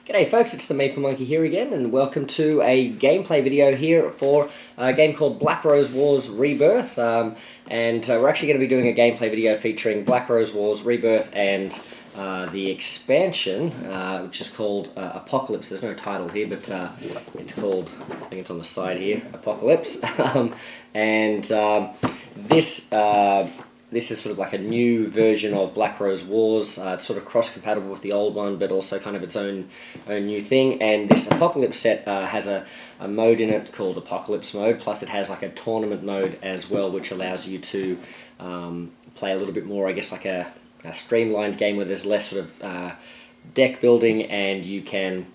G'day folks, it's the Maple Monkey here again, and welcome to a gameplay video here for a game called Black Rose Wars Rebirth. We're actually going to be doing a gameplay video featuring Black Rose Wars Rebirth and the expansion, which is called Apocalypse. There's no title here, but it's called, I think it's on the side here, Apocalypse. This is sort of like a new version of Black Rose Wars. It's sort of cross-compatible with the old one, but also kind of its own new thing. And this Apocalypse set has a mode in it called Apocalypse Mode, plus it has like a tournament mode as well, which allows you to play a little bit more, I guess, like a streamlined game where there's less sort of deck building, and you can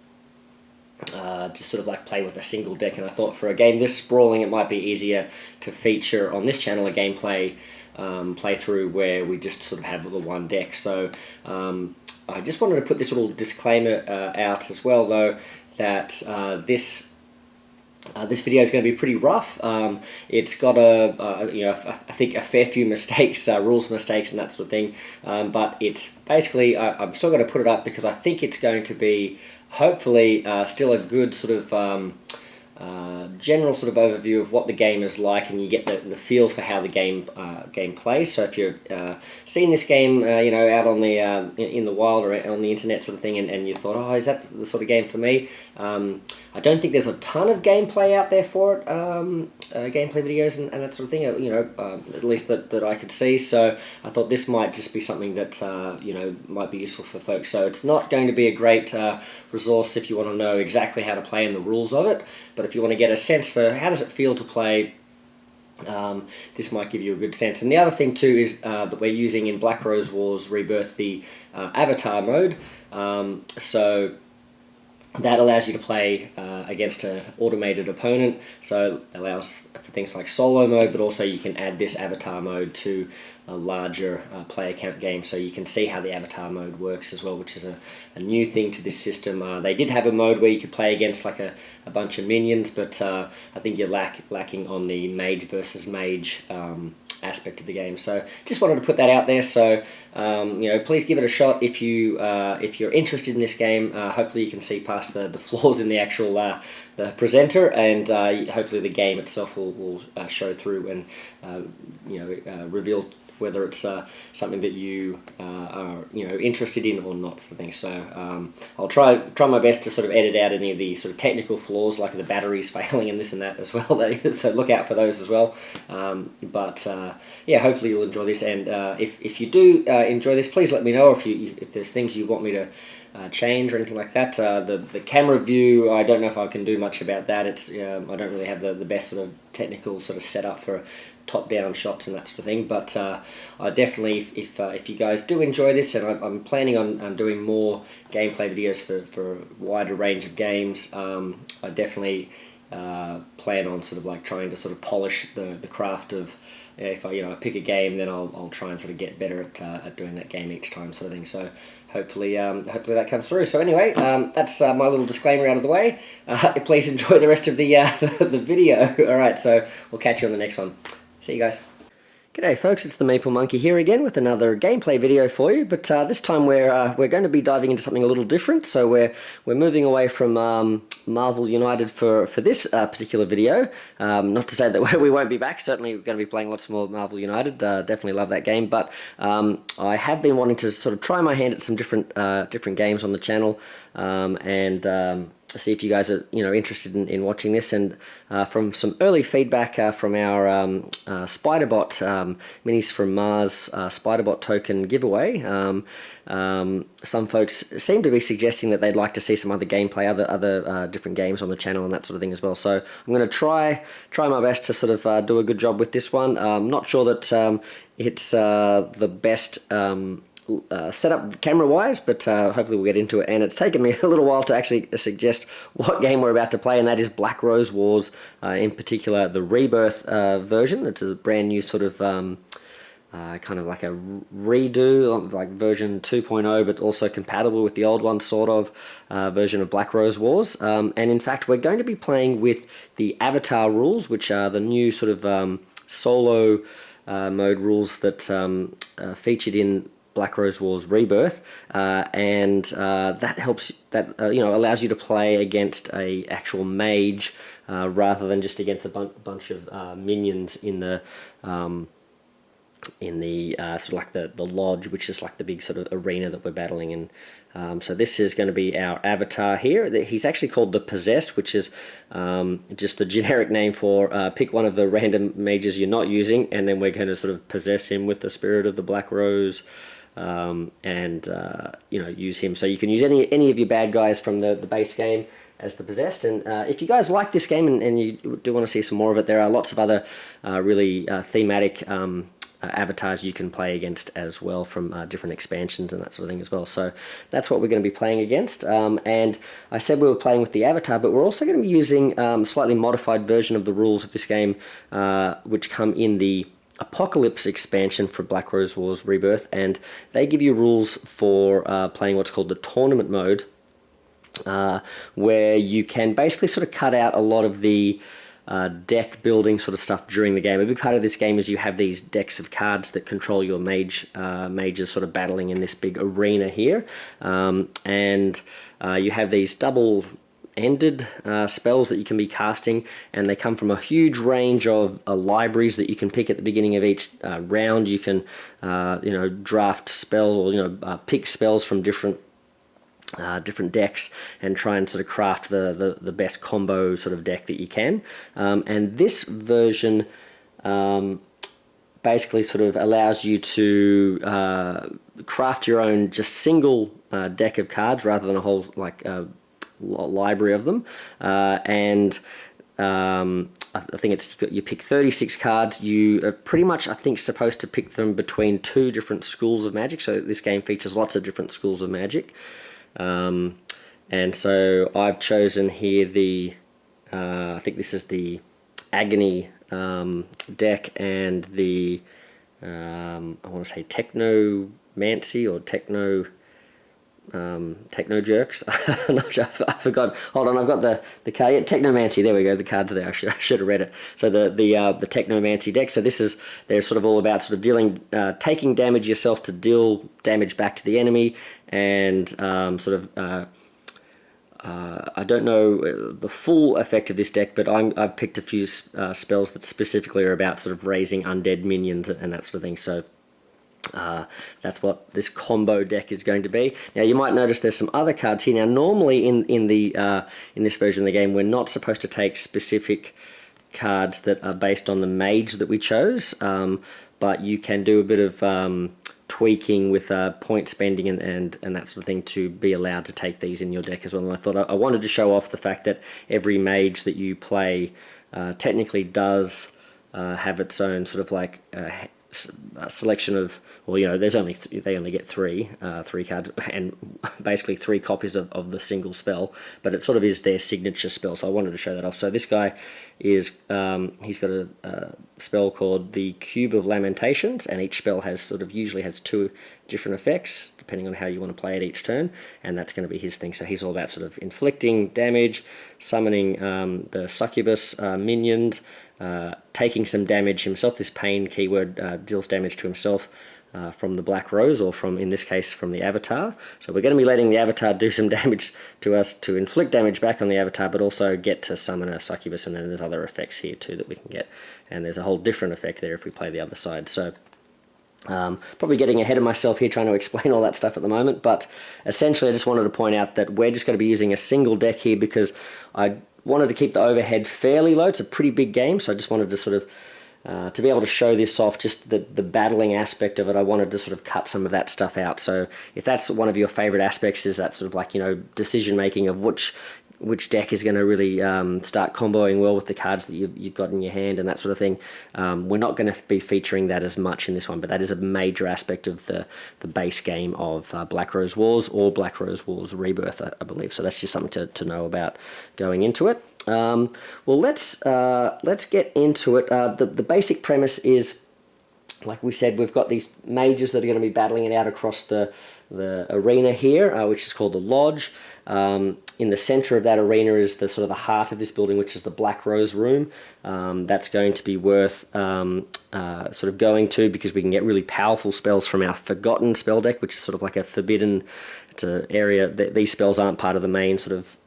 just sort of like play with a single deck. And I thought for a game this sprawling, it might be easier to feature on this channel a gameplay playthrough where we just sort of have the one deck. So I just wanted to put this little disclaimer out as well, though, that this video is going to be pretty rough. It's got I think a fair few mistakes, rules mistakes and that sort of thing. But it's basically, I'm still going to put it up because I think it's going to be hopefully still a good sort of general sort of overview of what the game is like, and you get the feel for how the game plays. So if you're seeing this game, out on the in the wild or on the internet sort of thing, and you thought, oh, is that the sort of game for me? I don't think there's a ton of gameplay out there for it, gameplay videos and that sort of thing. At least that I could see. So I thought this might just be something that might be useful for folks. So it's not going to be a great resource if you want to know exactly how to play and the rules of it, but if you want to get a sense for how does it feel to play, this might give you a good sense. And the other thing too is that we're using in Black Rose Wars Rebirth the avatar mode, so that allows you to play against an automated opponent, so it allows for things like solo mode, but also you can add this avatar mode to a larger player count game, so you can see how the avatar mode works as well, which is a new thing to this system. They did have a mode where you could play against like a bunch of minions, but I think you're lacking on the mage versus mage aspect of the game. So just wanted to put that out there. So please give it a shot if you're interested in this game. Hopefully you can see past the flaws in the actual the presenter, and hopefully the game itself will show through and reveal whether it's something that you are interested in or not, sort of thing. So I'll try my best to sort of edit out any of the sort of technical flaws, like the batteries failing and this and that as well. So look out for those as well. Yeah, hopefully you'll enjoy this. And if you do enjoy this, please let me know if there's things you want me to change or anything like that. The camera view, I don't know if I can do much about that. It's I don't really have the best sort of technical sort of setup for top-down shots and that sort of thing, but I definitely, if you guys do enjoy this, and I'm planning on doing more gameplay videos for a wider range of games, I definitely plan on sort of like trying to sort of polish the craft of, if I pick a game, then I'll try and sort of get better at doing that game each time, sort of thing. So hopefully that comes through. So anyway, that's my little disclaimer out of the way. Please enjoy the rest of the the video. All right, so we'll catch you on the next one. See you guys. G'day folks, it's the Maple Monkey here again with another gameplay video for you, but this time we're going to be diving into something a little different. So we're moving away from Marvel United for this particular video. Not to say that we won't be back. Certainly we're going to be playing lots more Marvel United. Definitely love that game, but I have been wanting to sort of try my hand at some different games on the channel, and see if you guys are interested in watching this. And from some early feedback from our Spiderbot Minis from Mars Spiderbot token giveaway, some folks seem to be suggesting that they'd like to see some other gameplay, other different games on the channel and that sort of thing as well. So I'm going to try my best to sort of do a good job with this one. I'm not sure that it's the best setup camera-wise, but hopefully we'll get into it. And it's taken me a little while to actually suggest what game we're about to play, and that is Black Rose Wars, in particular the Rebirth version. It's a brand new sort of kind of like a redo, like version 2.0, but also compatible with the old one, sort of, version of Black Rose Wars. And in fact, we're going to be playing with the Avatar rules, which are the new sort of solo mode rules that featured in Black Rose Wars Rebirth, and that helps. That allows you to play against a actual mage rather than just against a bunch of minions in the sort of like the lodge, which is like the big sort of arena that we're battling in. So this is going to be our avatar here. He's actually called the Possessed, which is just the generic name for pick one of the random mages you're not using, and then we're going to sort of possess him with the spirit of the Black Rose, and use him. So you can use any of your bad guys from the base game as the Possessed. And if you guys like this game and you do want to see some more of it, there are lots of other really thematic avatars you can play against as well from different expansions and that sort of thing as well. So that's what we're going to be playing against. And I said we were playing with the avatar, but we're also going to be using a slightly modified version of the rules of this game, which come in the Apocalypse expansion for Black Rose Wars Rebirth, and they give you rules for playing what's called the tournament mode, where you can basically sort of cut out a lot of the deck building sort of stuff during the game. A big part of this game is you have these decks of cards that control your mages sort of battling in this big arena here, and you have these double-ended spells that you can be casting, and they come from a huge range of libraries that you can pick at the beginning of each round. You can draft spells or pick spells from different decks and try and sort of craft the best combo sort of deck that you can. And this version basically sort of allows you to craft your own just single deck of cards rather than a whole library of them. And I think you pick 36 cards. You are pretty much, I think, supposed to pick them between two different schools of magic. So this game features lots of different schools of magic. And so I've chosen here I think this is the Agony deck and the I want to say Technomancy or Techno Jerks. I'm not sure, I forgot. Hold on, I've got the card. Yeah, Technomancy. There we go. The cards there. I should have read it. So the Technomancy deck. So they're sort of all about sort of taking damage yourself to deal damage back to the enemy, and I don't know the full effect of this deck, but I've picked a few spells that specifically are about sort of raising undead minions and that sort of thing. So that's what this combo deck is going to be. Now you might notice there's some other cards here. Now normally in this version of the game, we're not supposed to take specific cards that are based on the mage that we chose, but you can do a bit of tweaking with point spending and that sort of thing to be allowed to take these in your deck as well. And I thought I wanted to show off the fact that every mage that you play technically does have its own sort of like selection of, well, they only get three cards and basically 3 copies of the single spell, but it sort of is their signature spell. So I wanted to show that off. So this guy is he's got a spell called the Cube of Lamentations, and each spell usually has 2 different effects depending on how you want to play it each turn, and that's going to be his thing. So he's all about sort of inflicting damage, summoning the succubus minions, taking some damage himself. This pain keyword deals damage to himself from the Black Rose, or in this case from the Avatar. So we're going to be letting the Avatar do some damage to us to inflict damage back on the Avatar, but also get to summon a succubus, and then there's other effects here too that we can get, and there's a whole different effect there if we play the other side. So probably getting ahead of myself here trying to explain all that stuff at the moment, but essentially I just wanted to point out that we're just going to be using a single deck here because I wanted to keep the overhead fairly low. It's a pretty big game, so I just wanted to sort of to be able to show this off, just the battling aspect of it. I wanted to sort of cut some of that stuff out. So if that's one of your favorite aspects, is that sort of like, decision making of which deck is going to really start comboing well with the cards that you've got in your hand and that sort of thing. We're not going to be featuring that as much in this one, but that is a major aspect of the base game of Black Rose Wars, or Black Rose Wars Rebirth, I believe. So that's just something to know about going into it. Well, let's get into it. The basic premise is, like we said, we've got these mages that are going to be battling it out across the the arena here, which is called the Lodge. In the center of that arena is the sort of the heart of this building, which is the Black Rose Room. That's going to be worth sort of going to, because we can get really powerful spells from our Forgotten spell deck, which is sort of like a forbidden. It's an area that these spells aren't part of the main sort of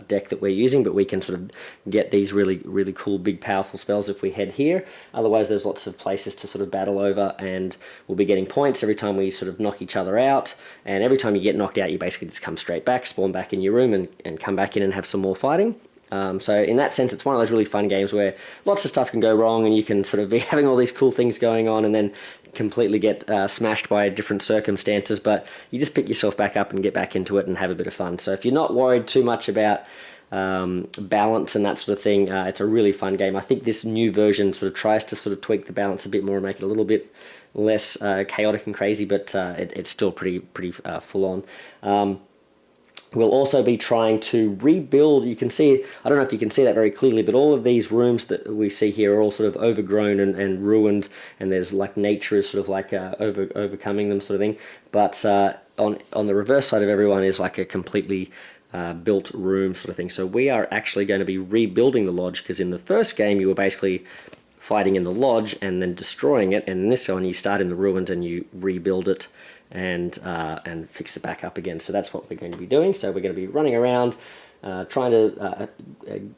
deck that we're using, but we can sort of get these really cool big powerful spells if we head here. Otherwise, there's lots of places to sort of battle over, and we'll be getting points every time we sort of knock each other out. And every time you get knocked out, you basically just come straight back, spawn back in your room, and come back in and have some more fighting. So in that sense, it's one of those really fun games where lots of stuff can go wrong, and you can sort of be having all these cool things going on and then completely get smashed by different circumstances, but you just pick yourself back up and get back into it and have a bit of fun. So if you're not worried too much about balance and that sort of thing, it's a really fun game. I think this new version sort of tries to sort of tweak the balance a bit more and make it a little bit less chaotic and crazy, but it's still pretty full on. We'll also be trying to rebuild. You can see, I don't know if you can see that very clearly, but all of these rooms that we see here are all sort of overgrown and ruined, and there's like nature is sort of like overcoming them sort of thing. But on the reverse side of everyone is like a completely built room sort of thing. So we are actually going to be rebuilding the Lodge, because in the first game you were basically fighting in the Lodge and then destroying it, and in this one you start in the ruins and you rebuild it and fix it back up again. So that's what we're going to be doing. So we're going to be running around trying to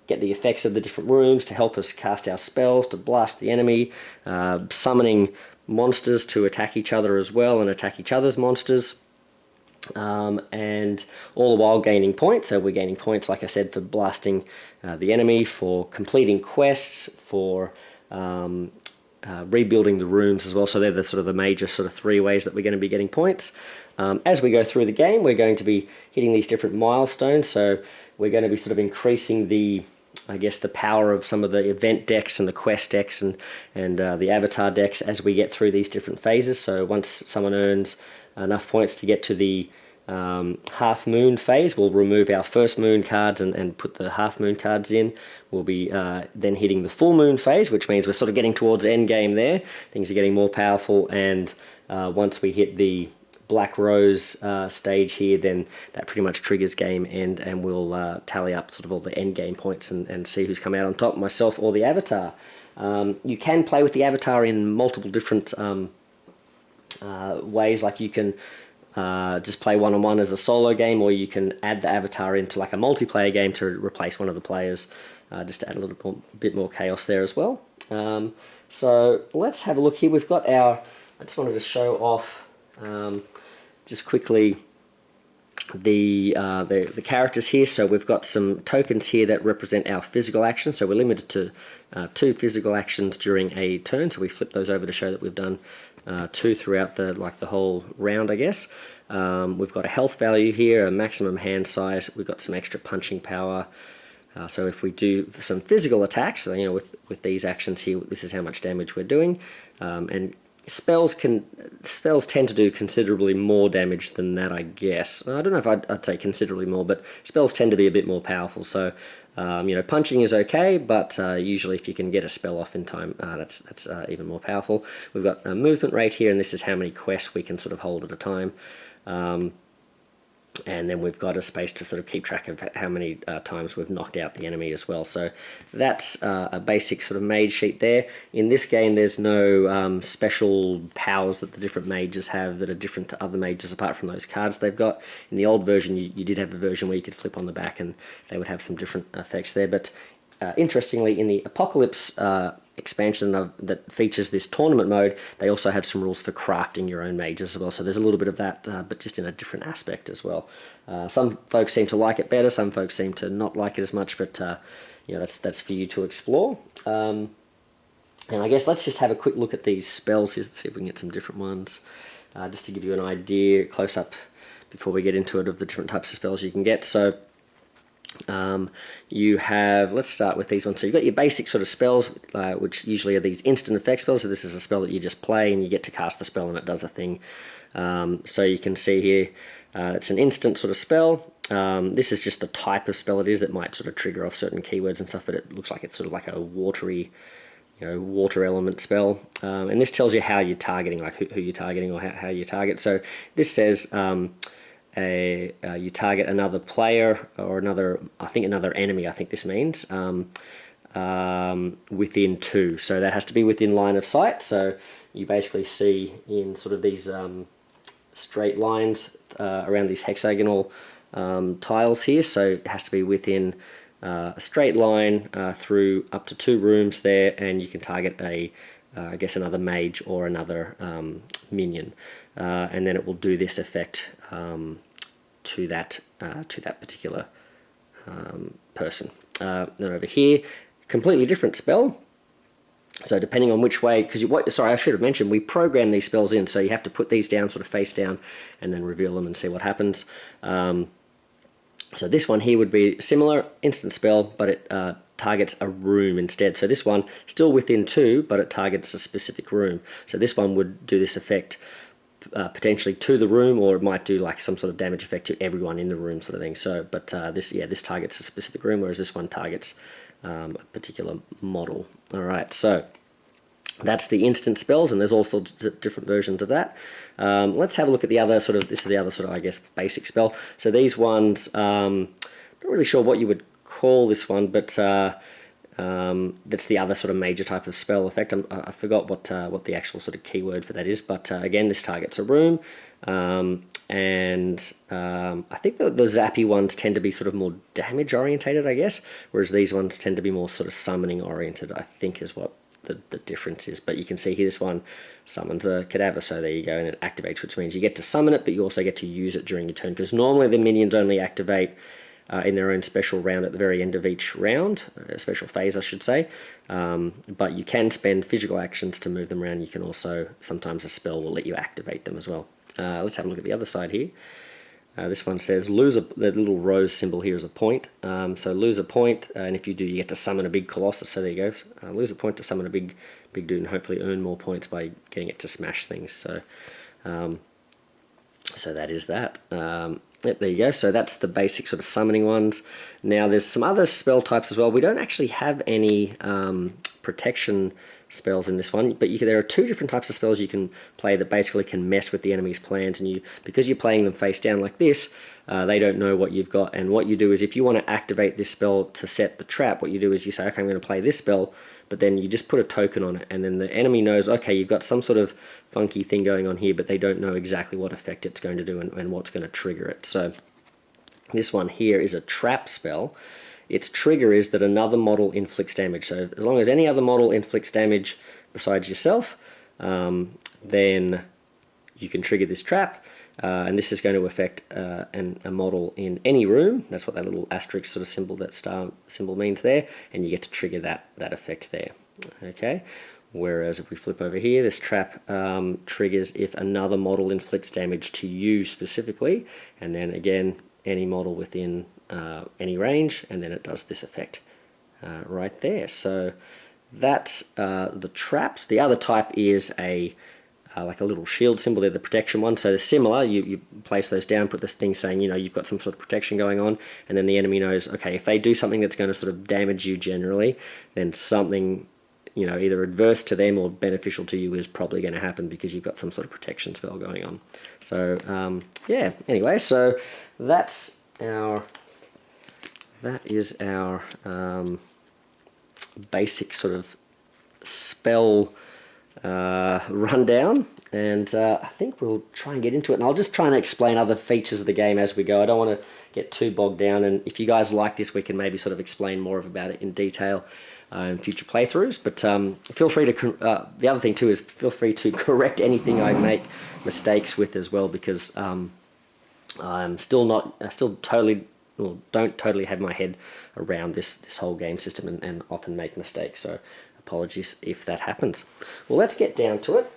get the effects of the different rooms to help us cast our spells, to blast the enemy, summoning monsters to attack each other as well and attack each other's monsters, and all the while gaining points. So we're gaining points, like I said, for blasting the enemy, for completing quests, for rebuilding the rooms as well. So they're the sort of the major sort of 3 ways that we're going to be getting points. As we go through the game, we're going to be hitting these different milestones. So we're going to be sort of increasing the, I guess, the power of some of the event decks and the quest decks and the avatar decks as we get through these different phases. So once someone earns enough points to get to the half moon phase, we'll remove our first moon cards and put the half moon cards in. We'll be then hitting the full moon phase, which means we're sort of getting towards end game there. Things are getting more powerful, and once we hit the Black Rose stage here, then that pretty much triggers game end, and we'll tally up sort of all the end game points and see who's come out on top, myself or the avatar. You can play with the avatar in multiple different ways. Like you can just play one-on-one as a solo game, or you can add the avatar into like a multiplayer game to replace one of the players, just to add a little bit more chaos there as well. So let's have a look here. We've got our, I just wanted to show off just quickly the characters here. So we've got some tokens here that represent our physical actions. So we're limited to 2 physical actions during a turn. So we flip those over to show that we've done 2 throughout the whole round, I guess. We've got a health value here, a maximum hand size. We've got some extra punching power. So if we do some physical attacks, you know, with these actions here, this is how much damage we're doing. And spells tend to do considerably more damage than that, I guess. I don't know if I'd say considerably more, but spells tend to be a bit more powerful. So you know, punching is okay, but usually if you can get a spell off in time, that's even more powerful. We've got a movement rate here, and this is how many quests we can sort of hold at a time. And then we've got a space to sort of keep track of how many times we've knocked out the enemy as well. So that's a basic sort of mage sheet there. In this game, there's no special powers that the different mages have that are different to other mages apart from those cards they've got. In the old version, you did have a version where you could flip on the back and they would have some different effects there. But interestingly, in the Apocalypse expansion that features this tournament mode, they also have some rules for crafting your own mages as well. So there's a little bit of that, but just in a different aspect as well. Some folks seem to like it better, some folks seem to not like it as much, but you know, that's for you to explore. And I guess let's just have a quick look at these spells here, see if we can get some different ones, just to give you an idea close up before we get into it of the different types of spells you can get. So you have, let's start with these ones. So you've got your basic sort of spells, which usually are these instant effect spells. So this is a spell that you just play and you get to cast the spell and it does a thing. So you can see here, it's an instant sort of spell. This is just the type of spell it is that might sort of trigger off certain keywords and stuff, but it looks like it's sort of like a watery water element spell, and this tells you how you're targeting, like who you're targeting or how you target. So this says you target another player or another enemy. I think this means within 2. So that has to be within line of sight. So you basically see in sort of these straight lines around these hexagonal tiles here. So it has to be within a straight line through up to 2 rooms there, and you can target I guess another mage or another minion, and then it will do this effect to that particular person. Then over here, completely different spell. So depending on which way, sorry, I should have mentioned, we program these spells in, so you have to put these down sort of face down and then reveal them and see what happens. So this one here would be similar, instant spell, but it targets a room instead. So this one, still within 2, but it targets a specific room. So this one would do this effect potentially to the room, or it might do like some sort of damage effect to everyone in the room sort of thing. So, but this targets a specific room, whereas this one targets a particular model. All right, so that's the instant spells, and there's all sorts of different versions of that. Let's have a look at the other sort of, this is the other sort of, I guess, basic spell. So these ones, not really sure what you would call this one, but that's the other sort of major type of spell effect. I forgot what the actual sort of keyword for that is, but again, this targets a room, and I think the zappy ones tend to be sort of more damage orientated, I guess, whereas these ones tend to be more sort of summoning oriented, I think is what the difference is. But you can see here this one summons a cadaver, so there you go, and it activates, which means you get to summon it, but you also get to use it during your turn, because normally the minions only activate in their own special round at the very end of each round, a special phase I should say, but you can spend physical actions to move them around. You can also, sometimes a spell will let you activate them as well. Let's have a look at the other side here. This one says the little rose symbol here is a point, so lose a point, and if you do, you get to summon a big colossus. So there you go, lose a point to summon a big dude, and hopefully earn more points by getting it to smash things. So so that is that. Yep, there you go. So that's the basic sort of summoning ones. Now there's some other spell types as well. We don't actually have any protection spells in this one, but there are 2 different types of spells you can play that basically can mess with the enemy's plans, and because you're playing them face down like this, they don't know what you've got. And what you do is, if you want to activate this spell to set the trap, what you do is you say, okay, I'm going to play this spell, but then you just put a token on it, and then the enemy knows, okay, you've got some sort of funky thing going on here, but they don't know exactly what effect it's going to do and what's going to trigger it. So this one here is a trap spell. Its trigger is that another model inflicts damage. So as long as any other model inflicts damage besides yourself, then you can trigger this trap, and this is going to affect a model in any room. That's what that little asterisk sort of symbol, that star symbol, means there, and you get to trigger that effect there. Okay. Whereas if we flip over here, this trap triggers if another model inflicts damage to you specifically, and then again any model within any range, and then it does this effect right there. So that's the traps. The other type is like a little shield symbol. They're the protection one. So they're similar. You place those down, put this thing saying, you've got some sort of protection going on, and then the enemy knows, okay, if they do something that's going to sort of damage you generally, then something either adverse to them or beneficial to you is probably going to happen, because you've got some sort of protection spell going on. So yeah, anyway, so that is our basic sort of spell rundown, and I think we'll try and get into it, and I'll just try and explain other features of the game as we go. I don't want to get too bogged down, and if you guys like this, we can maybe sort of explain more about it in detail in future playthroughs. But feel free to the other thing too is, feel free to correct anything I make mistakes with as well, because I'm still totally, well, don't totally have my head around this whole game system, and often make mistakes, so apologies if that happens. Well, let's get down to it.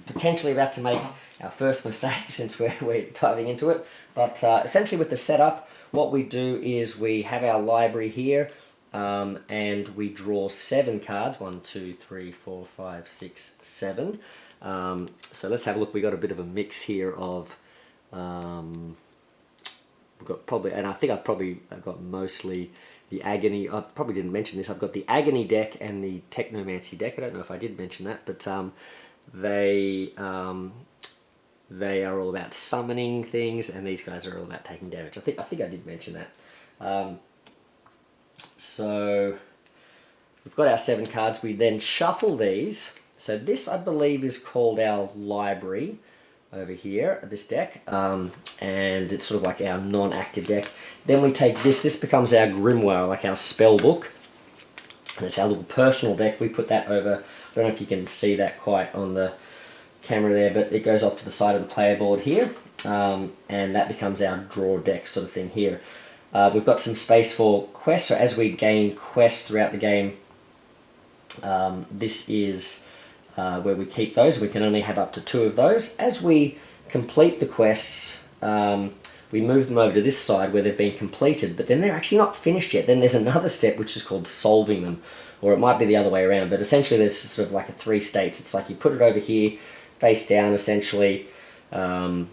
Potentially about to make our first mistake since we're diving into it, but essentially with the setup, what we do is we have our library here, and we draw 7 cards. 1, 2, 3, 4, 5, 6, 7. So let's have a look. We got a bit of a mix here of we've got probably, and I think I've got mostly the Agony. I probably didn't mention this. I've got the Agony deck and the Technomancy deck. I don't know if I did mention that, but they are all about summoning things, and these guys are all about taking damage. I think I did mention that. So we've got our 7 cards. We then shuffle these. So this, I believe, is called our library over here, this deck, and it's sort of like our non-active deck. Then we take this. This becomes our grimoire, like our spell book, and it's our little personal deck. We put that over. I don't know if you can see that quite on the camera there, but it goes off to the side of the player board here, and that becomes our draw deck sort of thing here. We've got some space for quests, so as we gain quests throughout the game, this is where we keep those. We can only have up to 2 of those. As we complete the quests, we move them over to this side where they've been completed, but then they're actually not finished yet. Then there's another step which is called solving them, or it might be the other way around, but essentially there's sort of like a 3 states. It's like you put it over here, face down essentially, to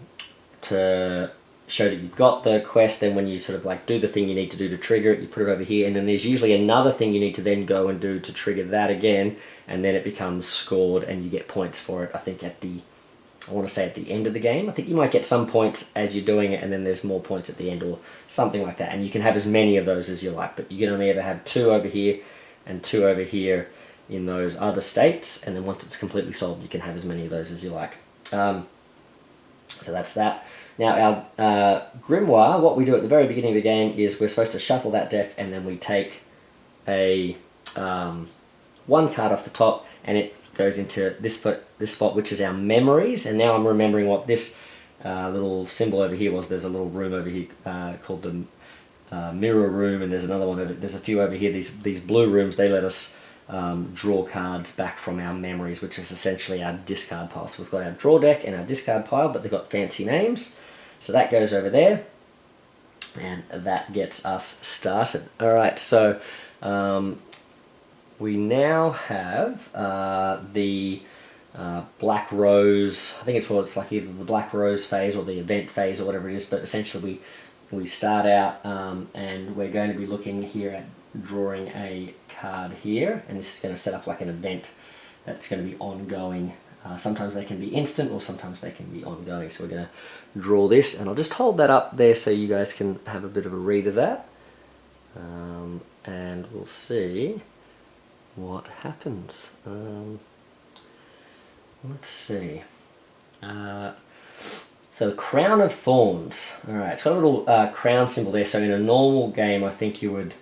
show that you've got the quest. Then when you sort of like do the thing you need to do to trigger it, you put it over here, and then there's usually another thing you need to then go and do to trigger that again, and then it becomes scored and you get points for it. I think I want to say at the end of the game. I think you might get some points as you're doing it, and then there's more points at the end or something like that, and you can have as many of those as you like, but you can only ever have 2 over here and 2 over here in those other states, and then once it's completely solved you can have as many of those as you like. So that's that. Now our grimoire, what we do at the very beginning of the game is we're supposed to shuffle that deck, and then we take a 1 card off the top, and it goes into this spot which is our memories. And now I'm remembering what this little symbol over here was. There's a little room over here called the mirror room, and there's another one there's a few over here. These blue rooms, they let us draw cards back from our memories, which is essentially our discard pile. So we've got our draw deck and our discard pile, but they've got fancy names. So that goes over there, and that gets us started. Alright, so we now have the Black Rose. I think it's like either the Black Rose phase or the event phase or whatever it is, but essentially we start out and we're going to be looking here at drawing a card here, and this is going to set up like an event that's going to be ongoing. Sometimes they can be instant, or sometimes they can be ongoing. So we're going to draw this, and I'll just hold that up there so you guys can have a bit of a read of that, and we'll see what happens. Let's see. So Crown of Thorns. Alright, it's got a little crown symbol there. So in a normal game, I think you would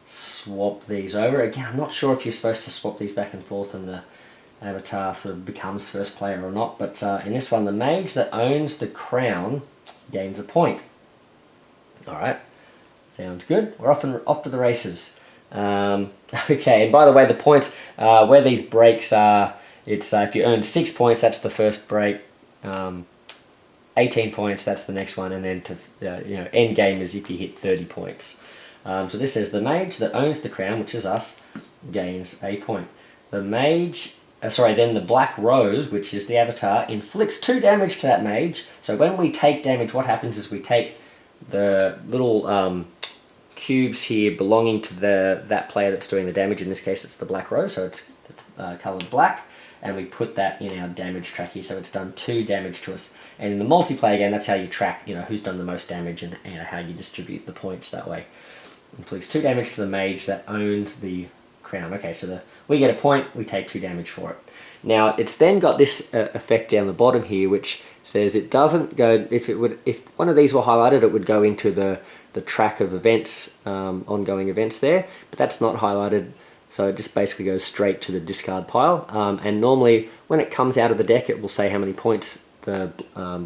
swap these over. Again, I'm not sure if you're supposed to swap these back and forth and the avatar sort of becomes first player or not, but in this one, the mage that owns the crown gains a point. Alright, sounds good. We're off to the races. Okay, and by the way, the points, where these breaks are, it's if you earn 6 points, that's the first break. 18 points, that's the next one, and then to end game is if you hit 30 points. So this is the mage that owns the crown, which is us, gains a point. The mage, then the Black Rose, which is the avatar, inflicts 2 damage to that mage. So when we take damage, what happens is we take the little cubes here belonging to that player that's doing the damage. In this case, it's the Black Rose, so it's coloured black, and we put that in our damage track here. So it's done 2 damage to us. And in the multiplayer game, that's how you track, who's done the most damage, and how you distribute the points that way. Inflicts 2 damage to the mage that owns the crown. Okay, so we get a point, we take 2 damage for it. Now, it's then got this effect down the bottom here, which says it doesn't go, if one of these were highlighted, it would go into the track of events, ongoing events there, but that's not highlighted, so it just basically goes straight to the discard pile. And normally, when it comes out of the deck, it will say how many points the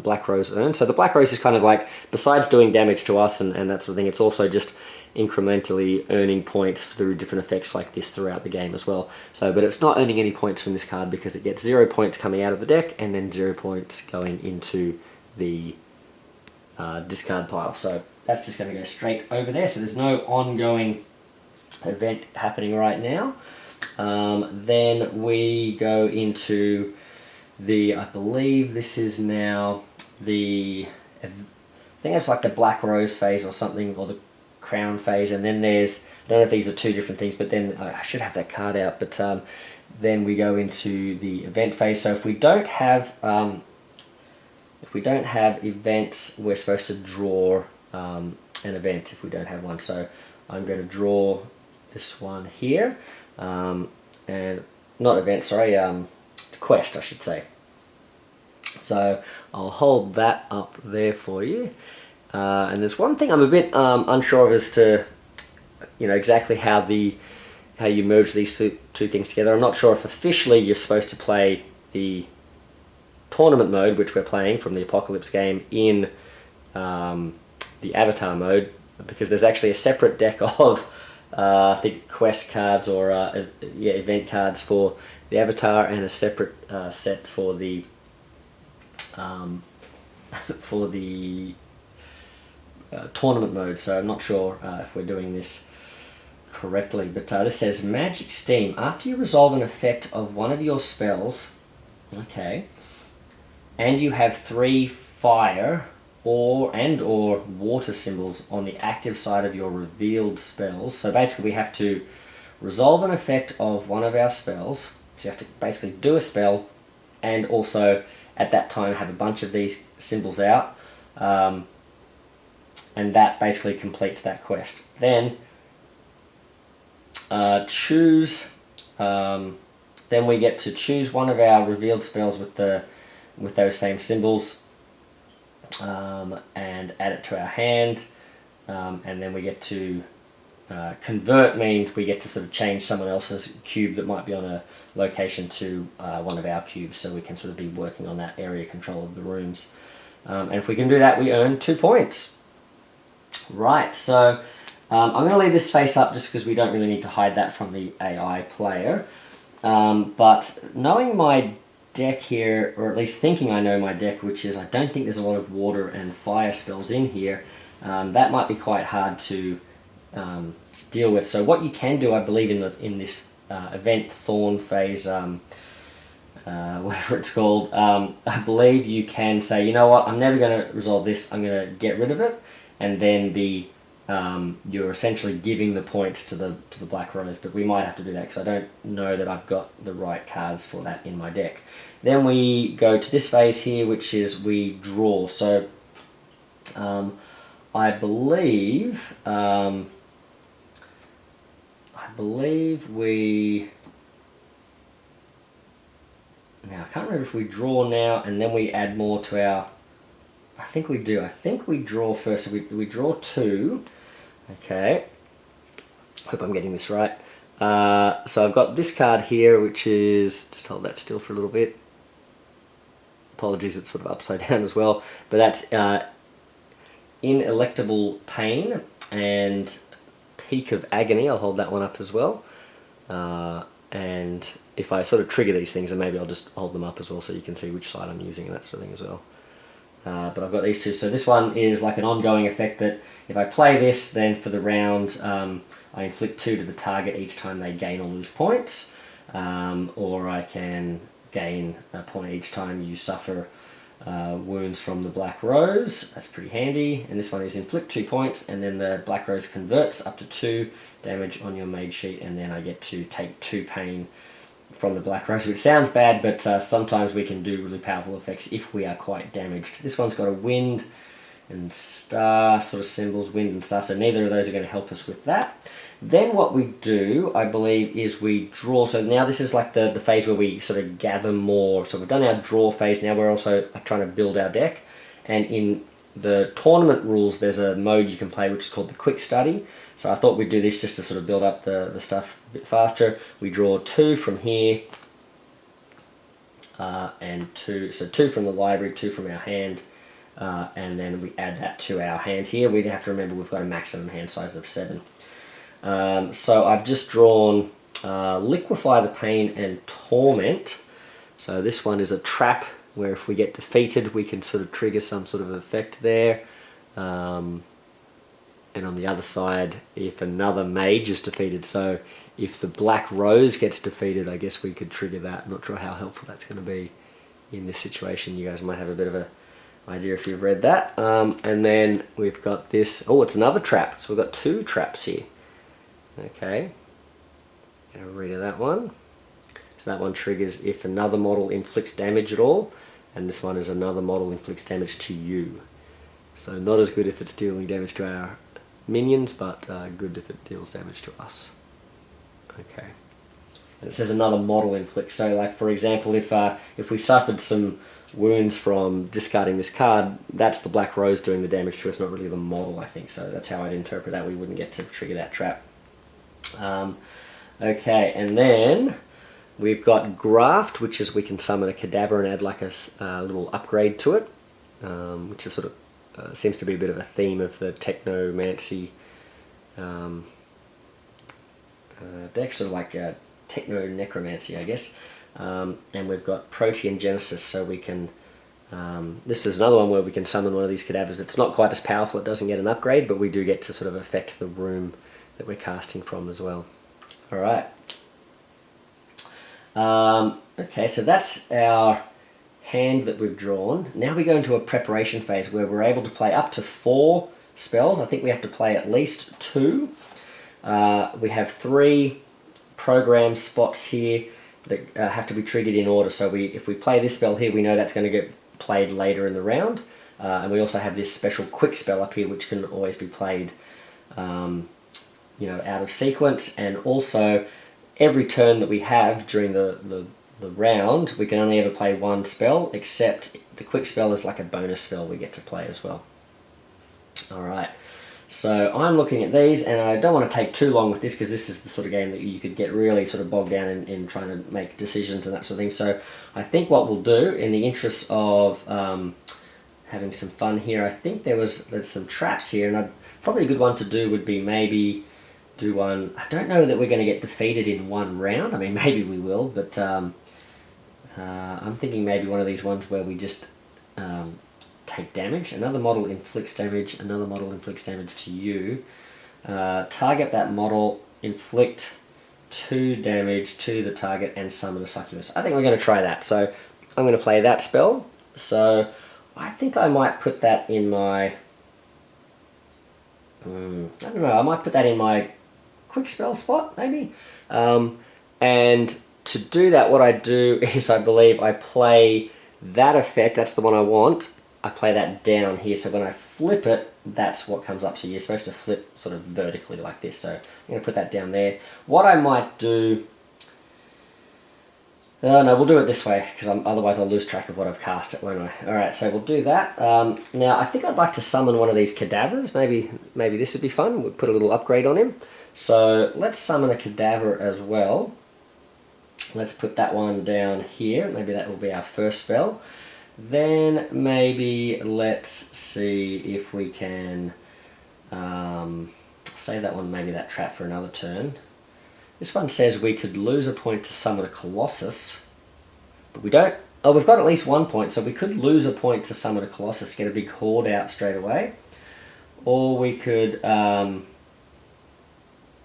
Black Rose earned. So the Black Rose is kind of like, besides doing damage to us and that sort of thing, it's also just incrementally earning points through different effects like this throughout the game as well. So, but it's not earning any points from this card because it gets 0 points coming out of the deck and then 0 points going into the discard pile. So that's just going to go straight over there. So there's no ongoing event happening right now. Then we go into I believe this is now the I think that's like the Black Rose phase or something, or the Crown phase, and then there's, I don't know if these are two different things, but then I should have that card out, but then we go into the event phase. So if we don't have events, we're supposed to draw an event if we don't have one. So I'm going to draw this one here, and not event, sorry, quest, I should say. So I'll hold that up there for you. And there's one thing I'm a bit unsure of as to, exactly how you merge these two things together. I'm not sure if officially you're supposed to play the tournament mode, which we're playing from the Apocalypse game, in the Avatar mode, because there's actually a separate deck of I think quest cards or event cards for the Avatar, and a separate set for the tournament mode. So I'm not sure if we're doing this correctly, but this says Magic Steam. After you resolve an effect of one of your spells, okay, and you have 3 fire or water symbols on the active side of your revealed spells. So basically we have to resolve an effect of one of our spells. So you have to basically do a spell and also at that time have a bunch of these symbols out, and that basically completes that quest. Then then we get to choose one of our revealed spells with those same symbols, and add it to our hand, and then we get to convert. Means we get to sort of change someone else's cube that might be on a location to one of our cubes, so we can sort of be working on that area control of the rooms. And if we can do that, we earn 2 points. Right, so I'm going to leave this face up just because we don't really need to hide that from the AI player. But knowing my deck here, or at least thinking I know my deck, which is I don't think there's a lot of water and fire spells in here, that might be quite hard to deal with. So what you can do, I believe, in this event Thorn phase, whatever it's called, I believe you can say, you know what, I'm never going to resolve this, I'm going to get rid of it, and then you're essentially giving the points to the Black Rose. But we might have to do that because I don't know that I've got the right cards for that in my deck. Then we go to this phase here, which is we draw. So I believe we, now I can't remember if we draw now and then we add more to our, I think we do. I think we draw first. So we draw 2. Okay. Hope I'm getting this right. So I've got this card here, which is, just hold that still for a little bit. Apologies, it's sort of upside down as well. But that's Ineluctable Pain and Peak of Agony. I'll hold that one up as well. And if I sort of trigger these things, and maybe I'll just hold them up as well so you can see which side I'm using and that sort of thing as well. But I've got these two. So this one is like an ongoing effect that if I play this, then for the round I inflict 2 to the target each time they gain or lose points, or I can gain a point each time you suffer wounds from the Black Rose. That's pretty handy. And this one is inflict 2 points, and then the Black Rose converts up to 2 damage on your mage sheet, and then I get to take 2 pain from the Black Rose, which sounds bad, but sometimes we can do really powerful effects if we are quite damaged. This one's got a wind and star sort of symbols, wind and star, so neither of those are going to help us with that. Then what we do, I believe, is we draw. So now this is like the phase where we sort of gather more. So we've done our draw phase, now we're also trying to build our deck. And in the tournament rules, there's a mode you can play which is called the Quick Study. So I thought we'd do this just to sort of build up the stuff a bit faster. We draw 2 from here, and 2, so 2 from the library, 2 from our hand, and then we add that to our hand here. We have to remember we've got a maximum hand size of 7. So I've just drawn Liquefy the Pain and Torment. So this one is a trap where if we get defeated we can sort of trigger some sort of effect there. And on the other side, if another mage is defeated, so if the Black Rose gets defeated, I guess we could trigger that. I'm not sure how helpful that's going to be in this situation. You guys might have a bit of a idea if you've read that. And then we've got this. Oh, it's another trap. So we've got 2 traps here. Okay. Get a read of that one. So that one triggers if another model inflicts damage at all, and this one is another model inflicts damage to you. So not as good if it's dealing damage to our minions, but good if it deals damage to us. Okay. And it says another model inflicts. So, like for example, if we suffered some wounds from discarding this card, that's the Black Rose doing the damage to us, not really the model, I think. So that's how I'd interpret that. We wouldn't get to trigger that trap. Okay, and then we've got Graft, which is we can summon a cadaver and add like a little upgrade to it, which is sort of seems to be a bit of a theme of the Technomancy deck, sort of like Techno-Necromancy, I guess. And we've got Protean Genesis, so we can... this is another one where we can summon one of these cadavers. It's not quite as powerful, it doesn't get an upgrade, but we do get to sort of affect the room that we're casting from as well. Alright. Okay, so that's our hand that we've drawn. Now we go into a preparation phase where we're able to play up to 4 spells. I think we have to play at least 2. We have 3 program spots here that have to be triggered in order. So if we play this spell here, we know that's going to get played later in the round. And we also have this special quick spell up here, which can always be played, you know, out of sequence. And also, every turn that we have during the round, we can only ever play 1 spell, except the quick spell is like a bonus spell we get to play as well. Alright, so I'm looking at these, and I don't want to take too long with this, because this is the sort of game that you could get really sort of bogged down in trying to make decisions and that sort of thing. So I think what we'll do, in the interest of having some fun here, I think there's some traps here, and probably a good one to do would be maybe do one... I don't know that we're going to get defeated in 1 round. I mean, maybe we will, but I'm thinking maybe one of these ones where we just take damage. Another model inflicts damage, another model inflicts damage to you. Target that model, inflict 2 damage to the target, and summon a succubus. I think we're going to try that. So I'm going to play that spell. So I think I might put that in my... I don't know, I might put that in my quick spell spot, maybe. And to do that, what I do is I believe I play that effect, that's the one I want, I play that down here, so when I flip it, that's what comes up. So you're supposed to flip sort of vertically like this, so I'm going to put that down there. What I might do... no, we'll do it this way, because otherwise I'll lose track of what I've cast it, won't I? Alright, so we'll do that. Now, I think I'd like to summon one of these cadavers. Maybe this would be fun. We'll put a little upgrade on him. So let's summon a cadaver as well. Let's put that one down here. Maybe that will be our first spell. Then maybe let's see if we can save that one, maybe that trap for another turn. This one says we could lose a point to summon a Colossus, but we don't. Oh, we've got at least 1 point, so we could lose a point to summon a Colossus, get a big horde out straight away. Or we could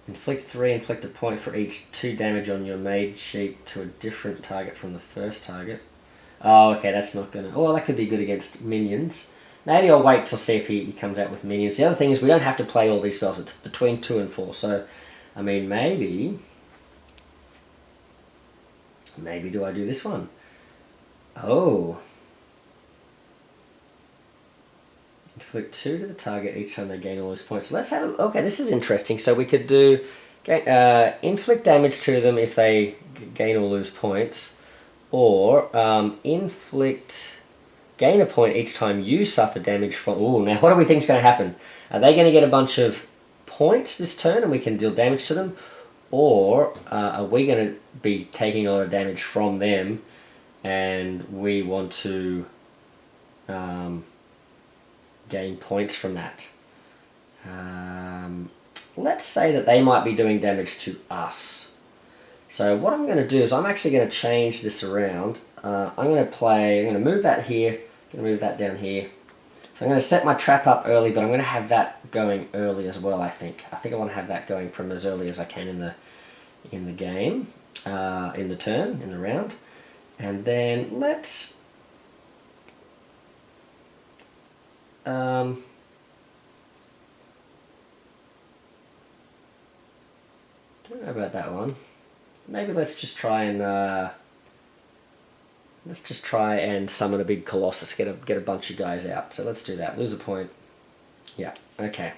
inflict a point for each 2 damage on your mage sheet to a different target from the first target. Oh, okay, that's not gonna... Oh, that could be good against minions. Maybe I'll wait till see if he comes out with minions. The other thing is we don't have to play all these spells. It's between 2 and 4, so... I mean, maybe do I do this one? Oh. Inflict 2 to the target each time they gain all those points. So let's have a... Okay, this is interesting. So we could do... inflict damage to them if they gain or lose points. Or gain a point each time you suffer damage from... Ooh, now what do we think is going to happen? Are they going to get a bunch of points this turn and we can deal damage to them? Or are we going to be taking a lot of damage from them and we want to gain points from that? Let's say that they might be doing damage to us. So what I'm going to do is I'm actually going to change this around. I'm going to move that here, I'm going to move that down here. So I'm going to set my trap up early, but I'm going to have that going early as well, I think. I want to have that going from as early as I can in the game, in the turn, in the round. And then let's Don't know about that one. Maybe let's just try and summon a big Colossus. Get a bunch of guys out. So let's do that. Lose a point. Yeah. Okay.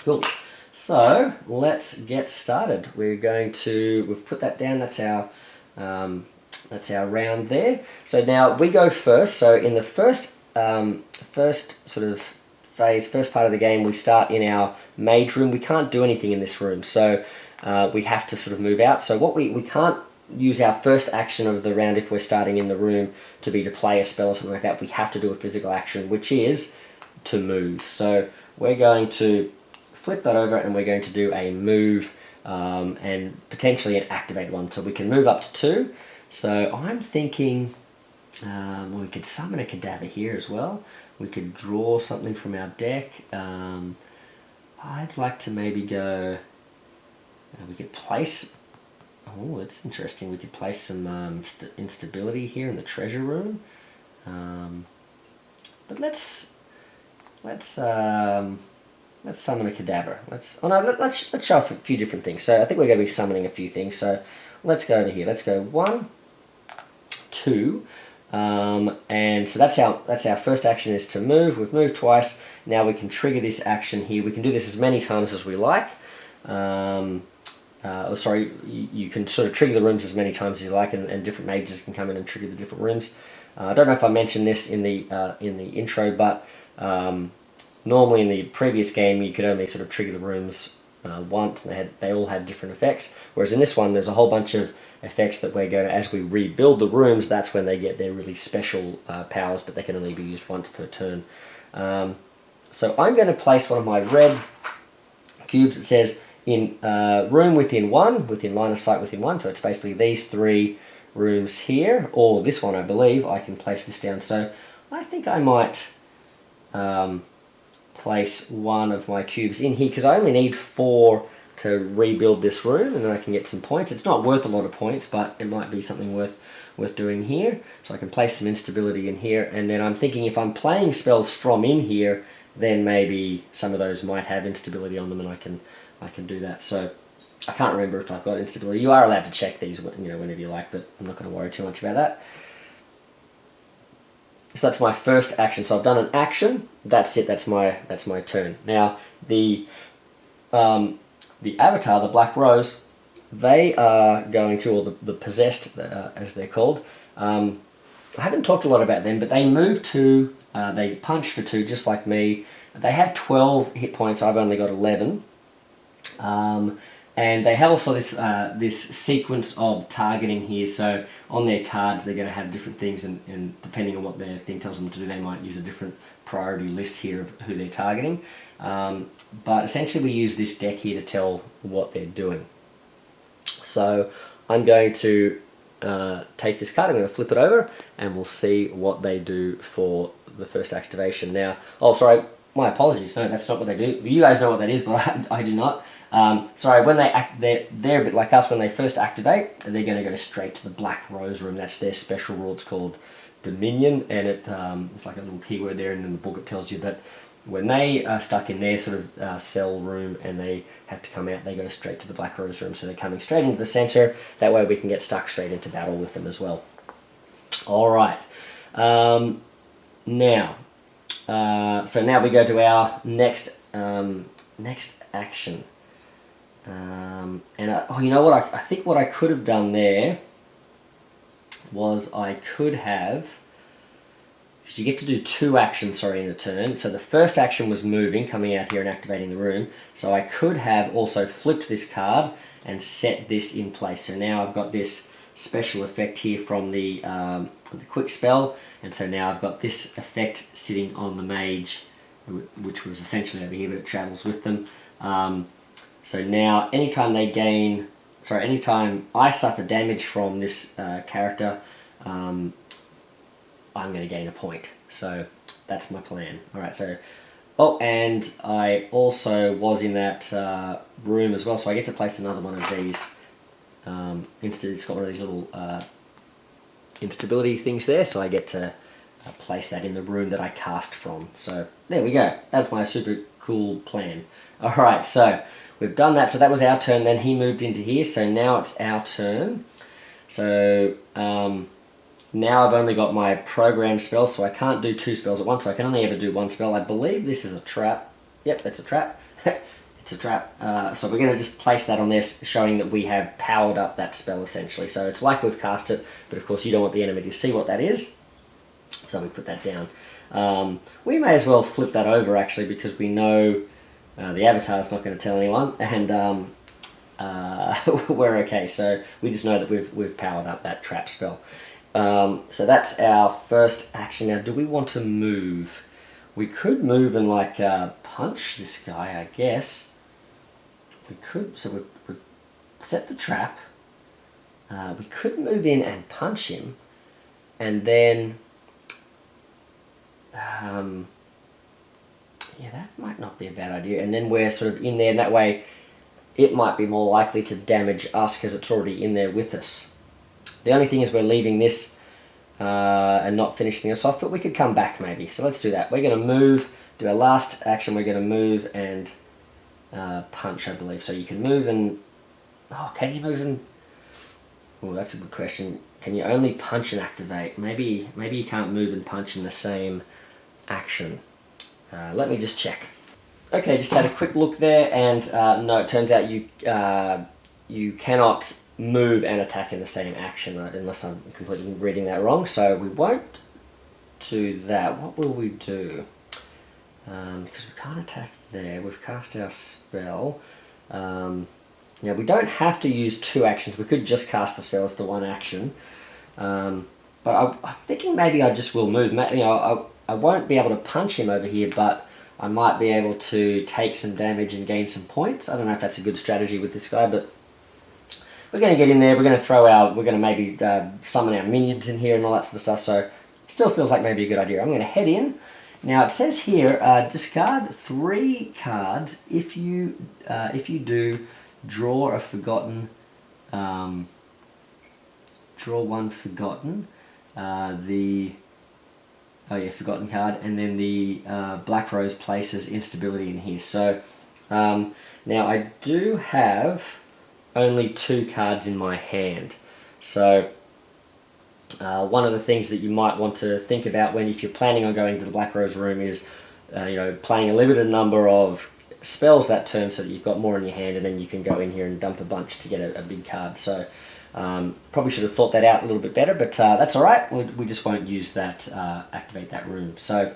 Cool. So let's get started. We've put that down. That's our round there. So now we go first. So in the first sort of phase, first part of the game, we start in our mage room. We can't do anything in this room, so we have to sort of move out. So we can't use our first action of the round if we're starting in the room to play a spell or something like that. We have to do a physical action, which is to move. So we're going to flip that over and we're going to do a move and potentially an activate one. So we can move up to 2. So I'm thinking we could summon a cadaver here as well. We could draw something from our deck. I'd like to maybe go... we could place... Oh, that's interesting. We could place some instability here in the treasure room. But let's summon a cadaver. Let's show off a few different things. So I think we're going to be summoning a few things. So let's go over here. Let's go 1, 2, and so that's our first action is to move. We've moved twice. Now we can trigger this action here. We can do this as many times as we like. You can sort of trigger the rooms as many times as you like, and different mages can come in and trigger the different rooms. I don't know if I mentioned this in the intro, but normally in the previous game you could only sort of trigger the rooms once, and they all had different effects. Whereas in this one, there's a whole bunch of effects that we're going to, as we rebuild the rooms, that's when they get their really special powers, but they can only be used once per turn. So I'm going to place one of my red cubes. It says in room within 1, within line of sight within 1, so it's basically these 3 rooms here, or this one I believe. I can place this down. So I think I might place one of my cubes in here, because I only need 4 to rebuild this room, and then I can get some points. It's not worth a lot of points, but it might be something worth doing here. So I can place some instability in here, and then I'm thinking if I'm playing spells from in here, then maybe some of those might have instability on them, and I can do that. So I can't remember if I've got instability. You are allowed to check these, whenever you like, but I'm not going to worry too much about that. So that's my first action. So I've done an action. That's it. That's my turn. Now the avatar, the Black Rose, they are going to, or the possessed, as they're called. I haven't talked a lot about them, but they move 2. They punch for 2, just like me. They have 12 hit points. I've only got 11. And they have also this sequence of targeting here. So on their cards, they're going to have different things, and depending on what their thing tells them to do, they might use a different priority list here of who they're targeting. But essentially, we use this deck here to tell what they're doing. So I'm going to take this card. I'm going to flip it over, and we'll see what they do for the first activation. Now, oh, sorry, my apologies. No, that's not what they do. You guys know what that is, but I do not. Sorry, when they act, they're a bit like us. When they first activate, they're going to go straight to the Black Rose room. That's their special rule. It's called Dominion, and it's like a little keyword there, and in the book it tells you that when they are stuck in their sort of cell room and they have to come out, they go straight to the Black Rose room. So they're coming straight into the center. That way we can get stuck straight into battle with them as well. All right. Now, so now we go to our next action. You know what? I think what I could have done there was I could have, because you get to do 2 actions, in a turn. So the first action was moving, coming out here and activating the room. So I could have also flipped this card and set this in place. So now I've got this special effect here from the quick spell, and so now I've got this effect sitting on the mage, which was essentially over here, but it travels with them. So now, anytime I suffer damage from this character, I'm going to gain a point. So that's my plan. Alright, so... Oh, and I also was in that room as well, so I get to place another one of these. It's got one of these little instability things there, so I get to place that in the room that I cast from. So there we go. That's my super cool plan. Alright, so we've done that. So that was our turn. Then he moved into here. So now it's our turn. So now I've only got my program spell, so I can't do 2 spells at once. So I can only ever do 1 spell. I believe this is a trap. Yep, that's a trap. It's a trap. So we're going to just place that on there, showing that we have powered up that spell essentially. So it's like we've cast it, but of course you don't want the enemy to see what that is. So we put that down. We may as well flip that over actually, because we know the avatar's not going to tell anyone, and we're okay. So we just know that we've powered up that trap spell. So that's our first action. Now, do we want to move? We could move and like punch this guy, I guess. We could. So we've set the trap. We could move in and punch him, and then yeah, that might not be a bad idea. And then we're sort of in there, and that way it might be more likely to damage us because it's already in there with us. The only thing is we're leaving this and not finishing us off, but we could come back maybe. So let's do that. We're going to move, do our last action. We're going to move and punch, I believe. So you can move and... Oh, can you move and... Oh, that's a good question. Can you only punch and activate? Maybe you can't move and punch in the same action. Let me just check. Okay, just had a quick look there, and no, it turns out you cannot move and attack in the same action, unless I'm completely reading that wrong. So we won't do that. What will we do? Because we can't attack there. We've cast our spell. Now we don't have to use 2 actions. We could just cast the spell as the 1 action. But I'm thinking maybe I just will move. You know, I won't be able to punch him over here, but I might be able to take some damage and gain some points. I don't know if that's a good strategy with this guy, but we're going to get in there. We're going to maybe summon our minions in here and all that sort of stuff. So still feels like maybe a good idea. I'm going to head in. Now it says here, discard 3 cards. If you do, draw a forgotten. Draw 1 forgotten. Forgotten card, and then the Black Rose places instability in here. So now I do have only 2 cards in my hand. So one of the things that you might want to think about if you're planning on going to the Black Rose room is playing a limited number of spells that turn so that you've got more in your hand, and then you can go in here and dump a bunch to get a big card. So probably should have thought that out a little bit better, but that's alright. We just won't use that, activate that room. So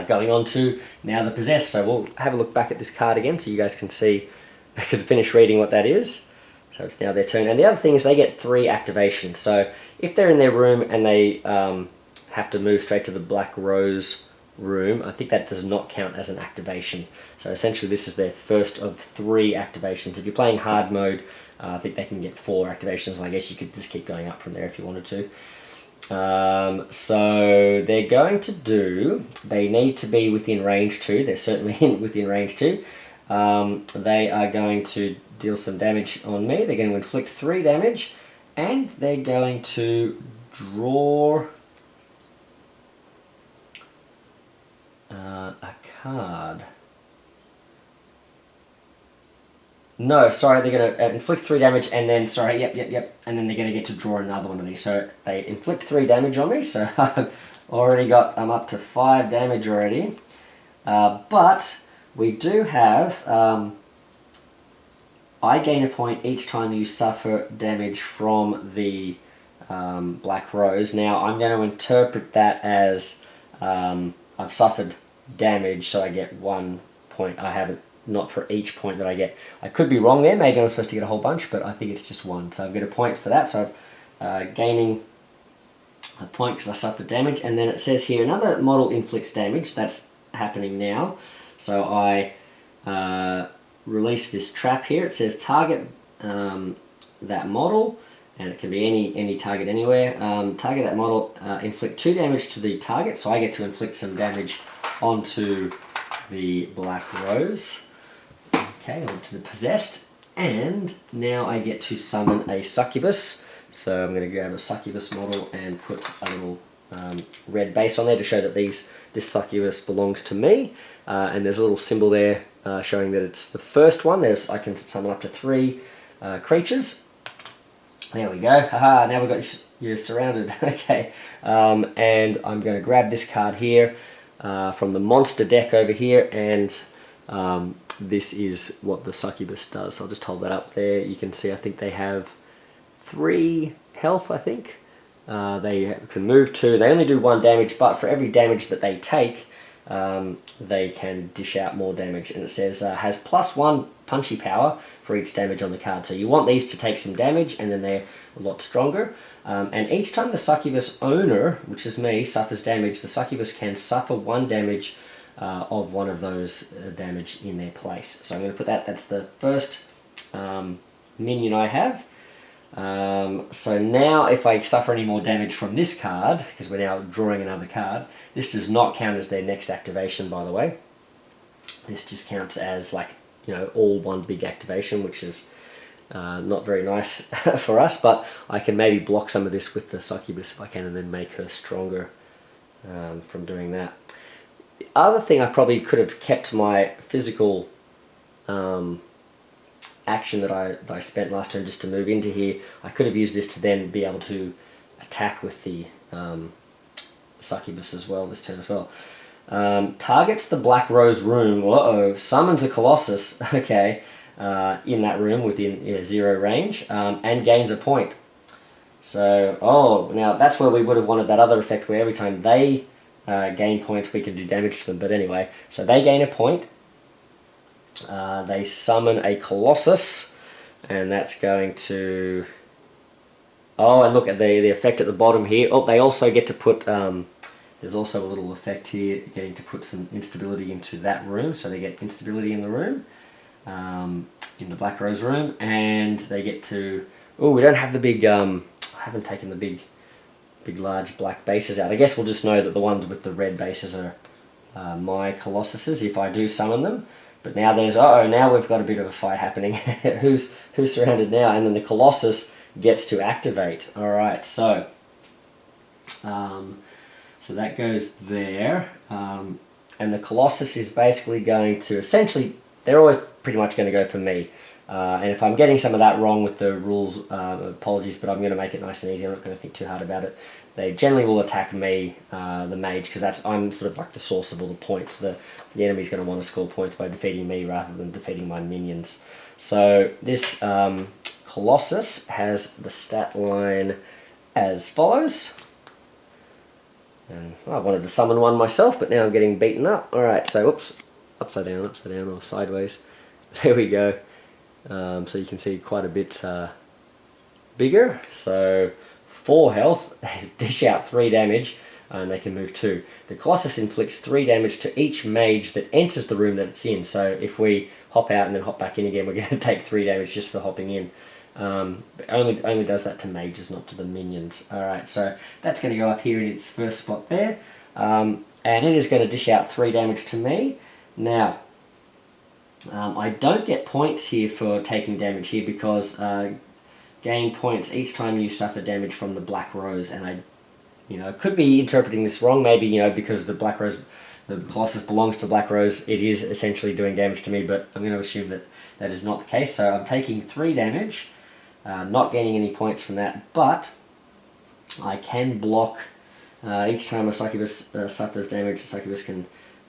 going on to now the Possessed. So we'll have a look back at this card again so you guys can see, can finish reading what that is. So it's now their turn. And the other thing is they get 3 activations. So if they're in their room and they have to move straight to the Black Rose room, I think that does not count as an activation. So essentially this is their first of 3 activations. If you're playing hard mode, I think they can get 4 activations. I guess you could just keep going up from there if you wanted to. So they're going to do, they need to be within range 2. They're certainly within range 2. They are going to deal some damage on me. They're going to inflict 3 damage, and they're going to draw a card. No, sorry, they're going to inflict 3 damage, and then, sorry, yep, and then they're going to get to draw another one of these. So they inflict 3 damage on me, so I've already got, I'm up to 5 damage already. But we do have, I gain a point each time you suffer damage from the Black Rose. Now, I'm going to interpret that as I've suffered damage, so I get 1 point. I haven't, not for each point that I get. I could be wrong there. Maybe I'm supposed to get a whole bunch, but I think it's just 1. So I've got a point for that. So I'm gaining a point because I suffered damage. And then it says here, another model inflicts damage. That's happening now. So I release this trap here. It says target that model, and it can be any target anywhere. Target that model, inflict 2 damage to the target. So I get to inflict some damage onto the Black Rose. Okay, onto the Possessed. And now I get to summon a Succubus. So I'm going to grab a Succubus model and put a little red base on there to show that this succubus belongs to me. And there's a little symbol there showing that it's the first one. I can summon up to 3 creatures. There we go. Haha, now we've got you surrounded. Okay. And I'm going to grab this card here from the monster deck over here, and this is what the succubus does. So I'll just hold that up there. You can see I think they have 3 health, I think. They can move 2. They only do 1 damage, but for every damage that they take, they can dish out more damage. And it says has +1 punchy power for each damage on the card. So you want these to take some damage, and then they're a lot stronger. And each time the succubus owner, which is me, suffers damage, the succubus can suffer 1 damage of one of those damage in their place. So I'm going to put that's the first minion I have. So now if I suffer any more damage from this card, because we're now drawing another card, this does not count as their next activation, by the way. This just counts as, like, all one big activation, which is not very nice for us, but I can maybe block some of this with the succubus if I can, and then make her stronger from doing that. The other thing, I probably could have kept my physical action that I spent last turn just to move into here. I could have used this to then be able to attack with the succubus as well this turn as well. Targets the Black Rose room, summons a Colossus, okay, in that room within 0 range, and gains a point. So, now that's where we would have wanted that other effect where every time they gain points we can do damage to them. But anyway, so they gain a point. They summon a Colossus, and that's going to... Oh, and look at the effect at the bottom here. Oh, they also get to put... there's also a little effect here, getting to put some instability into that room. So they get instability in the room, in the Black Rose room, and they get to... Oh, we don't have the big... I haven't taken the big large black bases out. I guess we'll just know that the ones with the red bases are my Colossuses if I do summon them. But now there's, now we've got a bit of a fight happening. who's surrounded now? And then the Colossus gets to activate. Alright, so that goes there. And the Colossus is basically going to, essentially, they're always pretty much going to go for me. And if I'm getting some of that wrong with the rules, apologies, but I'm going to make it nice and easy. I'm not going to think too hard about it. They generally will attack me, the mage, because I'm sort of like the source of all the points. The enemy's going to want to score points by defeating me rather than defeating my minions. So this Colossus has the stat line as follows. And I wanted to summon one myself, but now I'm getting beaten up. Alright, so whoops, upside down, or sideways. There we go. So you can see quite a bit bigger. So 4 health, they dish out 3 damage, and they can move 2. The Colossus inflicts 3 damage to each mage that enters the room that it's in. So if we hop out and then hop back in again, we're going to take 3 damage just for hopping in. Only does that to mages, not to the minions. Alright, so that's going to go up here in its first spot there. And it is going to dish out 3 damage to me. Now, I don't get points here for taking damage here because gain points each time you suffer damage from the Black Rose, and I could be interpreting this wrong, maybe, because the Black Rose, the Colossus belongs to Black Rose, it is essentially doing damage to me, but I'm going to assume that that is not the case. So I'm taking 3 damage, not gaining any points from that, but I can block each time a succubus suffers damage. The succubus can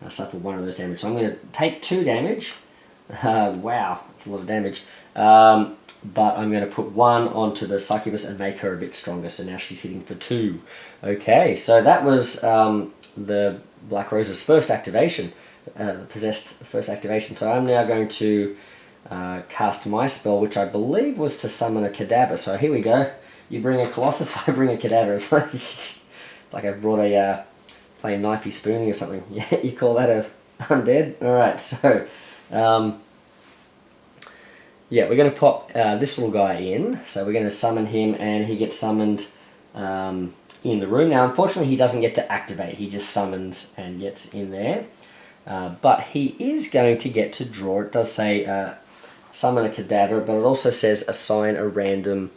suffer 1 of those damage. So I'm going to take 2 damage. Wow, that's a lot of damage. But I'm going to put 1 onto the succubus and make her a bit stronger. So now she's hitting for 2. Okay, so that was the Black Rose's first activation, possessed first activation. So I'm now going to cast my spell, which I believe was to summon a cadaver. So here we go. You bring a Colossus, I bring a cadaver. It's like I brought a playing knifey spooning or something. Yeah, you call that a undead? Alright, so yeah, we're going to pop this little guy in. So we're going to summon him, and he gets summoned in the room. Now, unfortunately, he doesn't get to activate. He just summons and gets in there. But he is going to get to draw. It does say summon a cadaver, but it also says assign a random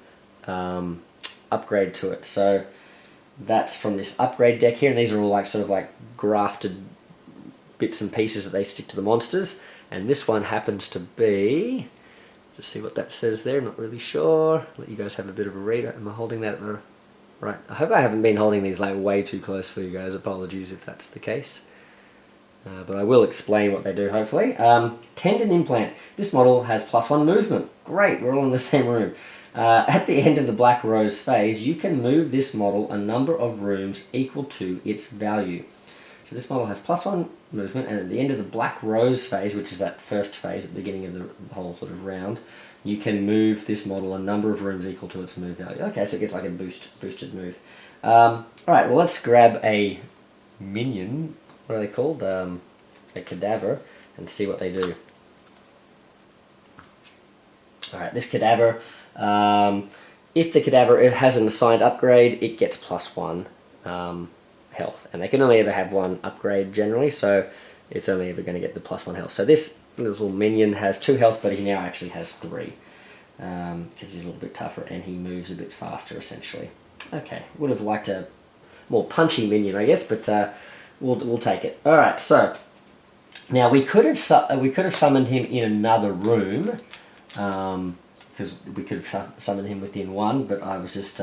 upgrade to it. So that's from this upgrade deck here, and these are all like sort of like grafted bits and pieces that they stick to the monsters. And this one happens to be, just see what that says there, not really sure. Let you guys have a bit of a read. Am I holding that at the right? I hope I haven't been holding these like way too close for you guys. Apologies if that's the case. But I will explain what they do, hopefully. Tendon implant. This model has +1 movement. Great, we're all in the same room. At the end of the Black Rose phase, you can move this model a number of rooms equal to its value. So this model has +1 movement, and at the end of the Black Rose phase, which is that first phase at the beginning of the whole sort of round, you can move this model a number of rooms equal to its move value. Okay, so it gets like a boosted move. Alright, well let's grab a minion. What are they called? A cadaver, and see what they do. Alright, this cadaver, if the cadaver has an assigned upgrade, it gets +1 health, and they can only ever have one upgrade generally, so it's only ever going to get the +1 health. So this little minion has 2 health, but he now actually has 3, because he's a little bit tougher and he moves a bit faster essentially. Okay, would have liked a more punchy minion, I guess, but we'll take it. All right, so now we could have summoned him in another room, because we could have summoned him within one, but I was just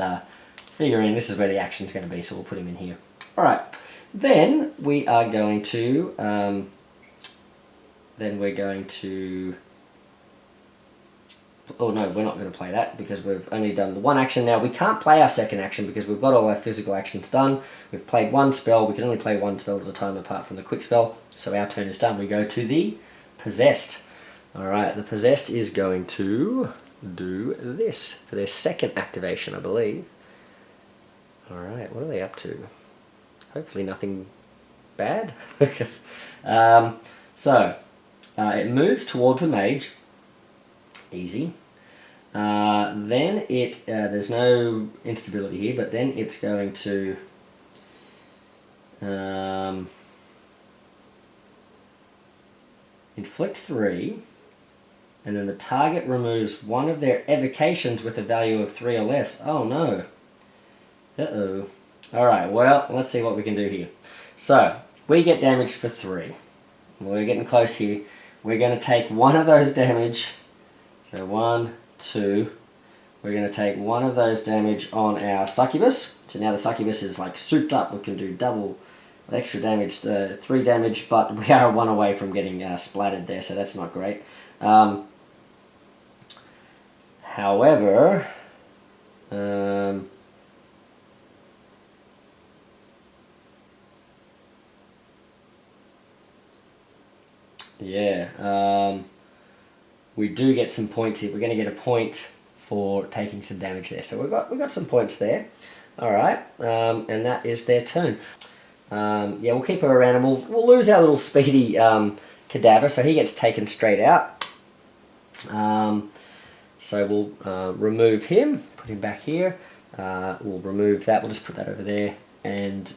figuring this is where the action's going to be, so we'll put him in here. All right, then we are going to oh no, we're not going to play that because we've only done the one action. Now we can't play our second action because we've got all our physical actions done. We've played one spell. We can only play one spell at a time apart from the quick spell. So our turn is done. We go to the Possessed. Alright, the Possessed is going to do this for their second activation, I believe. Alright, what are they up to? Hopefully nothing bad. It moves towards a mage. Easy. Then there's no instability here, but then it's going to inflict 3, and then the target removes one of their evocations with a value of 3 or less. Oh no. Uh-oh. Alright, well, let's see what we can do here. So, we get damage for 3. We're getting close here. We're going to take one of those damage. So 1, 2. We're going to take one of those damage on our Succubus. So now the Succubus is like souped up. We can do double extra damage, 3 damage, but we are 1 away from getting splattered there, so that's not great. However, we do get some points here. We're going to get a point for taking some damage there. So we've got some points there. All right, and that is their turn. We'll keep her around, and we'll lose our little speedy cadaver, so he gets taken straight out. So we'll remove him, put him back here. We'll remove that. We'll just put that over there, and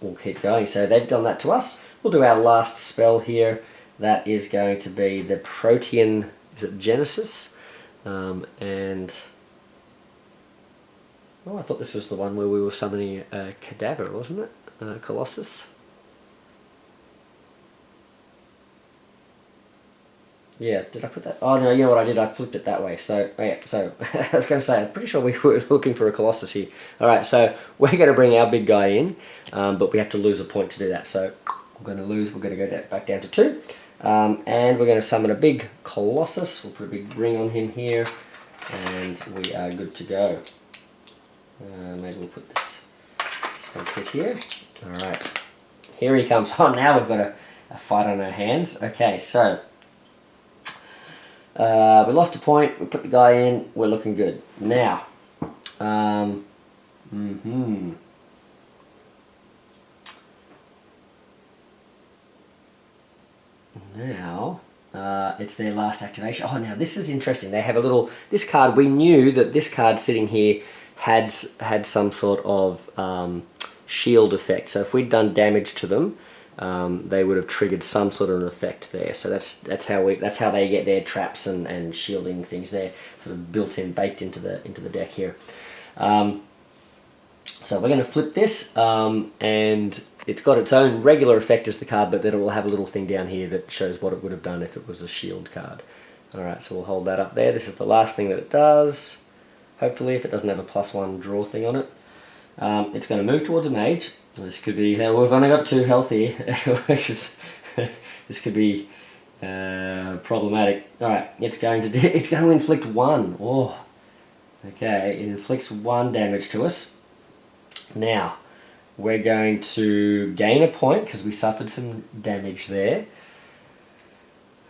we'll keep going. So they've done that to us. We'll do our last spell here. That is going to be the Protean, is it Genesis? And oh, I thought this was the one where we were summoning a cadaver, wasn't it? Colossus. Yeah, did I put that? Oh no, you know what I did? I flipped it that way. So yeah, so I was going to say, I'm pretty sure we were looking for a Colossus here. All right, so we're going to bring our big guy in, but we have to lose a point to do that. So we're going to lose. We're going to go back down to 2. And we're going to summon a big Colossus. We'll put a big ring on him here, and we are good to go. Maybe we'll put this one fit here. Alright, here he comes. Oh, now we've got a fight on our hands. Okay, so we lost a point, we put the guy in, we're looking good. Now, Now, it's their last activation. Oh, now this is interesting. They have a little, this card, we knew that this card sitting here had some sort of shield effect. So if we'd done damage to them, they would have triggered some sort of an effect there. So that's how they get their traps and shielding things there, sort of built in, baked into the deck here. So we're going to flip this, and it's got its own regular effect as the card, but then it will have a little thing down here that shows what it would have done if it was a shield card. Alright, so we'll hold that up there. This is the last thing that it does. Hopefully, if it doesn't have a +1 draw thing on it. It's going to move towards a mage. This could be, we've only got 2 health here, which is, this could be problematic. Alright, it's going to inflict 1. Oh, okay, it inflicts 1 damage to us. Now, we're going to gain a point because we suffered some damage there.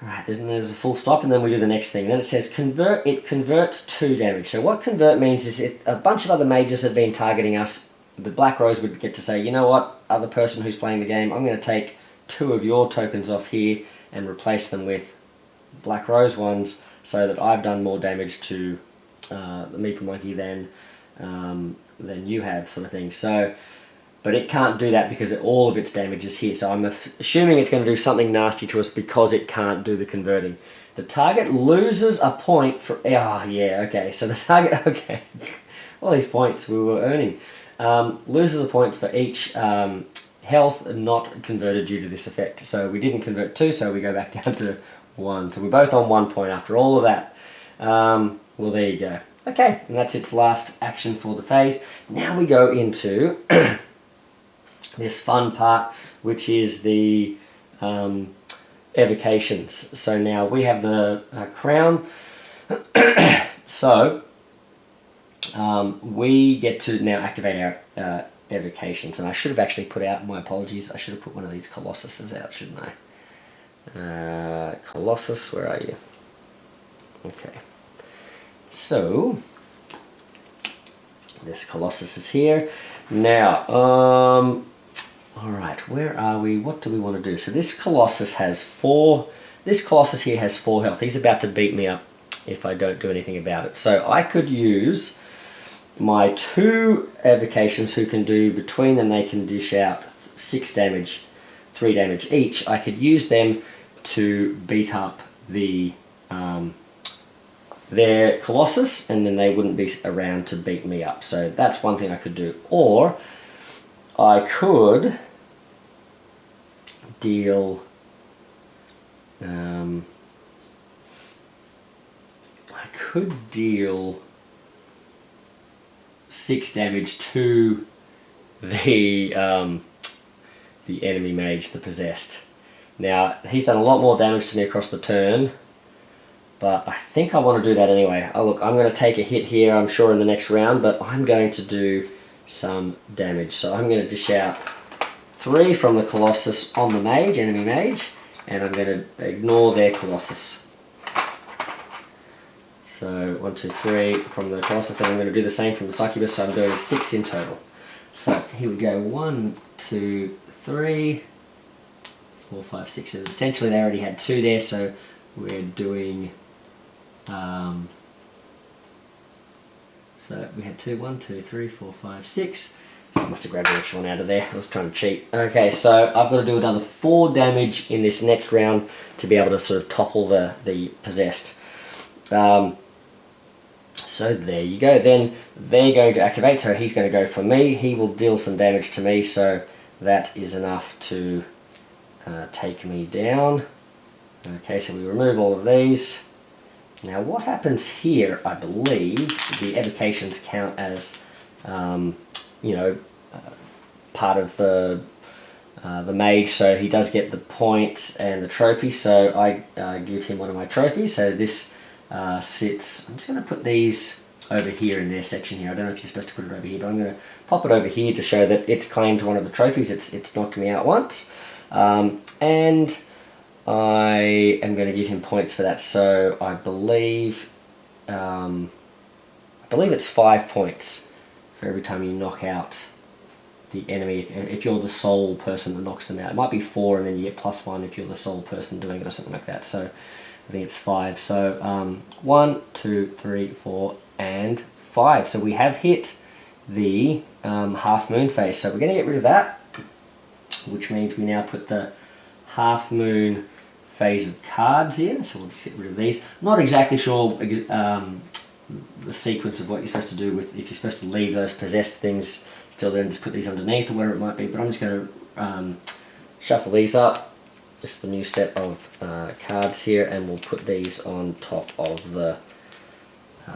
Alright, there's a full stop, and then we do the next thing. Then it says convert, it converts 2 damage. So what convert means is if a bunch of other mages have been targeting us, the Black Rose would get to say, you know what, other person who's playing the game, I'm going to take 2 of your tokens off here and replace them with Black Rose ones so that I've done more damage to the Meeple Monkey than you have, sort of thing. So, but it can't do that because all of its damage is here. So I'm assuming it's going to do something nasty to us because it can't do the converting. The target loses a point for... Ah, yeah, okay. So the target... Okay. All these points we were earning. Loses a point for each health not converted due to this effect. So we didn't convert 2, so we go back down to 1. So we're both on 1 point after all of that. Well, there you go. Okay, and that's its last action for the phase. Now we go into this fun part, which is the evocations. So now we have the crown. So we get to now activate our evocations. And I should have actually put out, my apologies, I should have put one of these Colossuses out, shouldn't I? Colossus, where are you? Okay. So, this Colossus is here. Now, alright, where are we? What do we want to do? So this Colossus has 4, this Colossus here has 4 health. He's about to beat me up if I don't do anything about it. So I could use my 2 evocations who can do, between them they can dish out 6 damage, 3 damage each. I could use them to beat up the their Colossus, and then they wouldn't be around to beat me up. So that's one thing I could do. Or I could deal I could deal 6 damage to the enemy mage, the possessed. Now he's done a lot more damage to me across the turn, but I think I want to do that anyway. Oh look, I'm going to take a hit here, I'm sure, in the next round, but I'm going to do some damage. So I'm going to dish out 3 from the Colossus on the mage, enemy mage, and I'm going to ignore their Colossus. So 1, 2, 3 from the Colossus, and I'm going to do the same from the Succubus, so I'm doing 6 in total. So here we go, 1, 2, 3, 4, 5, 6. Essentially they already had 2 there, so we're doing... so we had 2, 1, 2, 3, 4, 5, 6. So I must have grabbed an extra one out of there. I was trying to cheat. Okay, so I've got to do another 4 damage in this next round to be able to sort of topple the possessed. So there you go. Then they're going to activate, so he's going to go for me. He will deal some damage to me, so that is enough to take me down. Okay, so we remove all of these. Now what happens here, I believe, the evocations count as, you know, part of the mage, so he does get the points and the trophy, so I give him one of my trophies. So this sits, I'm just going to put these over here in their section here. I don't know if you're supposed to put it over here, but I'm going to pop it over here to show that it's claimed one of the trophies. It's knocked me out once. And I am going to give him points for that, so I believe it's 5 points for every time you knock out the enemy, if you're the sole person that knocks them out. It might be 4 and then you get +1 if you're the sole person doing it or something like that, so I think it's 5. So 1, 2, 3, 4 and 5. So we have hit the half moon phase, so we're going to get rid of that, which means we now put the half moon phase of cards in, so we'll just get rid of these. I'm not exactly sure the sequence of what you're supposed to do with, if you're supposed to leave those possessed things still then just put these underneath or whatever it might be. But I'm just going to shuffle these up. Just the new set of cards here, and we'll put these on top of the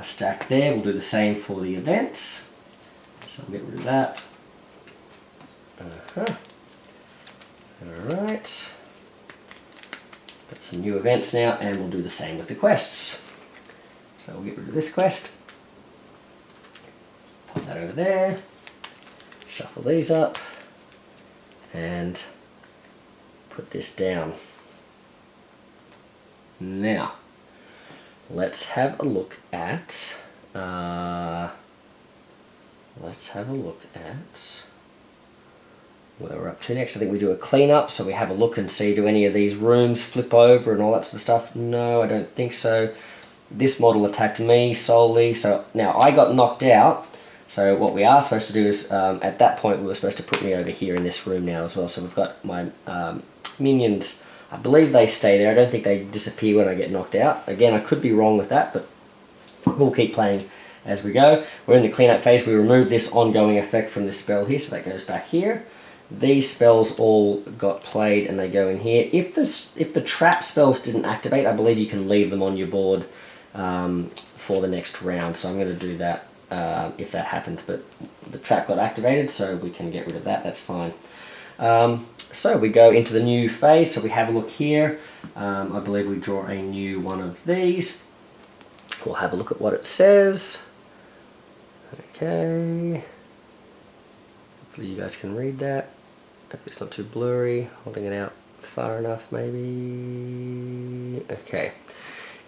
stack there. We'll do the same for the events. So I'll get rid of that. Alright. Got some new events now, and we'll do the same with the quests. So we'll get rid of this quest. Pop that over there. Shuffle these up. And put this down. Now, let's have a look at where we're up to next. I think we do a cleanup, so we have a look and see, do any of these rooms flip over and all that sort of stuff? No, I don't think so. This model attacked me solely, so now I got knocked out. So what we are supposed to do is, at that point, we were supposed to put me over here in this room now as well. So we've got my minions. I believe they stay there. I don't think they disappear when I get knocked out. Again, I could be wrong with that, but we'll keep playing as we go. We're in the cleanup phase. We remove this ongoing effect from this spell here, so that goes back here. These spells all got played and they go in here. If the trap spells didn't activate, I believe you can leave them on your board for the next round. So I'm going to do that if that happens. But the trap got activated, so we can get rid of that. That's fine. So we go into the new phase. So we have a look here. I believe we draw a new one of these. We'll have a look at what it says. Okay. Hopefully you guys can read that. If it's not too blurry, holding it out far enough maybe. Okay.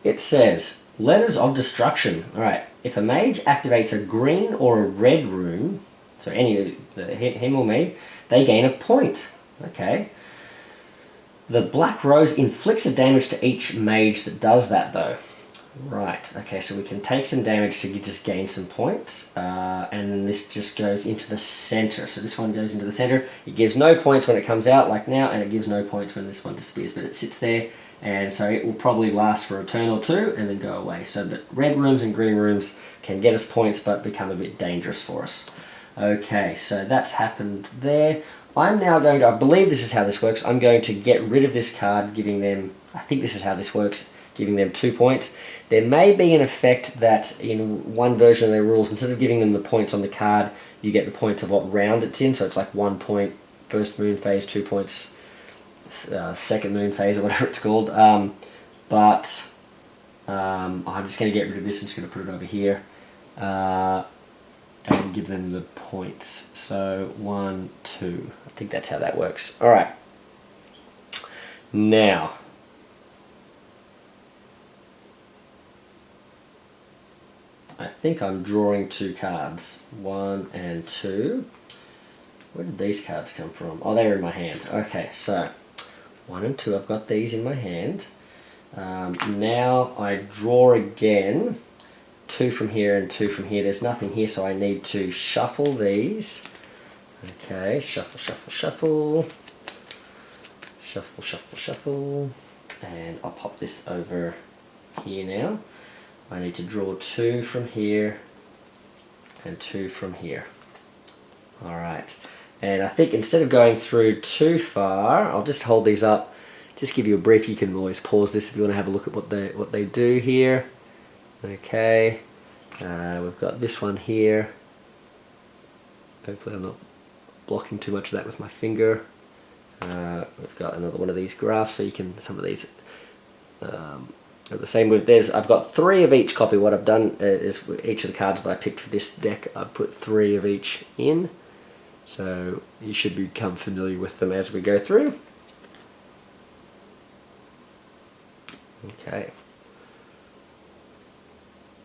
It says, Letters of Destruction. Alright, if a mage activates a green or a red room, so any of him or me, they gain a point. Okay. The Black Rose inflicts a damage to each mage that does that though. Right, okay, so we can take some damage to just gain some points, and then this just goes into the center. So this one goes into the center. It gives no points when it comes out, like now, and it gives no points when this one disappears, but it sits there, and so it will probably last for a turn or two, and then go away. So that red rooms and green rooms can get us points, but become a bit dangerous for us. Okay, so that's happened there. I'm now going to, I believe this is how this works, I'm going to get rid of this card, giving them, I think this is how this works, giving them 2 points. There may be an effect that in one version of their rules, instead of giving them the points on the card, you get the points of what round it's in. So it's like 1 point first moon phase, 2 points second moon phase, or whatever it's called. I'm just going to get rid of this. I'm just going to put it over here and give them the points. So 1, 2. I think that's how that works. All right. Now, I think I'm drawing 2 cards. 1 and 2. Where did these cards come from? Oh, they're in my hand. Okay, so 1 and 2, I've got these in my hand. Now I draw again. 2 from here and 2 from here. There's nothing here, so I need to shuffle these. Okay, shuffle, shuffle, shuffle. Shuffle, shuffle, shuffle. And I'll pop this over here now. I need to draw 2 from here and 2 from here. Alright, and I think instead of going through too far, I'll just hold these up, just give you a brief. You can always pause this if you want to have a look at what they do here. Okay, we've got this one here. Hopefully I'm not blocking too much of that with my finger. We've got another one of these graphs, so you can, some of these the same with this. I've got 3 of each copy. What I've done is with each of the cards that I picked for this deck, I've put 3 of each in. So you should become familiar with them as we go through. Okay.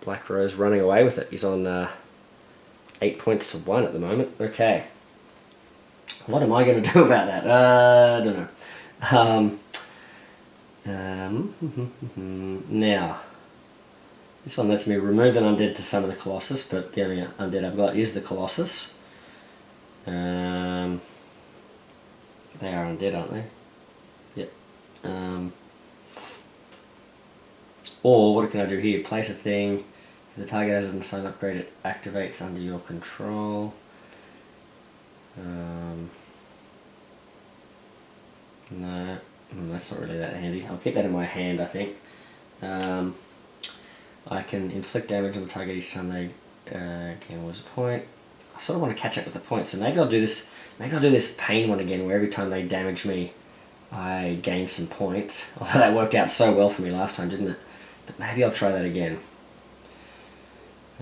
Black Rose running away with it. He's on 8 points to 1 at the moment. Okay. What am I going to do about that? I don't know. Now, this one lets me remove an undead to summon a Colossus, but the only undead I've got is the Colossus. They are undead, aren't they? Yep. Or what can I do here? Place a thing. If the target has an assigned upgrade, it activates under your control. No, that's not really that handy. I'll keep that in my hand, I think. I can inflict damage on the target each time they can lose a point. I sort of want to catch up with the points, so maybe I'll do this. Maybe I'll do this pain one again, where every time they damage me, I gain some points. Although that worked out so well for me last time, didn't it? But maybe I'll try that again.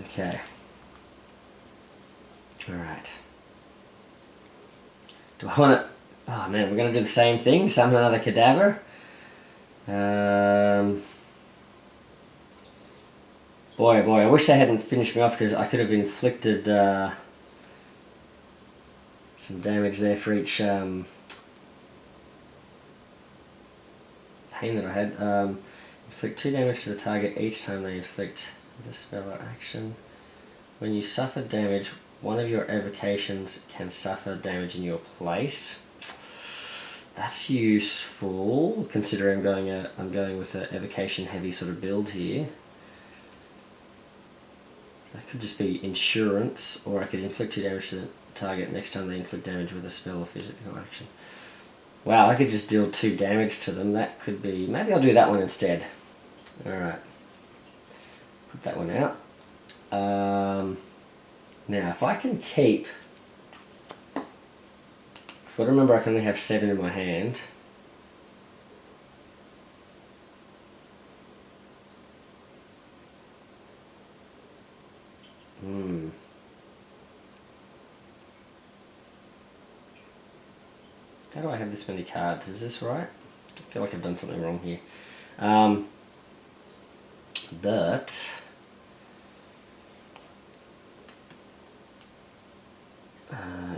Okay. Alright. Do I want to... Oh man, we're going to do the same thing. Summon another cadaver. Boy, oh boy, I wish they hadn't finished me off, because I could have inflicted some damage there for each pain that I had. Inflict 2 damage to the target each time they inflict the spell or action. When you suffer damage, one of your evocations can suffer damage in your place. That's useful, considering I'm going with an evocation heavy sort of build here. That could just be insurance, or I could inflict 2 damage to the target next time they inflict damage with a spell or physical action. Wow, I could just deal 2 damage to them. That could be... Maybe I'll do that one instead. Alright. Put that one out. Now, if I can keep... If I remember, I can only have 7 in my hand. How do I have this many cards? Is this right? I feel like I've done something wrong here. But...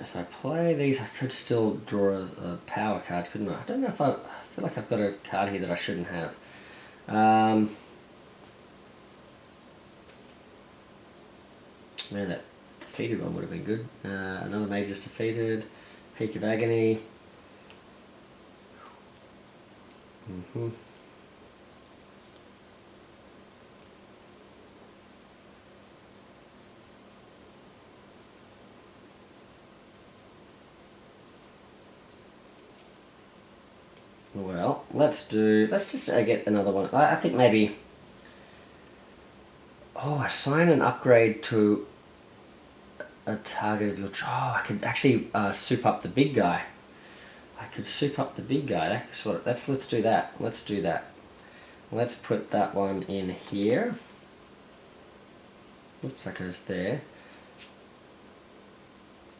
if I play these, I could still draw a power card, couldn't I? I don't know if I feel like I've got a card here that I shouldn't have. Man, that defeated one would have been good. Another mage is defeated. Peak of Agony. Well, let's just get another one. I think maybe... Oh, assign an upgrade to a target of your... Oh, I could actually soup up the big guy. I could soup up the big guy. Let's do that. Let's do that. Let's put that one in here. Oops, that goes there.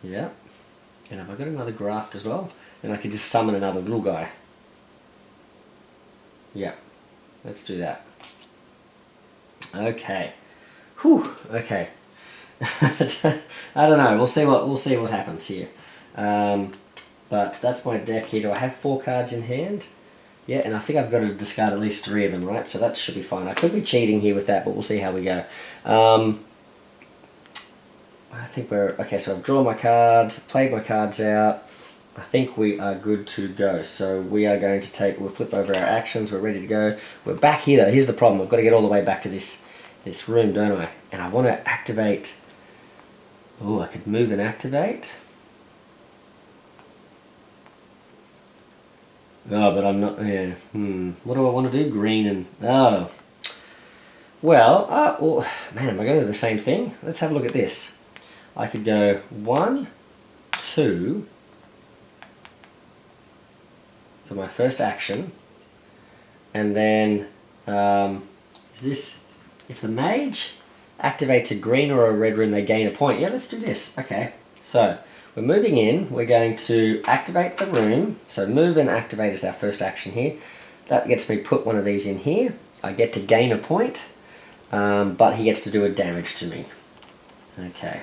Yeah. And have I got another graft as well? And I could just summon another little guy. Yeah. Let's do that. Okay. Whew. Okay. I don't know. We'll see what happens here. But that's my deck here. Do I have 4 cards in hand? Yeah, and I think I've got to discard at least 3 of them, right? So that should be fine. I could be cheating here with that, but we'll see how we go. I think we're... Okay, so I've drawn my cards, played my cards out. I think we are good to go. So we are going to we'll flip over our actions. We're ready to go. We're back here, though. Here's the problem. I've got to get all the way back to this room, don't I? And I want to activate... Oh, I could move and activate. Oh, but I'm not... Yeah. What do I want to do? Green and... Oh. Well, man, am I going to do the same thing? Let's have a look at this. I could go 1, 2... for my first action. And then... is this... If the mage activates a green or a red room, they gain a point. Yeah, let's do this. Okay. So... We're moving in, we're going to activate the room. So move and activate is our first action here. That gets me put one of these in here. I get to gain a point, but he gets to do a damage to me. Okay.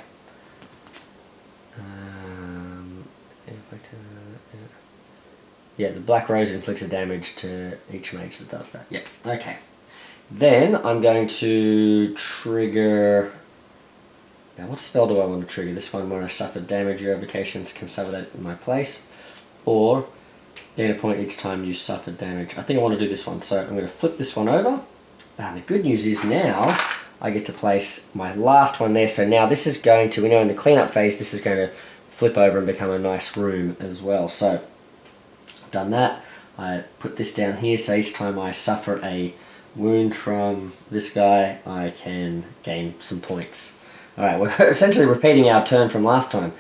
Yeah, the Black Rose inflicts a damage to each mage that does that. Yeah, okay. Then I'm going to trigger... Now, what spell do I want to trigger? This one where I suffer damage, your evocations can suffer that in my place. Or gain a point each time you suffer damage. I think I want to do this one, so I'm going to flip this one over. And the good news is now I get to place my last one there. So now this is going to, we know in the cleanup phase, this is going to flip over and become a nice room as well. So I've done that. I put this down here, so each time I suffer a wound from this guy, I can gain some points. Alright, we're essentially repeating our turn from last time.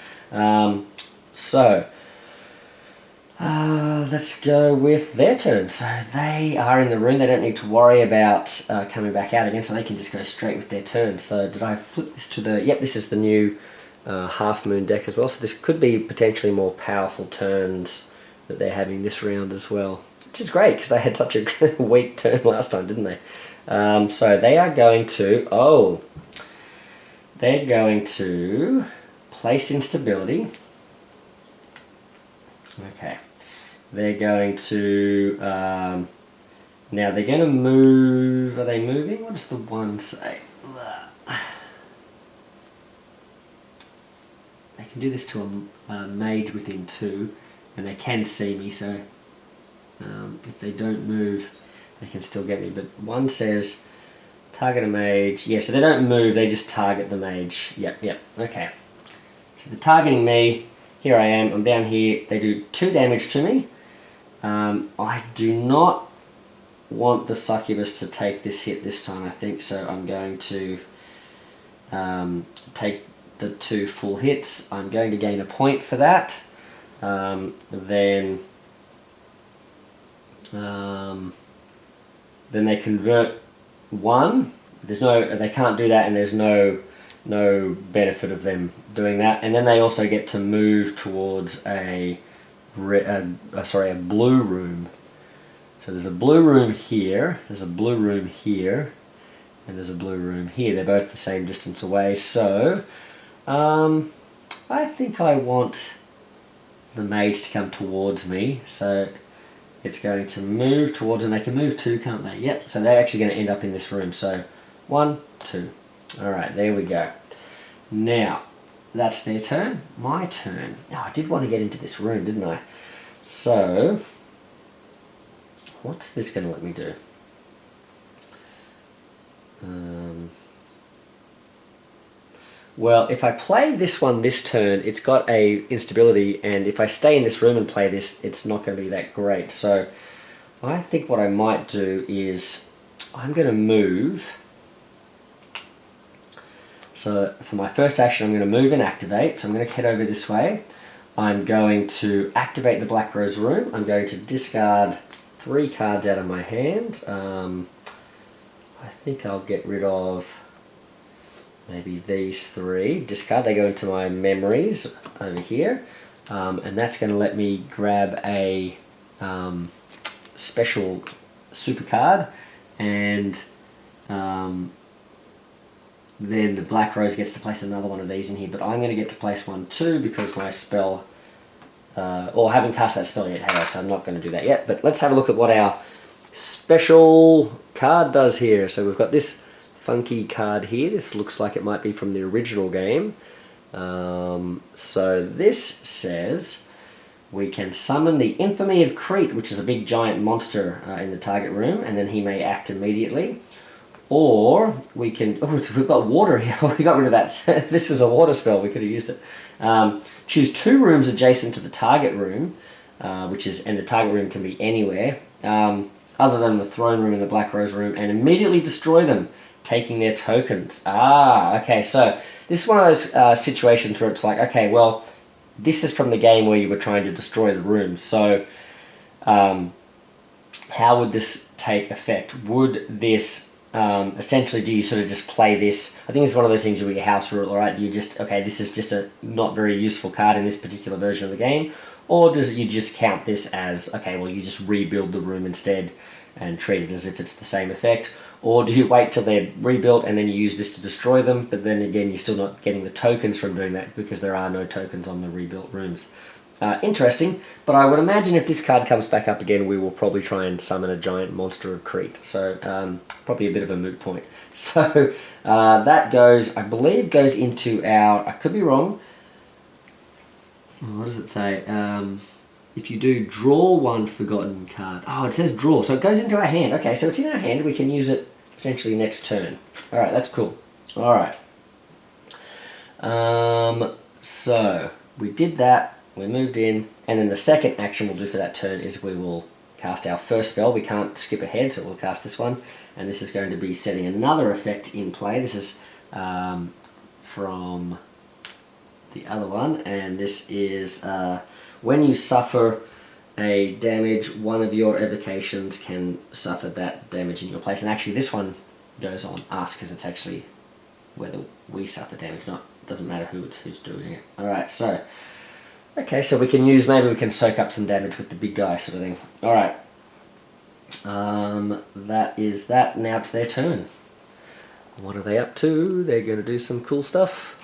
Let's go with their turn. So they are in the room, they don't need to worry about coming back out again, so they can just go straight with their turn. So did I flip this to the... Yep, this is the new Half Moon deck as well, so this could be potentially more powerful turns that they're having this round as well. Which is great, because they had such a weak turn last time, didn't they? So they are going to... Oh! They're going to place instability. Okay. They're going to... now they're going to move... Are they moving? What does the one say? They can do this to a mage within 2, and they can see me, so if they don't move, they can still get me. But one says target a mage. Yeah, so they don't move, they just target the mage. Yep, okay. So they're targeting me. Here I am, I'm down here. They do 2 damage to me. I do not want the succubus to take this hit this time, I think, so I'm going to take the 2 full hits. I'm going to gain a point for that. Then they convert 1. They can't do that, and there's no benefit of them doing that. And then they also get to move towards a blue room. So there's a blue room here, there's a blue room here, and there's a blue room here. They're both the same distance away, so I think I want the mage to come towards me, so it's going to move towards, and they can move 2, can't they? Yep, so they're actually going to end up in this room. So 1, 2. Alright, there we go. Now, that's their turn. My turn. Now, I did want to get into this room, didn't I? So, what's this going to let me do? Well, if I play this one this turn, it's got a instability, and if I stay in this room and play this, it's not going to be that great. So I think what I might do is I'm going to move. So for my first action, I'm going to move and activate. So I'm going to head over this way. I'm going to activate the Black Rose room. I'm going to discard 3 cards out of my hand. I think I'll get rid of maybe these 3. Discard, they go into my memories over here. And that's going to let me grab a special super card, and then the Black Rose gets to place another one of these in here, but I'm going to get to place one too because my spell, or I haven't cast that spell yet, so I'm not going to do that yet. But let's have a look at what our special card does here. So we've got this funky card here. This looks like it might be from the original game. So this says we can summon the Infamy of Crete, which is a big giant monster in the target room, and then he may act immediately. Or we can... Oh, we've got water here. We got rid of that. This is a water spell. We could have used it. Choose 2 rooms adjacent to the target room, and the target room can be anywhere, other than the throne room and the Black Rose room, and immediately destroy them, taking their tokens. Okay, so this is one of those situations where it's like, okay, well, this is from the game where you were trying to destroy the rooms. So, how would this take effect? Would this... essentially, do you sort of just play this? I think it's one of those things with your house rule, alright? Do you just, okay, this is just a not very useful card in this particular version of the game? Or does you just count this as, okay, well, you just rebuild the room instead and treat it as if it's the same effect? Or do you wait till they're rebuilt and then you use this to destroy them, but then again, you're still not getting the tokens from doing that because there are no tokens on the rebuilt rooms? Interesting, but I would imagine if this card comes back up again, we will probably try and summon a giant monster of Crete. So, probably a bit of a moot point. So, that goes, I believe, goes into our, I could be wrong. What does it say? If you do draw 1 forgotten card. Oh, it says draw, so it goes into our hand. Okay, so it's in our hand, we can use it potentially next turn. Alright, that's cool. Alright. So... we did that, we moved in, and then the second action we'll do for that turn is we will cast our first spell. We can't skip ahead, so we'll cast this one, and this is going to be setting another effect in play. This is from the other one, and this is when you suffer a damage, one of your evocations can suffer that damage in your place. And actually this one goes on us because it's actually whether we suffer damage, not doesn't matter who's doing it. Alright, so okay, so we can use, maybe we can soak up some damage with the big guy sort of thing. Alright. That is that. Now it's their turn. What are they up to? They're going to do some cool stuff.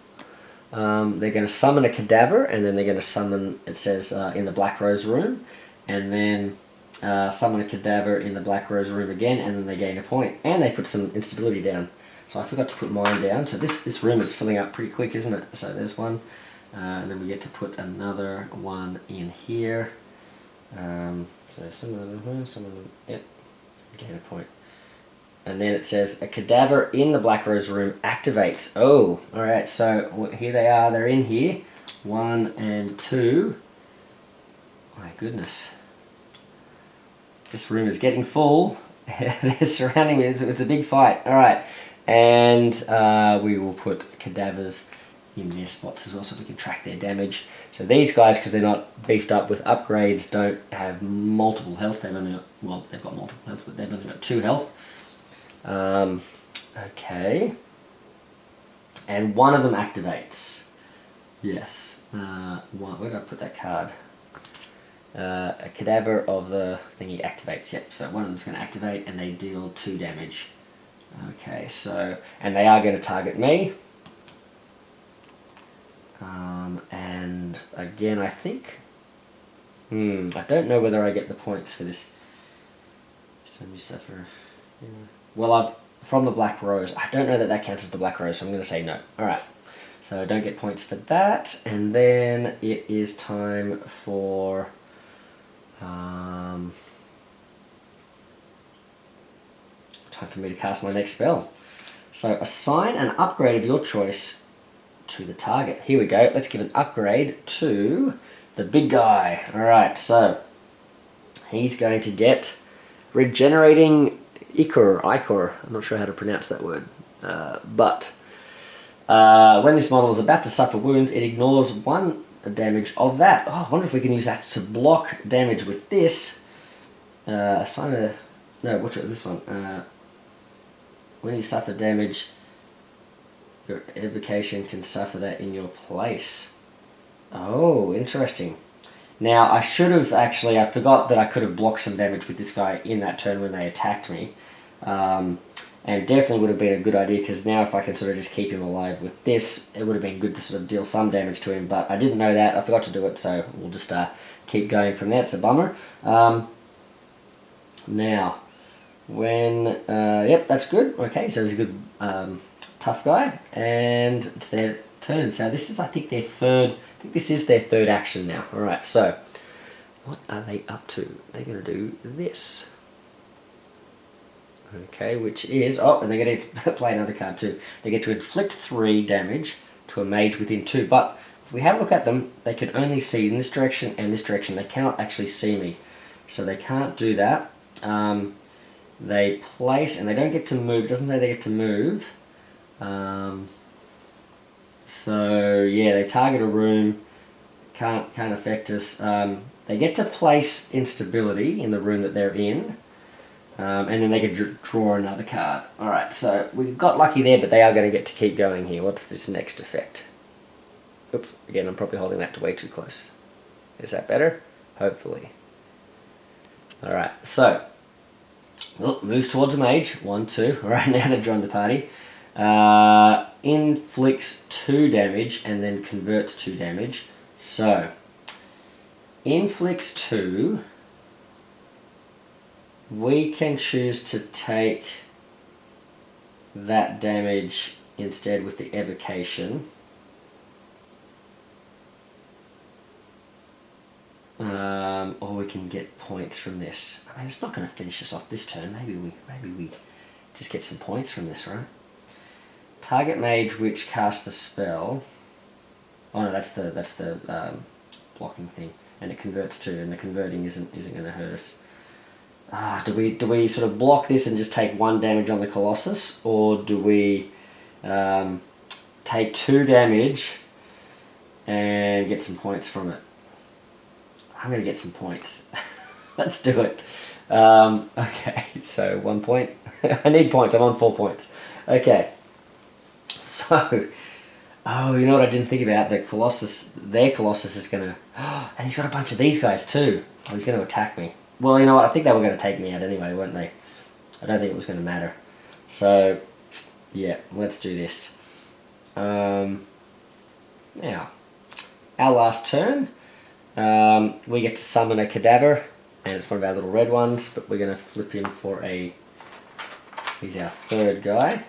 They're going to summon a cadaver, and then they're going to summon, it says, in the Black Rose room, and then summon a cadaver in the Black Rose room again, and then they gain a point. And they put some instability down. So I forgot to put mine down. So this room is filling up pretty quick, isn't it? So there's one. And then we get to put another one in here. So some of them, yep, gain a point. And then it says, a cadaver in the Black Rose room activates. Oh, alright, so here they are, they're in here. 1 and 2. My goodness. This room is getting full. They're surrounding me, it's a big fight. Alright, and we will put cadavers in their spots as well so we can track their damage. So these guys, because they're not beefed up with upgrades, don't have multiple health. They've only got, well, they've got multiple health, but they've only got 2 health. Okay. And one of them activates. Yes. Where did I put that card? A cadaver of the thingy activates. Yep. So one of them's going to activate and they deal 2 damage. Okay. So, and they are going to target me. And again, I think. I don't know whether I get the points for this. So you suffer. Yeah. Well, from the Black Rose. I don't know that that counts as the Black Rose, so I'm going to say no. Alright, so I don't get points for that. And then it is time for... time for me to cast my next spell. So assign an upgrade of your choice to the target. Here we go. Let's give an upgrade to the big guy. Alright, so he's going to get regenerating Ichor. I'm not sure how to pronounce that word. But when this model is about to suffer wounds, it ignores 1 damage of that. Oh, I wonder if we can use that to block damage with this. Assign a... No, what's this one? When you suffer damage, your evocation can suffer that in your place. Oh, interesting. Now, I should have actually, I forgot that I could have blocked some damage with this guy in that turn when they attacked me. And definitely would have been a good idea, because now if I can sort of just keep him alive with this, it would have been good to sort of deal some damage to him, but I didn't know that, I forgot to do it, so we'll just keep going from there. It's a bummer. Now, when, yep, that's good. Okay, so he's a good, tough guy, and it's their turn. So this is, I think, their third, I think this is their third action now. Alright, so, what are they up to? They're going to do this. Okay, which is, oh, and they're going to play another card too. They get to inflict 3 damage to a mage within 2, but if we have a look at them, they can only see in this direction and this direction. They cannot actually see me, so they can't do that. They place, and they don't get to move. It doesn't say they get to move. So yeah, they target a room, can't affect us. They get to place instability in the room that they're in. And then they can draw another card. Alright, so we got lucky there, but they are going to get to keep going here. What's this next effect? Oops, again, I'm probably holding that to way too close. Is that better? Hopefully. Alright, so, moves towards a mage. 1, 2. Alright, now they've joined the party. Inflicts 2 damage and then converts 2 damage. So, inflicts 2... we can choose to take that damage instead with the evocation. Or we can get points from this. I mean, it's not going to finish us off this turn. Maybe we just get some points from this, right? Target mage which casts the spell. Oh no, that's the blocking thing, and it converts too, and the converting isn't going to hurt us. Do we sort of block this and just take 1 damage on the Colossus, or do we take 2 damage and get some points from it? I'm going to get some points. Let's do it. Okay, so 1 point. I need points. I'm on 4 points. Okay. So, oh, you know what I didn't think about? The Colossus, their Colossus is going to... and he's got a bunch of these guys too. Oh, he's going to attack me. Well, you know what? I think they were going to take me out anyway, weren't they? I don't think it was going to matter. So, yeah, let's do this. Now, our last turn, we get to summon a Cadaver, and it's one of our little red ones, but we're going to flip him for a... He's our 3rd guy.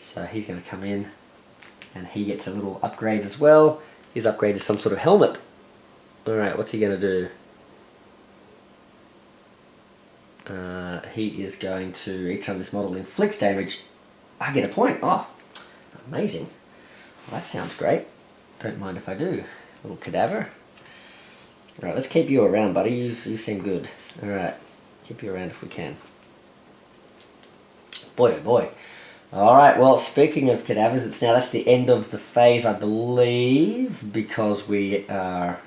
So he's going to come in, and he gets a little upgrade as well. His upgrade is some sort of helmet. Alright, what's he going to do? He is going to, each time this model inflicts damage, I get a point. Oh, amazing. Well, that sounds great. Don't mind if I do. Little Cadaver. Alright, let's keep you around, buddy. You seem good. Alright, keep you around if we can. Boy, oh boy. Alright, well, speaking of Cadavers, that's the end of the phase, I believe, because we are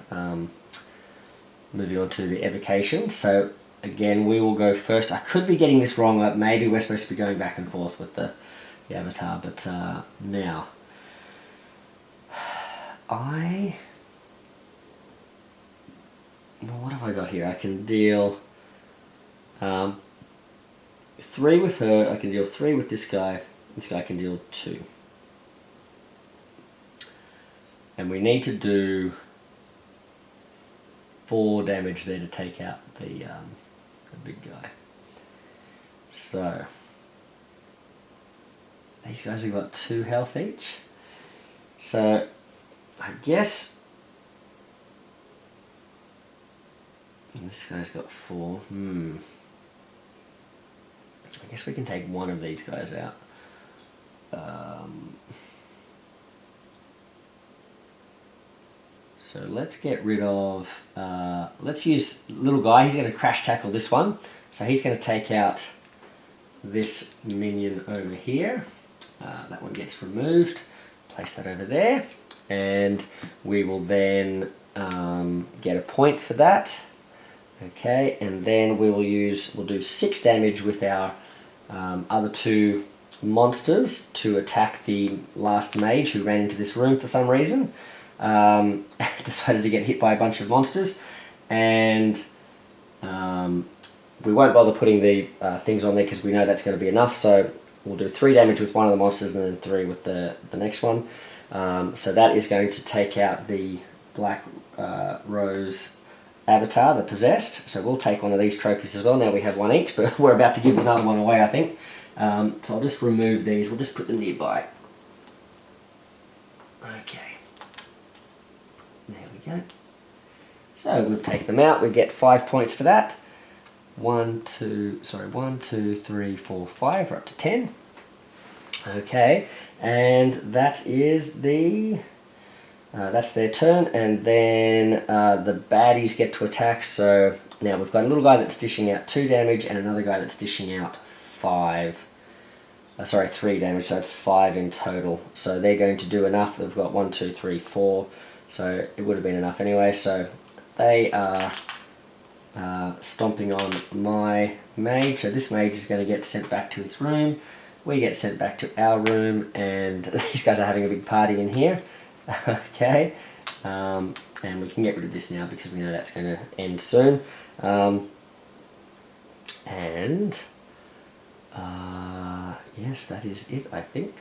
moving on to the evocation. So, again, we will go first. I could be getting this wrong. Maybe we're supposed to be going back and forth with the avatar, but now... Well, what have I got here? I can deal 3 with her. I can deal 3 with this guy. This guy can deal 2. And we need to do 4 damage there to take out the big guy. So these guys have got 2 health each. So I guess this guy's got 4. I guess we can take one of these guys out. So let's get rid of, let's use little guy. He's going to crash tackle this one. So he's going to take out this minion over here. That one gets removed. Place that over there. And we will then get a point for that. Okay, and then we'll do 6 damage with our other 2 monsters to attack the last mage who ran into this room for some reason. Decided to get hit by a bunch of monsters, and we won't bother putting the things on there because we know that's going to be enough. So we'll do 3 damage with one of the monsters and then 3 with the next one. So that is going to take out the Black Rose avatar, the possessed. So we'll take one of these trophies as well. Now we have 1 each, but we're about to give another one away, I think. So I'll just remove these. We'll just put them nearby. Okay. There we go. So we'll take them out. We get 5 points for that. 1, 2, 3, 4, 5. We're up to 10. Okay, and that is the... that's their turn, and then the baddies get to attack. So now we've got a little guy that's dishing out 2 damage and another guy that's dishing out 3 damage, so it's 5 in total. So they're going to do enough. They've got 1, 2, 3, 4, so it would have been enough anyway. So they are stomping on my mage. So this mage is going to get sent back to his room. We get sent back to our room, and these guys are having a big party in here. Okay, and we can get rid of this now because we know that's going to end soon. Yes, that is it, I think.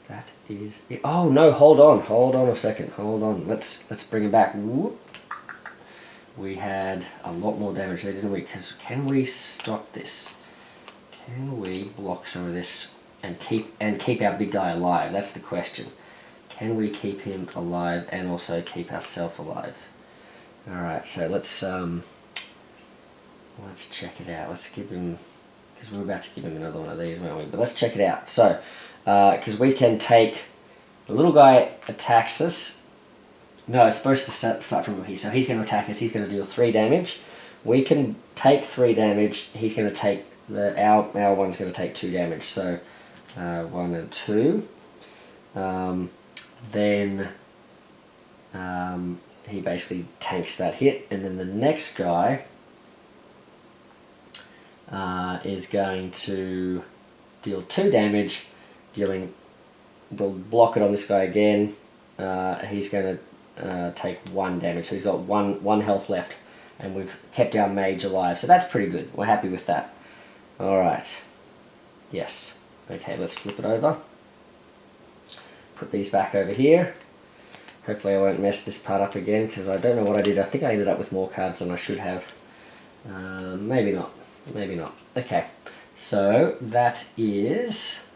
That is it. Oh no, hold on a second, hold on. Let's bring it back. Whoop. We had a lot more damage there, didn't we? Because can we stop this? Can we block some of this and keep our big guy alive? That's the question. Can we keep him alive and also keep ourselves alive? Alright, so let's check it out. Let's give him, because we're about to give him another one of these, weren't we? But let's check it out. So, because we can take The little guy attacks us. No, it's supposed to start from here. So he's going to attack us. He's going to deal 3 damage. We can take 3 damage. He's going to take our one's going to take 2 damage. So 1 and 2. Then he basically tanks that hit, and then the next guy is going to deal 2 damage, we'll block it on this guy again. He's going to take 1 damage, so he's got one health left, and we've kept our mage alive, so that's pretty good. We're happy with that. Alright, yes, okay, let's flip it over, put these back over here. Hopefully I won't mess this part up again, because I don't know what I did. I think I ended up with more cards than I should have. Maybe not. Maybe not. Okay, so that is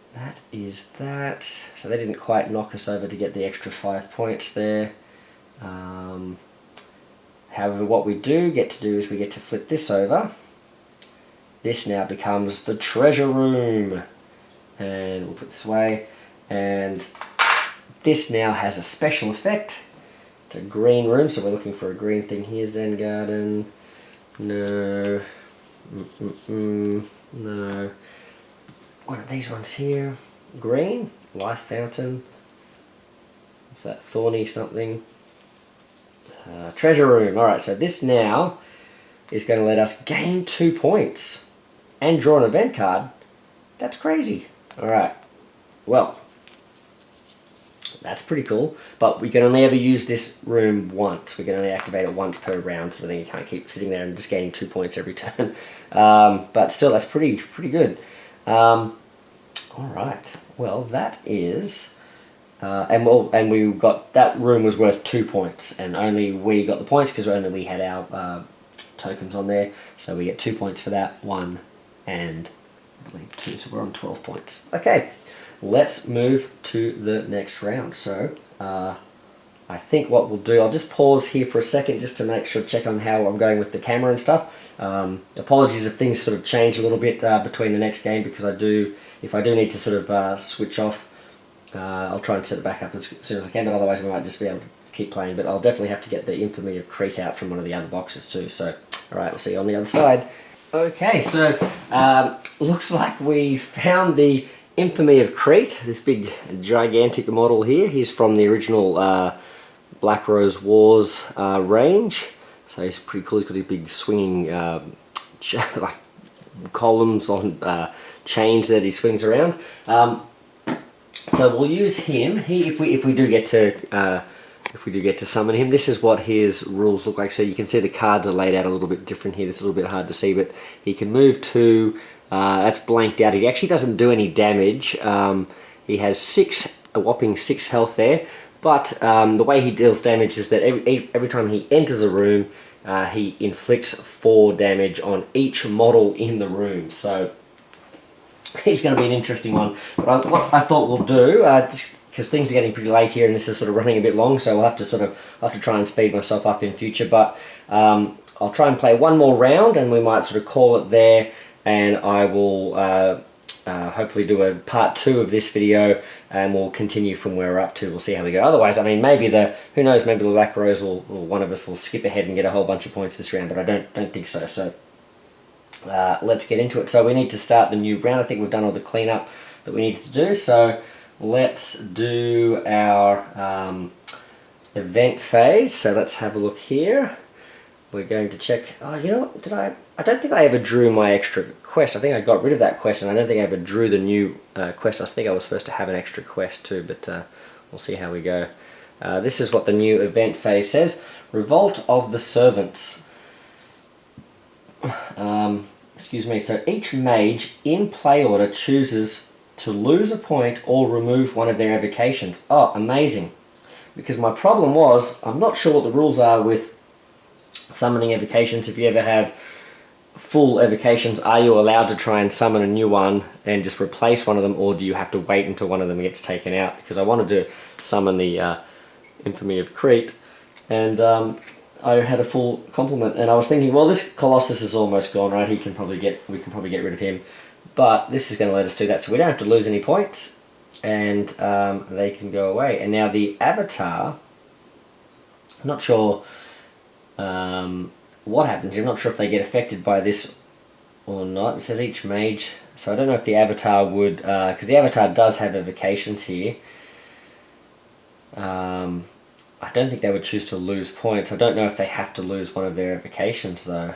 that. So they didn't quite knock us over to get the extra 5 points there. However, what we do get to do is we get to flip this over. This now becomes the treasure room, and we'll put this away. And this now has a special effect. It's a green room, so we're looking for a green thing here. Zen Garden. No. No. One of these ones here. Green. Life Fountain. What's that? Thorny something. Treasure room. Alright, so this now is going to let us gain 2 points and draw an event card. That's crazy. Alright. Well, that's pretty cool, but we can only ever use this room once. We can only activate it once per round, so then you can't keep sitting there and just gaining 2 points every turn. But still, that's pretty good. Alright, well that is... and we got... That room was worth 2 points, and only we got the points because only we had our tokens on there. So we get 2 points for that, 1 and I believe 2, so we're on 12 points. Okay. Let's move to the next round. So I think what we'll do, I'll just pause here for a second just to make sure, check on how I'm going with the camera and stuff. Apologies if things sort of change a little bit between the next game, because if I do need to sort of switch off, I'll try and set it back up as soon as I can, but otherwise we might just be able to keep playing. But I'll definitely have to get the Infamy of Crete out from one of the other boxes too. So, alright, we'll see you on the other side. Okay, so looks like we found the Infamy of Crete, this big gigantic model here. He's from the original Black Rose Wars range, so he's pretty cool. He's got these big swinging like columns on chains that he swings around. So we'll use him. If we do get to summon him, this is what his rules look like. So you can see the cards are laid out a little bit different here. It's a little bit hard to see, but he can move to. That's blanked out. He actually doesn't do any damage. He has a whopping 6 health there, but the way he deals damage is that every time he enters a room, he inflicts 4 damage on each model in the room. So he's going to be an interesting one. But what I thought we'll do, because things are getting pretty late here and this is sort of running a bit long, so I'll have to try and speed myself up in future. But I'll try and play one more round, and we might sort of call it there. And I will hopefully do a part 2 of this video, and we'll continue from where we're up to. We'll see how we go. Otherwise, I mean, who knows, maybe the Black Rose or one of us will skip ahead and get a whole bunch of points this round, but I don't think so. So let's get into it. So we need to start the new round. I think we've done all the cleanup that we needed to do. So let's do our event phase. So let's have a look here. We're going to check. Oh, you know what? I don't think I ever drew my extra quest. I think I got rid of that quest, and I don't think I ever drew the new quest. I think I was supposed to have an extra quest too, but we'll see how we go. This is what the new event phase says. Revolt of the Servants. Excuse me. So each mage in play order chooses to lose a point or remove one of their evocations. Oh, amazing. Because my problem was, I'm not sure what the rules are with summoning evocations. If you ever have full evocations, are you allowed to try and summon a new one and just replace one of them, or do you have to wait until one of them gets taken out? Because I wanted to summon the Infamy of Crete, and I had a full complement, and I was thinking, well, this Colossus is almost gone, right? We can probably get rid of him. But this is going to let us do that, so we don't have to lose any points, and they can go away. And now the avatar, I'm not sure what happens. I'm not sure if they get affected by this or not. It says each mage, so I don't know if the avatar would, because the avatar does have evocations here. I don't think they would choose to lose points. I don't know if they have to lose one of their evocations though.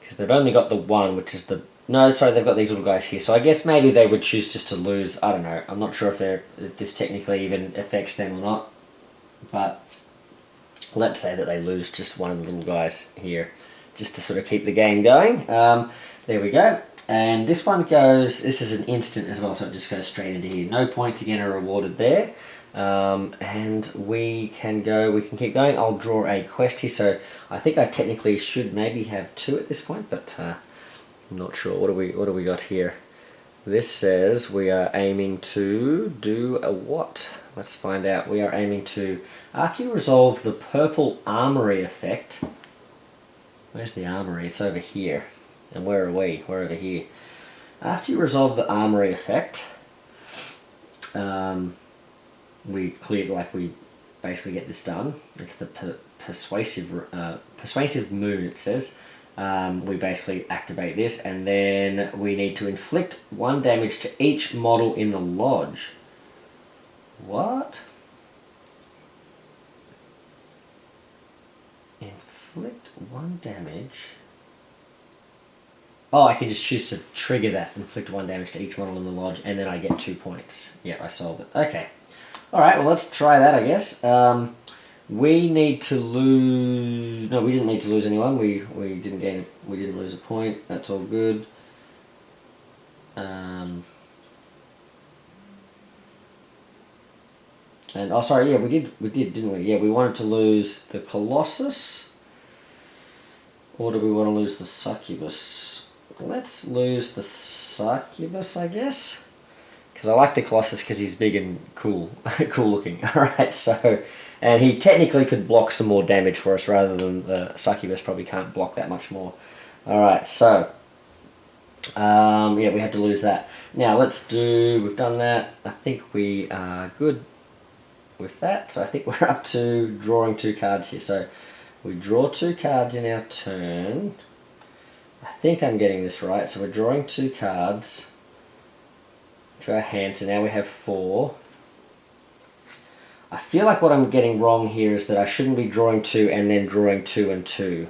Because they've only got the one, which is the... No, sorry, they've got these little guys here. So I guess maybe they would choose just to lose... I don't know. I'm not sure if this technically even affects them or not. But let's say that they lose just one of the little guys here, just to sort of keep the game going. There we go. And this one goes, this is an instant as well, so it just goes straight into here. No points again are rewarded there. And we can keep going. I'll draw a quest here, so I think I technically should maybe have 2 at this point, but I'm not sure. What do we got here? This says we are aiming to do a what? Let's find out. We are aiming to, after you resolve the purple armory effect, where's the armory? It's over here. And where are we? We're over here. After you resolve the armory effect, we basically get this done. It's the persuasive moon, it says. We basically activate this, and then we need to inflict 1 damage to each model in the lodge. What? Inflict 1 damage... Oh, I can just choose to trigger that, inflict 1 damage to each model in the lodge, and then I get 2 points. Yeah, I solved it. Okay. Alright, well let's try that, I guess. We need to lose... No, we didn't need to lose anyone. We didn't lose a point. That's all good. And, oh sorry, yeah, we did, didn't we? Yeah, we wanted to lose the Colossus. Or do we want to lose the Succubus? Let's lose the Succubus, I guess. Because I like the Colossus because he's big and cool. Cool looking. Alright, so... And he technically could block some more damage for us rather than the Succubus probably can't block that much more. Alright, so... yeah, we had to lose that. Now, we've done that. I think we are good with that. So I think we're up to drawing 2 cards here. So we draw 2 cards in our turn. I think I'm getting this right. So we're drawing 2 cards to our hand. So now we have 4. I feel like what I'm getting wrong here is that I shouldn't be drawing 2 and then drawing 2 and 2.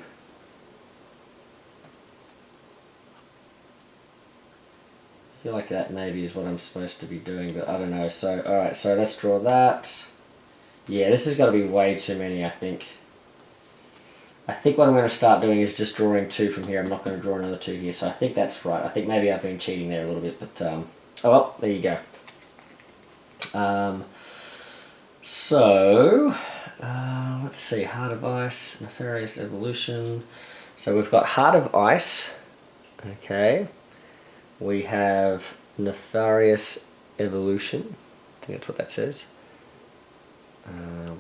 I feel like that maybe is what I'm supposed to be doing, but I don't know. So, alright, so let's draw that. Yeah, this has got to be way too many, I think. I think what I'm going to start doing is just drawing 2 from here. I'm not going to draw another 2 here, so I think that's right. I think maybe I've been cheating there a little bit, but oh well, there you go. Let's see, Heart of Ice, Nefarious Evolution. So we've got Heart of Ice, okay. We have Nefarious Evolution, I think that's what that says.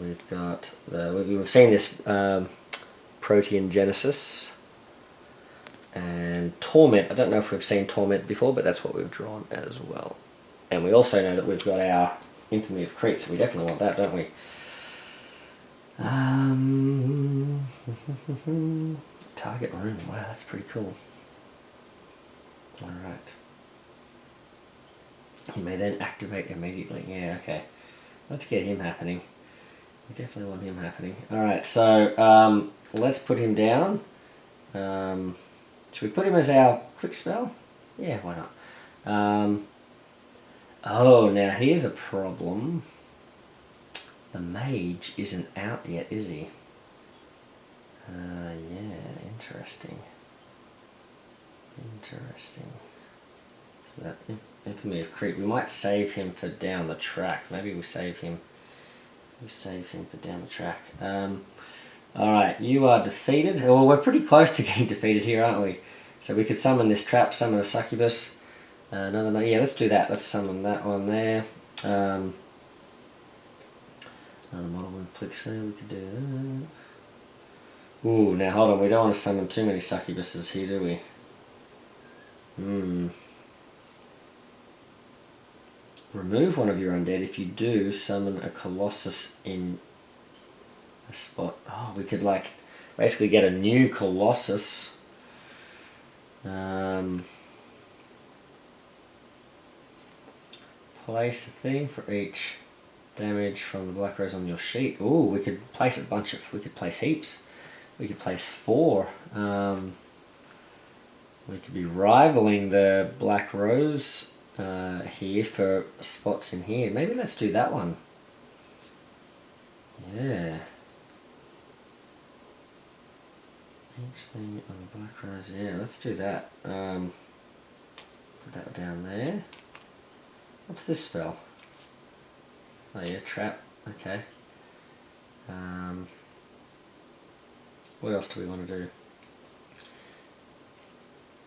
We've got, we've seen this Protean Genesis and Torment. I don't know if we've seen Torment before, but that's what we've drawn as well. And we also know that we've got our Infamy of Crete, so we definitely want that, don't we? Target room, wow, that's pretty cool. Alright. He may then activate immediately. Yeah, okay. Let's get him happening. We definitely want him happening. Alright, so let's put him down. Should we put him as our quick spell? Yeah, why not? Oh, now here's a problem. The mage isn't out yet, is he? Yeah, interesting. Interesting. So that Infamy of Crete, we might save him for down the track. Maybe we save him. We save him for down the track. Alright, you are defeated. Well, we're pretty close to getting defeated here, aren't we? So we could summon this trap, summon a succubus. Yeah, let's do that. Let's summon that one there. Another model inflicts there, we could do that. Ooh, now hold on, we don't want to summon too many succubuses here, do we? Remove one of your undead. If you do, summon a Colossus in a spot. Oh, we could like basically get a new Colossus. Place a thing for each damage from the Black Rose on your sheet. Oh, we could place a bunch of. We could place heaps. We could place 4. We could be rivaling the Black Rose here for spots in here. Maybe let's do that one. Yeah. Each thing on the Black Rose. Yeah, let's do that. Put that down there. What's this spell? Oh yeah, trap. Okay. What else do we want to do?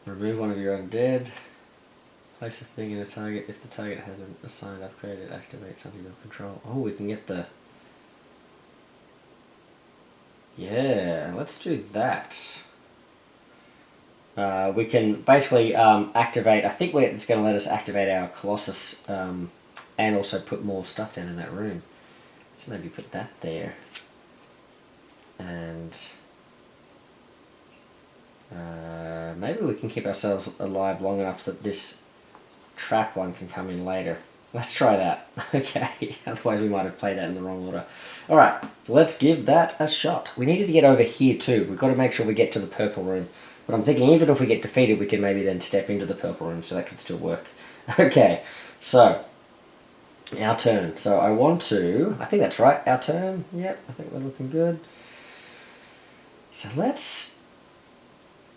Remove one of your undead. Place a thing in a target. If the target has an assigned upgrade, it activates under your control. Oh, we can get the... Yeah, let's do that. We can basically activate... I think it's going to let us activate our Colossus and also put more stuff down in that room. Let's maybe put that there. And... maybe we can keep ourselves alive long enough that this trap one can come in later. Let's try that. Okay, otherwise we might have played that in the wrong order. Alright, let's give that a shot. We needed to get over here too. We've got to make sure we get to the purple room. But I'm thinking even if we get defeated, we can maybe then step into the purple room, so that could still work. Okay, so, our turn. So I want to... I think that's right, our turn. Yep, I think we're looking good. So let's...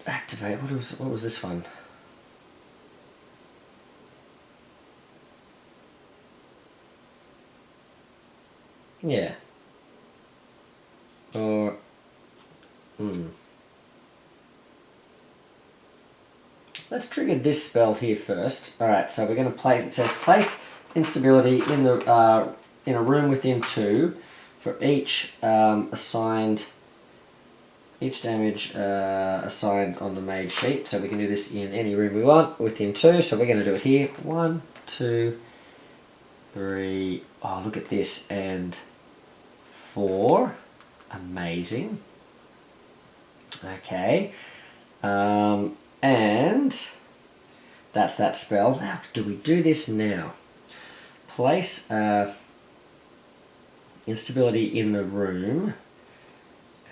activate. What was this one? Yeah. Or let's trigger this spell here first. All right. So we're going to place. It says place instability in the in a room within 2 for each assigned. Each damage assigned on the mage sheet. So we can do this in any room we want within 2. So we're going to do it here. 1, 2, 3. Oh, look at this. And 4. Amazing. Okay. And that's that spell. Now, do we do this now? Place instability in the room.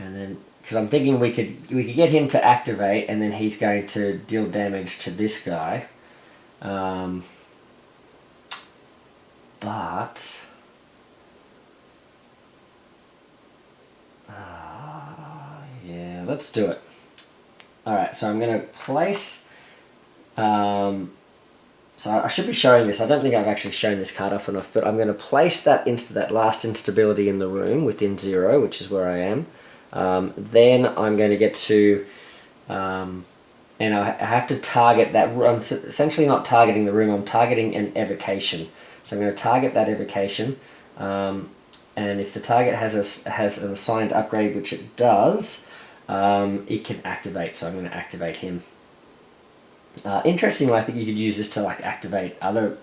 And then... because I'm thinking we could get him to activate, and then he's going to deal damage to this guy. But yeah, let's do it. All right, so I'm going to place. So I should be showing this. I don't think I've actually shown this card off enough, but I'm going to place that last instability in the room within 0, which is where I am. Then I'm going to get to, and I have to target that. I'm essentially not targeting the room, I'm targeting an evocation. So I'm going to target that evocation, and if the target has an assigned upgrade, which it does, it can activate. So I'm going to activate him. Interestingly, I think you could use this to like activate other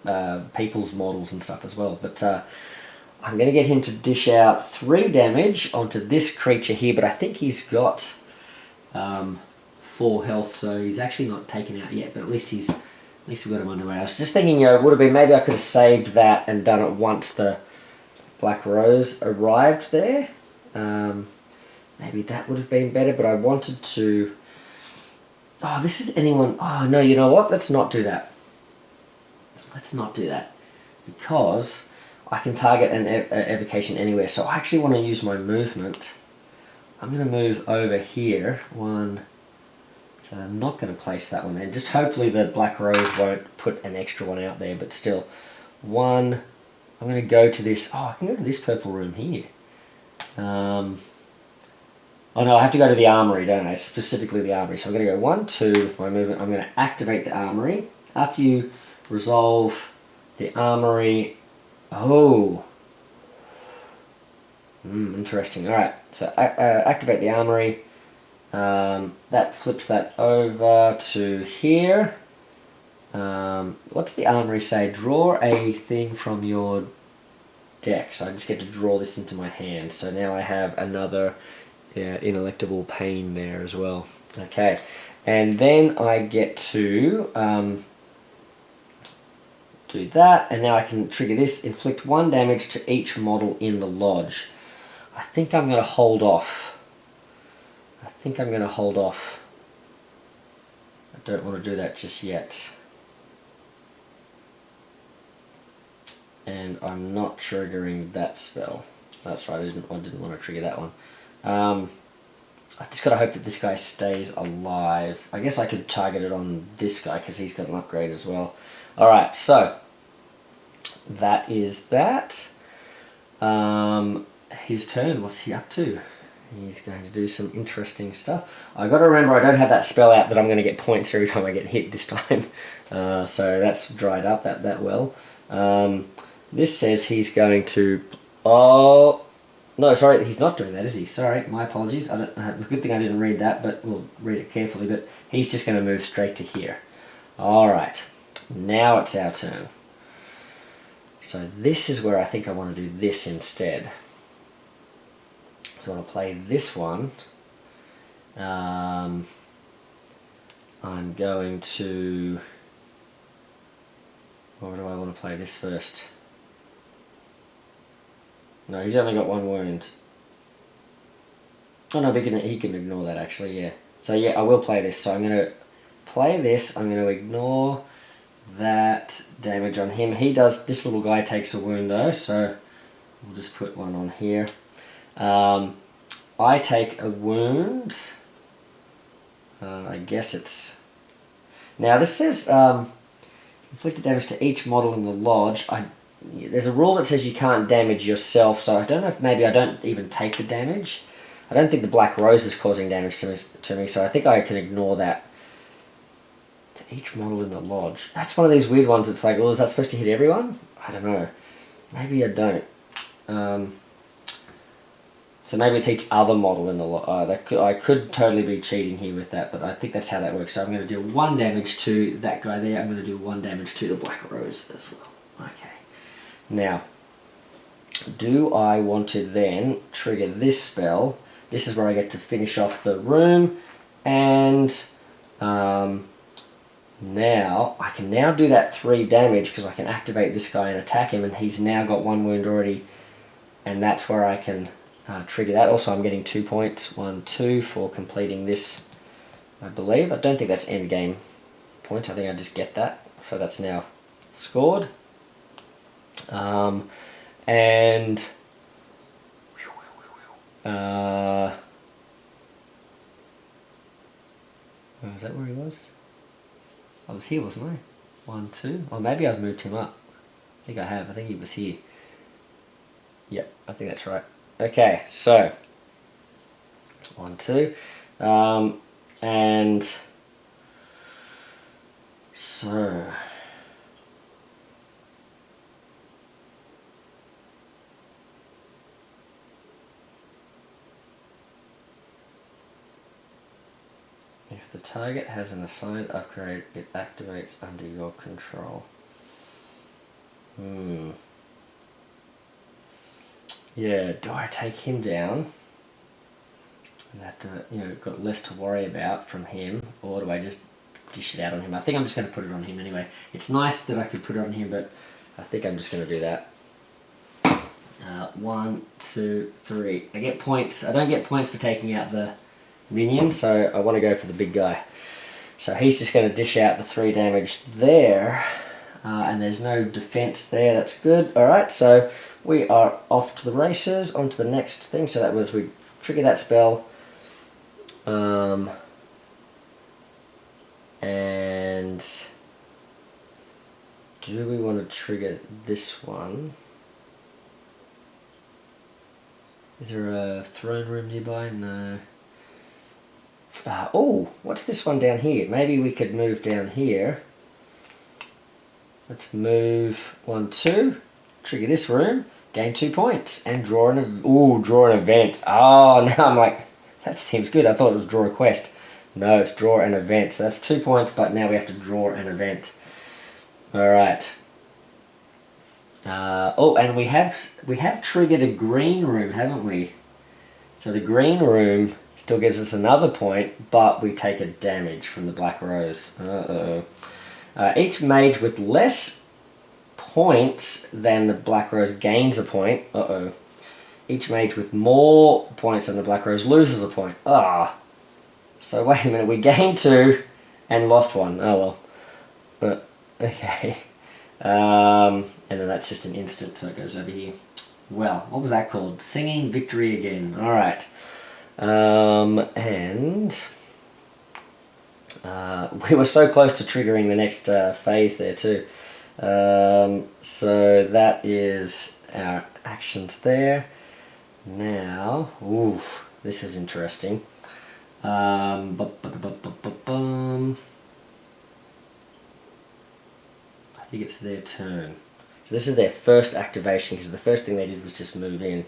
people's models and stuff as well. But I'm going to get him to dish out 3 damage onto this creature here, but I think he's got 4 health, so he's actually not taken out yet, but at least we've got him underway. I was just thinking, you know, it would have been, maybe I could have saved that and done it once the Black Rose arrived there. Maybe that would have been better, but I wanted to... Oh, this is anyone... Oh, no, you know what? Let's not do that. Let's not do that. Because I can target an evocation anywhere. So I actually want to use my movement. I'm going to move over here. 1... So I'm not going to place that one in. Just hopefully the Black Rose won't put an extra one out there, but still. 1... I'm going to go to this... Oh, I can go to this purple room here. Oh no, I have to go to the armory, don't I? Specifically the armory. So I'm going to go 1, 2 with my movement. I'm going to activate the armory. After you resolve the armory... Oh! Interesting. Alright, so activate the armory. That flips that over to here. What's the armory say? Draw a thing from your deck. So I just get to draw this into my hand. So now I have another inelectable pain there as well. Okay, and then I get to do that, and now I can trigger this. Inflict 1 damage to each model in the lodge. I think I'm going to hold off. I don't want to do that just yet. And I'm not triggering that spell. That's right, I didn't want to trigger that one. I just gotta hope that this guy stays alive. I guess I could target it on this guy because he's got an upgrade as well. Alright, so that is that. His turn, what's he up to? He's going to do some interesting stuff. I got to remember I don't have that spell out that I'm going to get points every time I get hit this time. So that's dried up that well. This says he's going to... Oh... No, sorry, he's not doing that, is he? Sorry, my apologies. Good thing I didn't read that, but we'll read it carefully. But he's just going to move straight to here. Alright, now it's our turn. So this is where I think I want to do this instead. So I want to play this one. I'm going to... Or do I want to play this first? No, he's only got 1 wound. Oh no, he can ignore that actually, yeah. So yeah, I will play this. So I'm going to play this. I'm going to ignore that damage on him. He does... This little guy takes a wound though, so we'll just put 1 on here. I take a wound. I guess it's... Now this says inflicted damage to each model in the lodge. There's a rule that says you can't damage yourself, so I don't know if maybe I don't even take the damage. I don't think the Black Rose is causing damage to me, so I think I can ignore that. To each model in the lodge. That's one of these weird ones. It's like, well, is that supposed to hit everyone? I don't know. Maybe I don't. So maybe it's each other model in the lodge. I could totally be cheating here with that, but I think that's how that works. So I'm going to do 1 damage to that guy there. I'm going to do 1 damage to the Black Rose as well. Okay. Now, do I want to then trigger this spell? This is where I get to finish off the room, and now I can now do that 3 damage because I can activate this guy and attack him, and he's now got 1 wound already, and that's where I can trigger that. Also, I'm getting 2 points, 1, 2 for completing this, I believe. I don't think that's end game points. I think I just get that. So that's now scored. And is that where he was? I was here, wasn't I? 1, 2. Or maybe I've moved him up. I think I have. I think he was here. Yep, I think that's right. Okay, so 1, 2, and so if the target has an assigned upgrade, it activates under your control. Yeah, do I take him down and have to, got less to worry about from him, or do I just dish it out on him? I think I'm just going to put it on him anyway. It's nice that I could put it on him, but I think I'm just going to do that. 1, 2, 3. I get points. I don't get points for taking out the minion, so I want to go for the big guy. So he's just going to dish out the 3 damage there, and there's no defense there. That's good. Alright, so we are off to the races, on to the next thing. So that was, we trigger that spell, and do we want to trigger this one? Is there a throne room nearby? No. Oh, what's this one down here? Maybe we could move down here. Let's move 1, 2. Trigger this room, gain 2 points, and draw an event. Oh, now I'm like, that seems good. I thought it was draw a quest. No, it's draw an event. So that's 2 points, but now we have to draw an event. All right. Oh, and we have triggered a green room, haven't we? So the green room still gives us another point, but we take a damage from the Black Rose. Uh-oh. Each mage with less points than the Black Rose gains a point. Uh-oh. Each mage with more points than the Black Rose loses a point. Ah. So wait a minute, we gained 2 and lost 1. Oh well. Okay. And then that's just an instant, so it goes over here. Well, what was that called? Singing Victory Again. Alright. And we were so close to triggering the next phase there too. So that is our actions there. Now, ooh, this is interesting. I think it's their turn. So this is their first activation, because the first thing they did was just move in.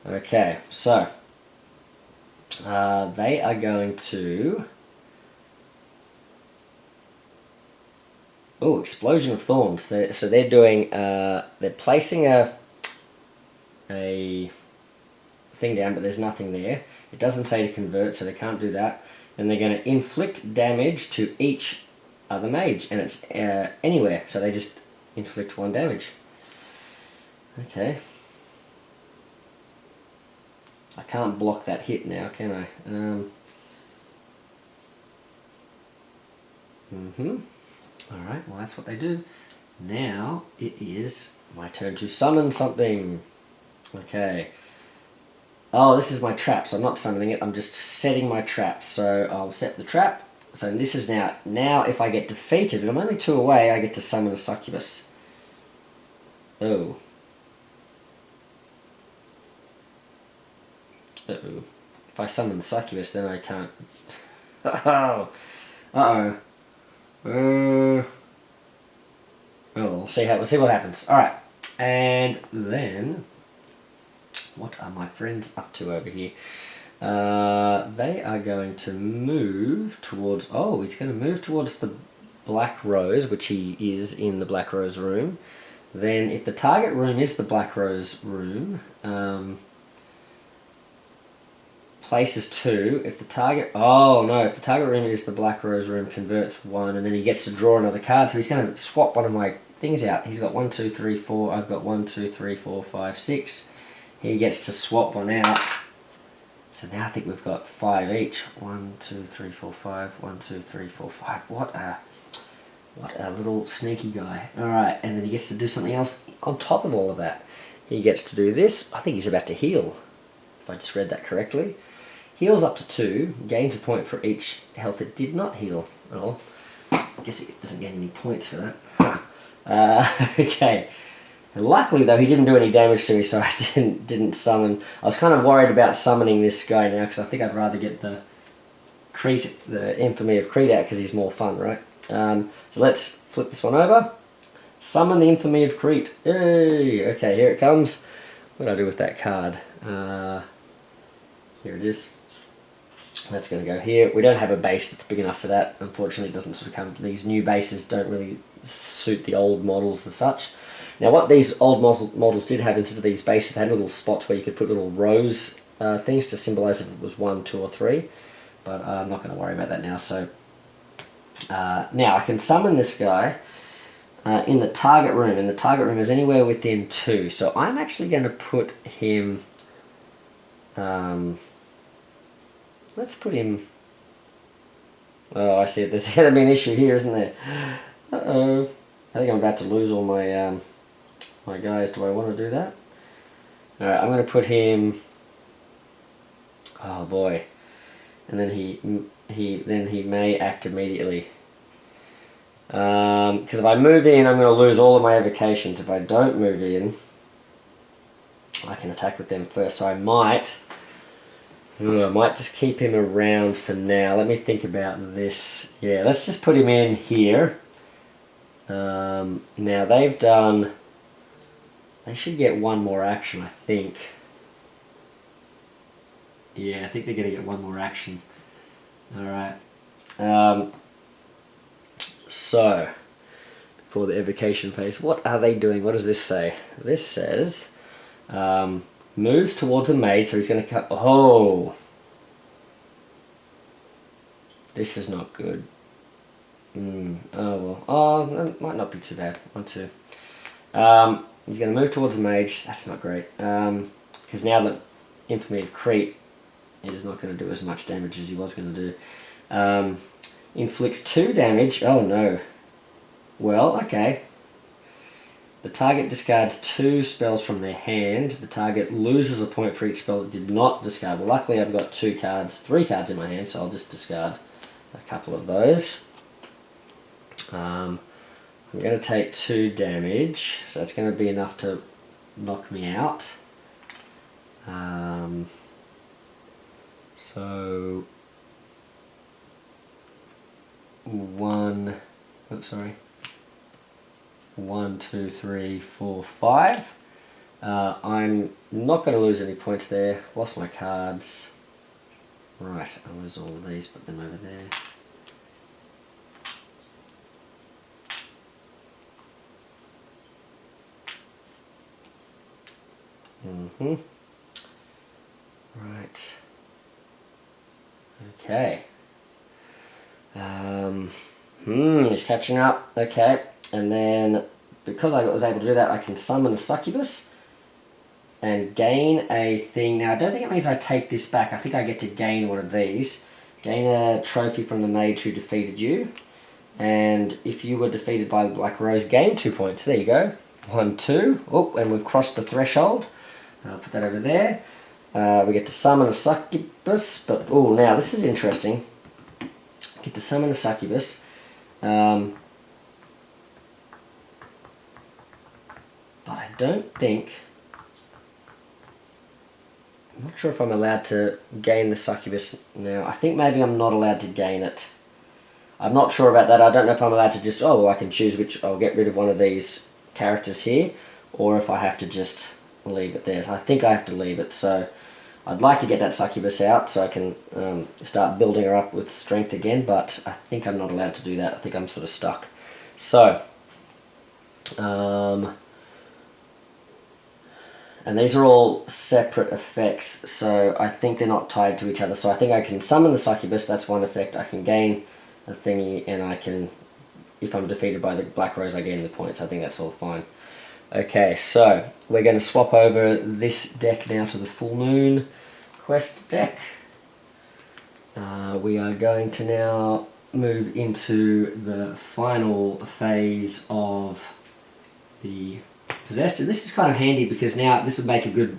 Okay, so they are going to... Oh, Explosion of Thorns. So they're doing... they're placing a thing down, but there's nothing there. It doesn't say to convert, so they can't do that. And they're going to inflict damage to each other mage, and it's anywhere, so they just inflict 1 damage. Okay. I can't block that hit now, can I? Alright, well that's what they do. Now it is my turn to summon something. Okay. Oh, this is my trap, so I'm not summoning it, I'm just setting my trap. So I'll set the trap. So this is now if I get defeated, and I'm only 2 away, I get to summon a succubus. Oh. Uh-oh. If I summon the succubus, then I can't... Uh-oh. Uh-oh. Oh, we'll see what happens. Alright. And then... What are my friends up to over here? They are going to move towards... Oh, he's going to move towards the Black Rose, which he is in the Black Rose room. Then, if the target room is the Black Rose room, places 2. If the target... Oh, no. If the target room is the Black Rose room, converts 1, and then he gets to draw another card. So he's going to swap one of my things out. He's got 1, 2, 3, 4. I've got 1, 2, 3, 4, 5, 6. He gets to swap one out. So now I think we've got 5 each. 1, 2, 3, 4, 5. 1, 2, 3, 4, 5. What a little sneaky guy. Alright, and then he gets to do something else on top of all of that. He gets to do this. I think he's about to heal, if I just read that correctly. Heals up to 2. Gains a point for each health it did not heal. Oh, I guess it doesn't gain any points for that. Okay. Luckily though, he didn't do any damage to me, so I didn't summon. I was kind of worried about summoning this guy now, because I think I'd rather get the Infamy of Creed out, because he's more fun, right? So let's flip this one over. Summon the Infamy of Crete. Yay! Okay, here it comes. What do I do with that card? Here it is. That's going to go here. We don't have a base that's big enough for that. Unfortunately, it doesn't sort of come... These new bases don't really suit the old models as such. Now, what these old models did have instead of these bases, they had little spots where you could put little rose things to symbolise if it was 1, 2, or 3. But I'm not going to worry about that now. So now I can summon this guy in the target room, and the target room is anywhere within 2. So I'm actually going to put him... let's put him... Oh, I see. There's going to be an issue here, isn't there? Uh-oh. I think I'm about to lose all my my guys. Do I want to do that? Alright, I'm going to put him... Oh boy. And then he may act immediately. Because if I move in, I'm going to lose all of my evocations. If I don't move in, I can attack with them first. So I might just keep him around for now. Let me think about this. Yeah, let's just put him in here. Now they've done... They should get 1 more action, I think. Yeah, I think they're going to get 1 more action. Alright. So, for the evocation phase. What are they doing? What does this say? This says moves towards a mage, so he's going to cut. Oh, this is not good. Oh well. Oh, that might not be too bad. 1, 2. He's going to move towards a mage. That's not great. Because now that Infamy of Crete is not going to do as much damage as he was going to do. Inflicts 2 damage. Oh no. Well, okay. The target discards 2 spells from their hand. The target loses a point for each spell it did not discard. Well, luckily I've got 3 cards in my hand, so I'll just discard a couple of those. I'm going to take 2 damage, so that's going to be enough to knock me out. So 1, 2, 3, 4, 5. I'm not going to lose any points there. Lost my cards. Right, I'll lose all of these, put them over there. Right. Okay. He's catching up. Okay. And then, because I was able to do that, I can summon a succubus and gain a thing. Now, I don't think it means I take this back. I think I get to gain one of these. Gain a trophy from the mage who defeated you. And if you were defeated by the Black Rose, gain 2 points. There you go. 1, 2. Oh, and we've crossed the threshold. I'll put that over there. We get to summon a succubus, but oh, now this is interesting. Get to summon a succubus. But I don't think... I'm not sure if I'm allowed to gain the succubus now. I think maybe I'm not allowed to gain it. I'm not sure about that. I don't know if I'm allowed to just... Oh, well, I can choose which... I'll get rid of one of these characters here, or if I have to just leave it there. So I think I have to leave it, so I'd like to get that succubus out so I can start building her up with strength again, but I think I'm not allowed to do that. I think I'm sort of stuck. So, and these are all separate effects, so I think they're not tied to each other. So I think I can summon the succubus, that's one effect. I can gain a thingy, and I can, if I'm defeated by the Black Rose, I gain the points. I think that's all fine. Okay, so we're going to swap over this deck now to the Full Moon Quest deck. We are going to now move into the final phase of the Possessed. And this is kind of handy because now this will make a good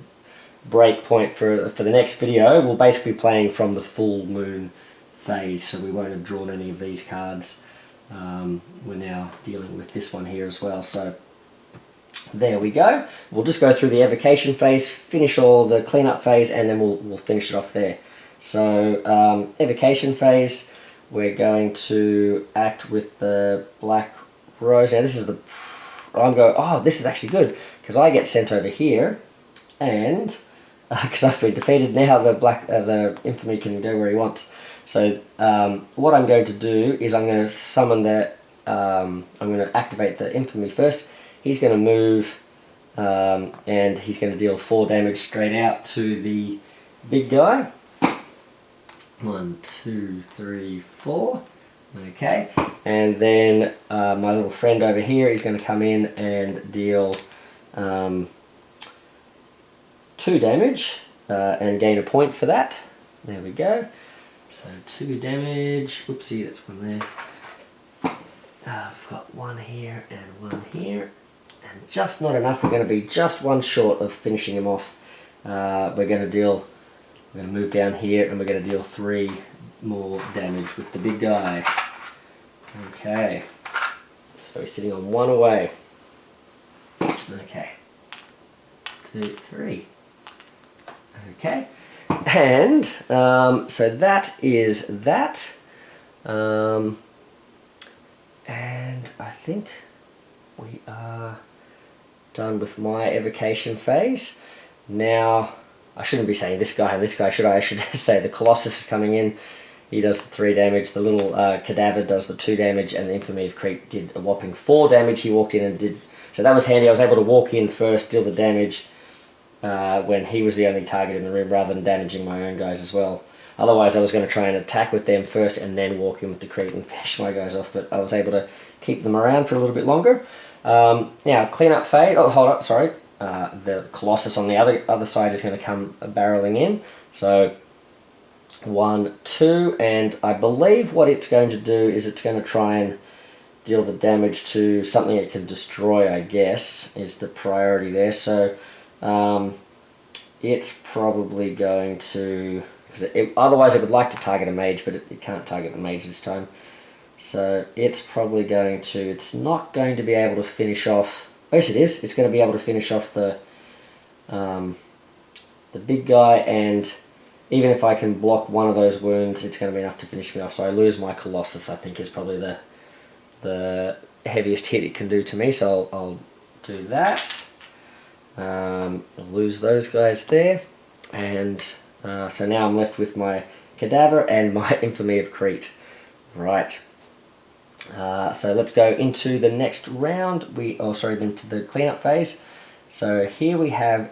break point for the next video. We're basically playing from the Full Moon phase, so we won't have drawn any of these cards. We're now dealing with this one here as well, so there we go. We'll just go through the evocation phase, finish all the cleanup phase, and then we'll finish it off there. So, evocation phase, we're going to act with the Black Rose. Now this is the... oh, this is actually good, because I get sent over here, and because I've been defeated, now the Infamy can go where he wants. So, what I'm going to do is I'm going to summon that... I'm going to activate the Infamy first. He's going to move, and he's going to deal 4 damage straight out to the big guy. 1, 2, 3, 4. Okay, and then my little friend over here is going to come in and deal 2 damage and gain a point for that. There we go. So 2 damage. Oopsie, that's one there. I've got 1 here and 1 here. And just not enough. We're going to be just 1 short of finishing him off. We're going to move down here and we're going to deal 3 more damage with the big guy. Okay. So he's sitting on 1 away. Okay. 2, 3. Okay. And so that is that. And I think we are done with my evocation phase. Now, I shouldn't be saying this guy and this guy, should I? I should say the Colossus is coming in he does the 3 damage. The little Cadaver does the 2 damage, and the Infamy of Creep did a whopping 4 damage. He walked in and did, so that was handy. I was able to walk in first, deal the damage when he was the only target in the room, rather than damaging my own guys as well. Otherwise, I was going to try and attack with them first and then walk in with the Creep and finish my guys off, but I was able to keep them around for a little bit longer. Now, cleanup phase. Oh, hold up, sorry. The Colossus on the other side is going to come barreling in. So 1, 2, and I believe what it's going to do is it's going to try and deal the damage to something it can destroy, I guess, is the priority there. So it's probably going to, otherwise it would like to target a mage, but it can't target the mage this time. So it's probably going to, it's not going to be able to finish off, yes it is, it's going to be able to finish off the big guy, and even if I can block one of those wounds, it's going to be enough to finish me off. So I lose my Colossus, I think is probably the heaviest hit it can do to me, so I'll do that. I'll lose those guys there, and so now I'm left with my Cadaver and my Infamy of Crete. Right. So let's go into the next round. Into the cleanup phase. So here we have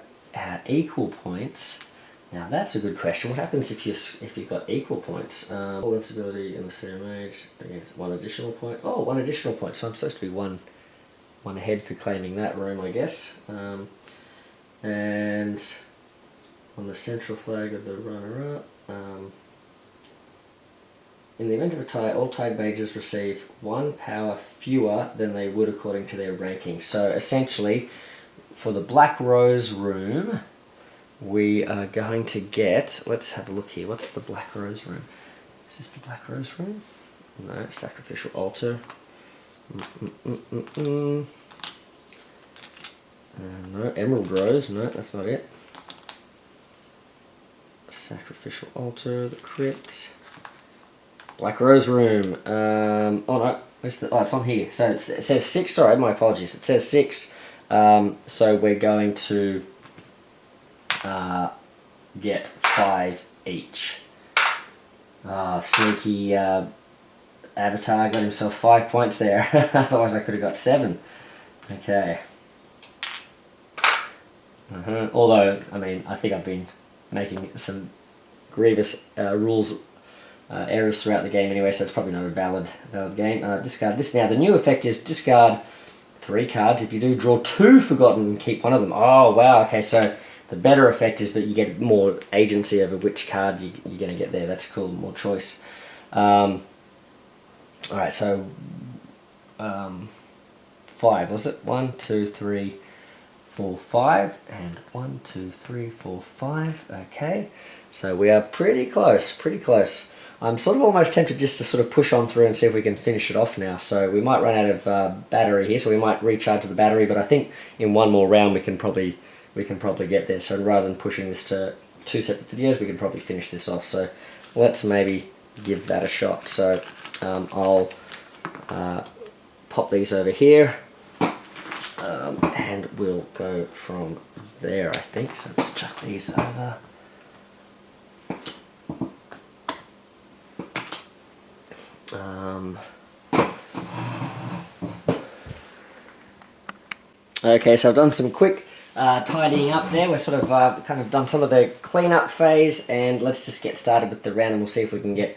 equal points. Now that's a good question. What happens if you've got equal points? Invincibility in the Seer Mage against 1 additional point. Oh, 1 additional point. So I'm supposed to be one ahead for claiming that room, I guess. And on the central flag of the runner-up. In the event of a tie, all tied mages receive 1 power fewer than they would according to their ranking. So essentially, for the Black Rose room, we are going to get, let's have a look here, what's the Black Rose room? Is this the Black Rose room? No, Sacrificial Altar. No, Emerald Rose, no, that's not it. Sacrificial Altar, the Crypt. Black Rose room. Oh no, it's on here. So it says 6. Sorry, my apologies. It says 6. So we're going to get 5 each. Sneaky Avatar got himself 5 points there. Otherwise, I could have got 7. Okay. Although, I mean, I think I've been making some grievous rules. Errors throughout the game anyway, so it's probably not a valid game. Discard this now. The new effect is discard 3 cards. If you do, draw 2 Forgotten and keep one of them. Oh, wow. Okay, so the better effect is that you get more agency over which card you're going to get there. That's cool, more choice. Alright, so 5, was it? 1, 2, 3, 4, 5, and 1, 2, 3, 4, 5. Okay, so we are pretty close, pretty close. I'm sort of almost tempted just to sort of push on through and see if we can finish it off now. So we might run out of battery here, so we might recharge the battery, but I think in one more round we can probably get there. So rather than pushing this to 2 separate videos, we can probably finish this off. So let's maybe give that a shot. So I'll pop these over here, and we'll go from there, I think. So just chuck these over. Okay, so I've done some quick tidying up there. We're sort of kind of done some of the cleanup phase, and let's just get started with the round, and we'll see if we can get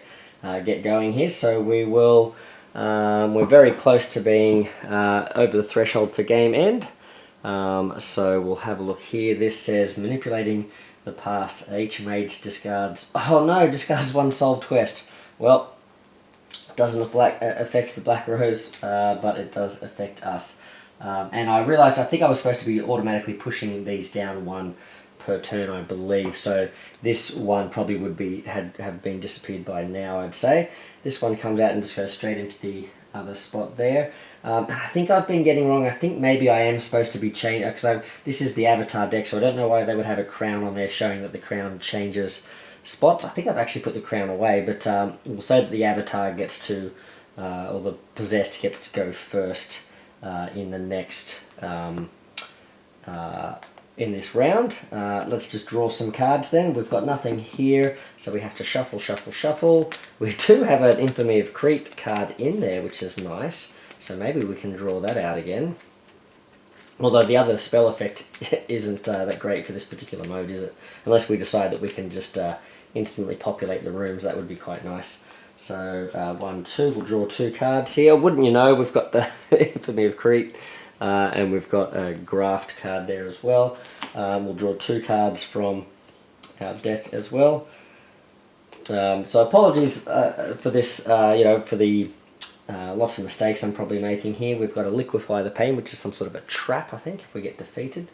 going here. So we will. We're very close to being over the threshold for game end. So we'll have a look here. This says manipulating the past. Each mage discards. Oh no, discards 1 solved quest. Well, it doesn't affect the Black Rose, but it does affect us. And I realised, I think I was supposed to be automatically pushing these down 1 per turn, I believe. So this one probably would have been disappeared by now, I'd say. This one comes out and just goes straight into the other spot there. I think I've been getting wrong. I think maybe I am supposed to be changing, because this is the Avatar deck, so I don't know why they would have a crown on there showing that the crown changes spots. I think I've actually put the crown away, but we'll say that the Avatar gets to, or the Possessed gets to go first in the next in this round. Let's just draw some cards then. We've got nothing here, so we have to shuffle, shuffle, shuffle. We do have an Infamy of Crete card in there, which is nice. So maybe we can draw that out again. Although the other spell effect isn't that great for this particular mode, is it? Unless we decide that we can just instantly populate the rooms, that would be quite nice. So 1, 2, we'll draw 2 cards here. Wouldn't you know, we've got the Infamy of Crete. And we've got a Graft card there as well. We'll draw 2 cards from our deck as well. So apologies for this, for the lots of mistakes I'm probably making here. We've got to Liquefy the Pain, which is some sort of a trap, I think, if we get defeated.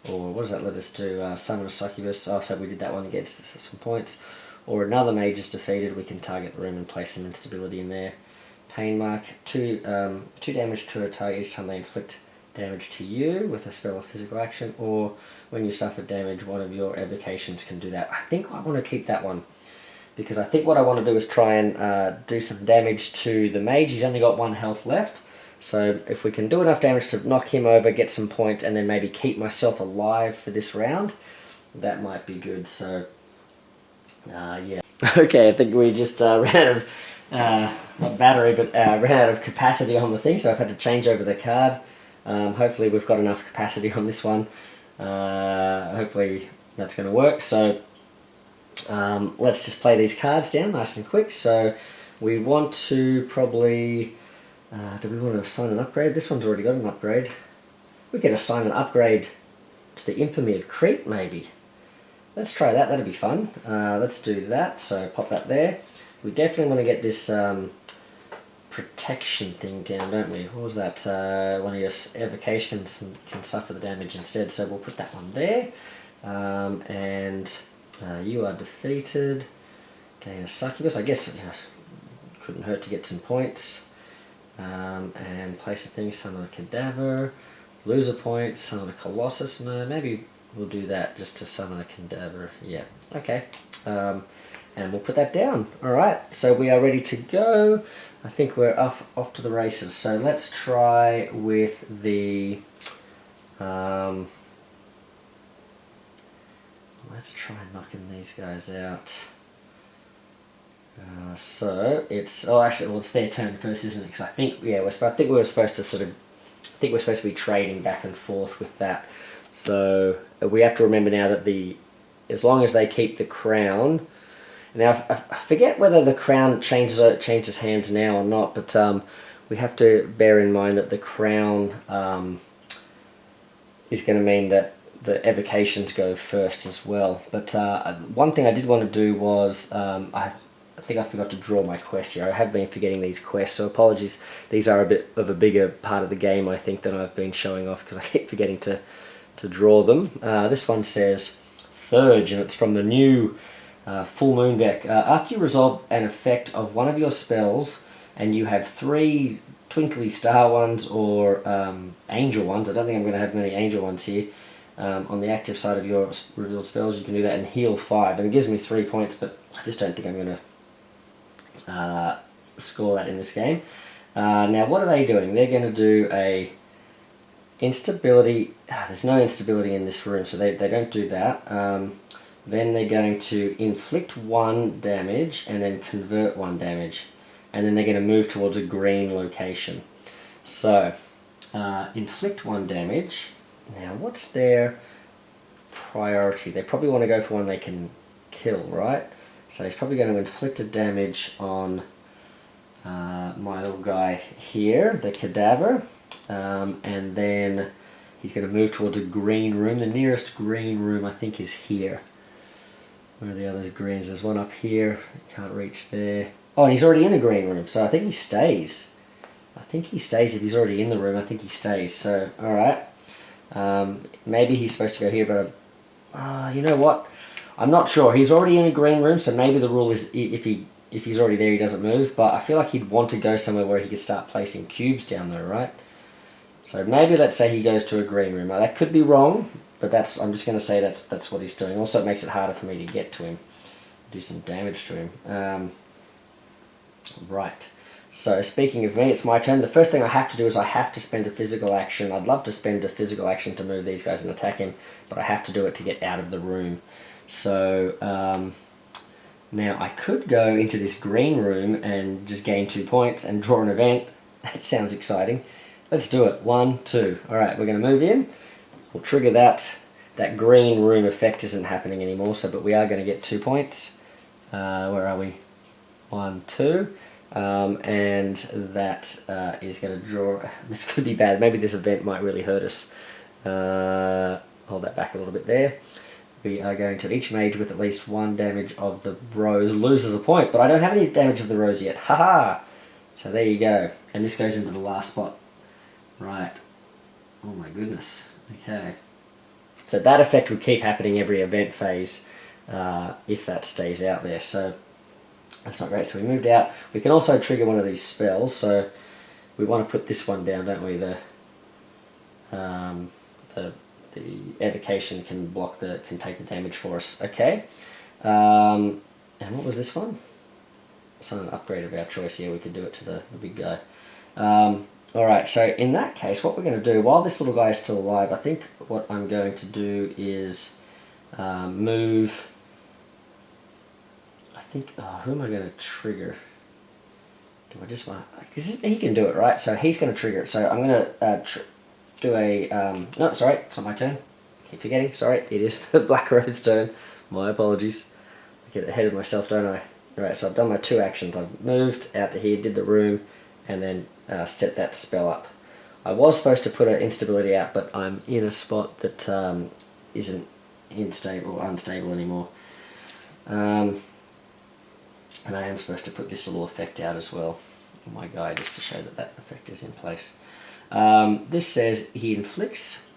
Or what does that let us do? Summon a Succubus. Oh, so we did that one to get some points. Or another mage is defeated, we can target the room and place some instability in there. Pain Mark, 2 damage to a target each time they inflict damage to you with a spell or physical action, or when you suffer damage, one of your evocations can do that. I think I want to keep that one, because I think what I want to do is try and do some damage to the mage. He's only got 1 health left, so if we can do enough damage to knock him over, get some points, and then maybe keep myself alive for this round, that might be good. So yeah. Okay, I think we just ran out of not battery, but ran out of capacity on the thing, so I've had to change over the card. Hopefully we've got enough capacity on this one. Hopefully that's going to work. So let's just play these cards down nice and quick. So we want to probably... do we want to assign an upgrade? This one's already got an upgrade. We could assign an upgrade to the Infamy of Crete, maybe. Let's try that, that'll be fun. Let's do that, so pop that there. We definitely want to get this protection thing down, don't we? What was that? One of your evocations can suffer the damage instead, so we'll put that one there. And you are defeated. Gain a Succubus. I guess couldn't hurt to get some points. And place a thing, summon a Cadaver. Lose a point, summon a Colossus. No, maybe we'll do that just to summon a Cadaver. Yeah, okay. And we'll put that down. Alright, so we are ready to go. I think we're off to the races. So let's try with the... let's try knocking these guys out. So it's... Oh, actually, well, it's their turn first, isn't it? Because I think, yeah, I think we were supposed to sort of... I think we're supposed to be trading back and forth with that. So we have to remember now that as long as they keep the crown... Now, I forget whether the crown changes hands now or not, but we have to bear in mind that the crown is going to mean that the evocations go first as well. But one thing I did want to do was, I think I forgot to draw my quest here. I have been forgetting these quests, so apologies. These are a bit of a bigger part of the game, I think, than I've been showing off, because I keep forgetting to draw them. This one says Thurge, and it's from the new... Full Moon deck. After you resolve an effect of one of your spells and you have 3 twinkly star ones or angel ones, I don't think I'm going to have many angel ones here, on the active side of your revealed spells, you can do that and heal 5. And it gives me 3 points, but I just don't think I'm going to score that in this game. Now what are they doing? They're going to do a instability. There's no instability in this room, so they don't do that. Then they're going to inflict 1 damage and then convert 1 damage. And then they're going to move towards a green location. So, inflict 1 damage. Now, what's their priority? They probably want to go for one they can kill, right? So he's probably going to inflict a damage on my little guy here, the Cadaver. And then he's going to move towards a green room. The nearest green room, I think, is here. Where are the other greens? There's one up here. Can't reach there. Oh, and he's already in a green room, so I think he stays. I think he stays if he's already in the room. I think he stays. So, alright. Maybe he's supposed to go here, but you know what? I'm not sure. He's already in a green room, so maybe the rule is if he's already there, he doesn't move. But I feel like he'd want to go somewhere where he could start placing cubes down there, right? So maybe let's say he goes to a green room. Now, that could be wrong. But I'm just going to say that's what he's doing. Also, it makes it harder for me to get to him, do some damage to him. Right. So speaking of me, it's my turn. The first thing I have to do is I have to spend a physical action. I'd love to spend a physical action to move these guys and attack him, but I have to do it to get out of the room. So now I could go into this green room and just gain 2 points and draw an event. That sounds exciting. Let's do it. 1, 2. Alright, we're going to move in. We'll trigger that. That green room effect isn't happening anymore, but we are going to get 2 points. Where are we? 1, 2. And that is going to draw... This could be bad. Maybe this event might really hurt us. Hold that back a little bit there. We are going to each mage with at least 1 damage of the rose loses a point, but I don't have any damage of the rose yet. Haha! So there you go. And this goes into the last spot. Right. Oh my goodness. Okay. So that effect would keep happening every event phase if that stays out there. So that's not great. So we moved out. We can also trigger one of these spells. So we want to put this one down, don't we? The evocation can take the damage for us. Okay. And what was this one? Some upgrade of our choice here. We could do it to the big guy. Alright, so in that case, what we're going to do, while this little guy is still alive, I think what I'm going to do is move... I think... who am I going to trigger? Do I just want... He can do it, right? So he's going to trigger it. So I'm going to do a... no, sorry, it's not my turn. Keep forgetting, sorry. It is the Black Rose turn. My apologies. I get ahead of myself, don't I? Alright, so I've done my 2 actions. I've moved out to here, did the room, and then set that spell up. I was supposed to put an instability out, but I'm in a spot that isn't unstable anymore. And I am supposed to put this little effect out as well on my guy, just to show that that effect is in place. This says he inflicts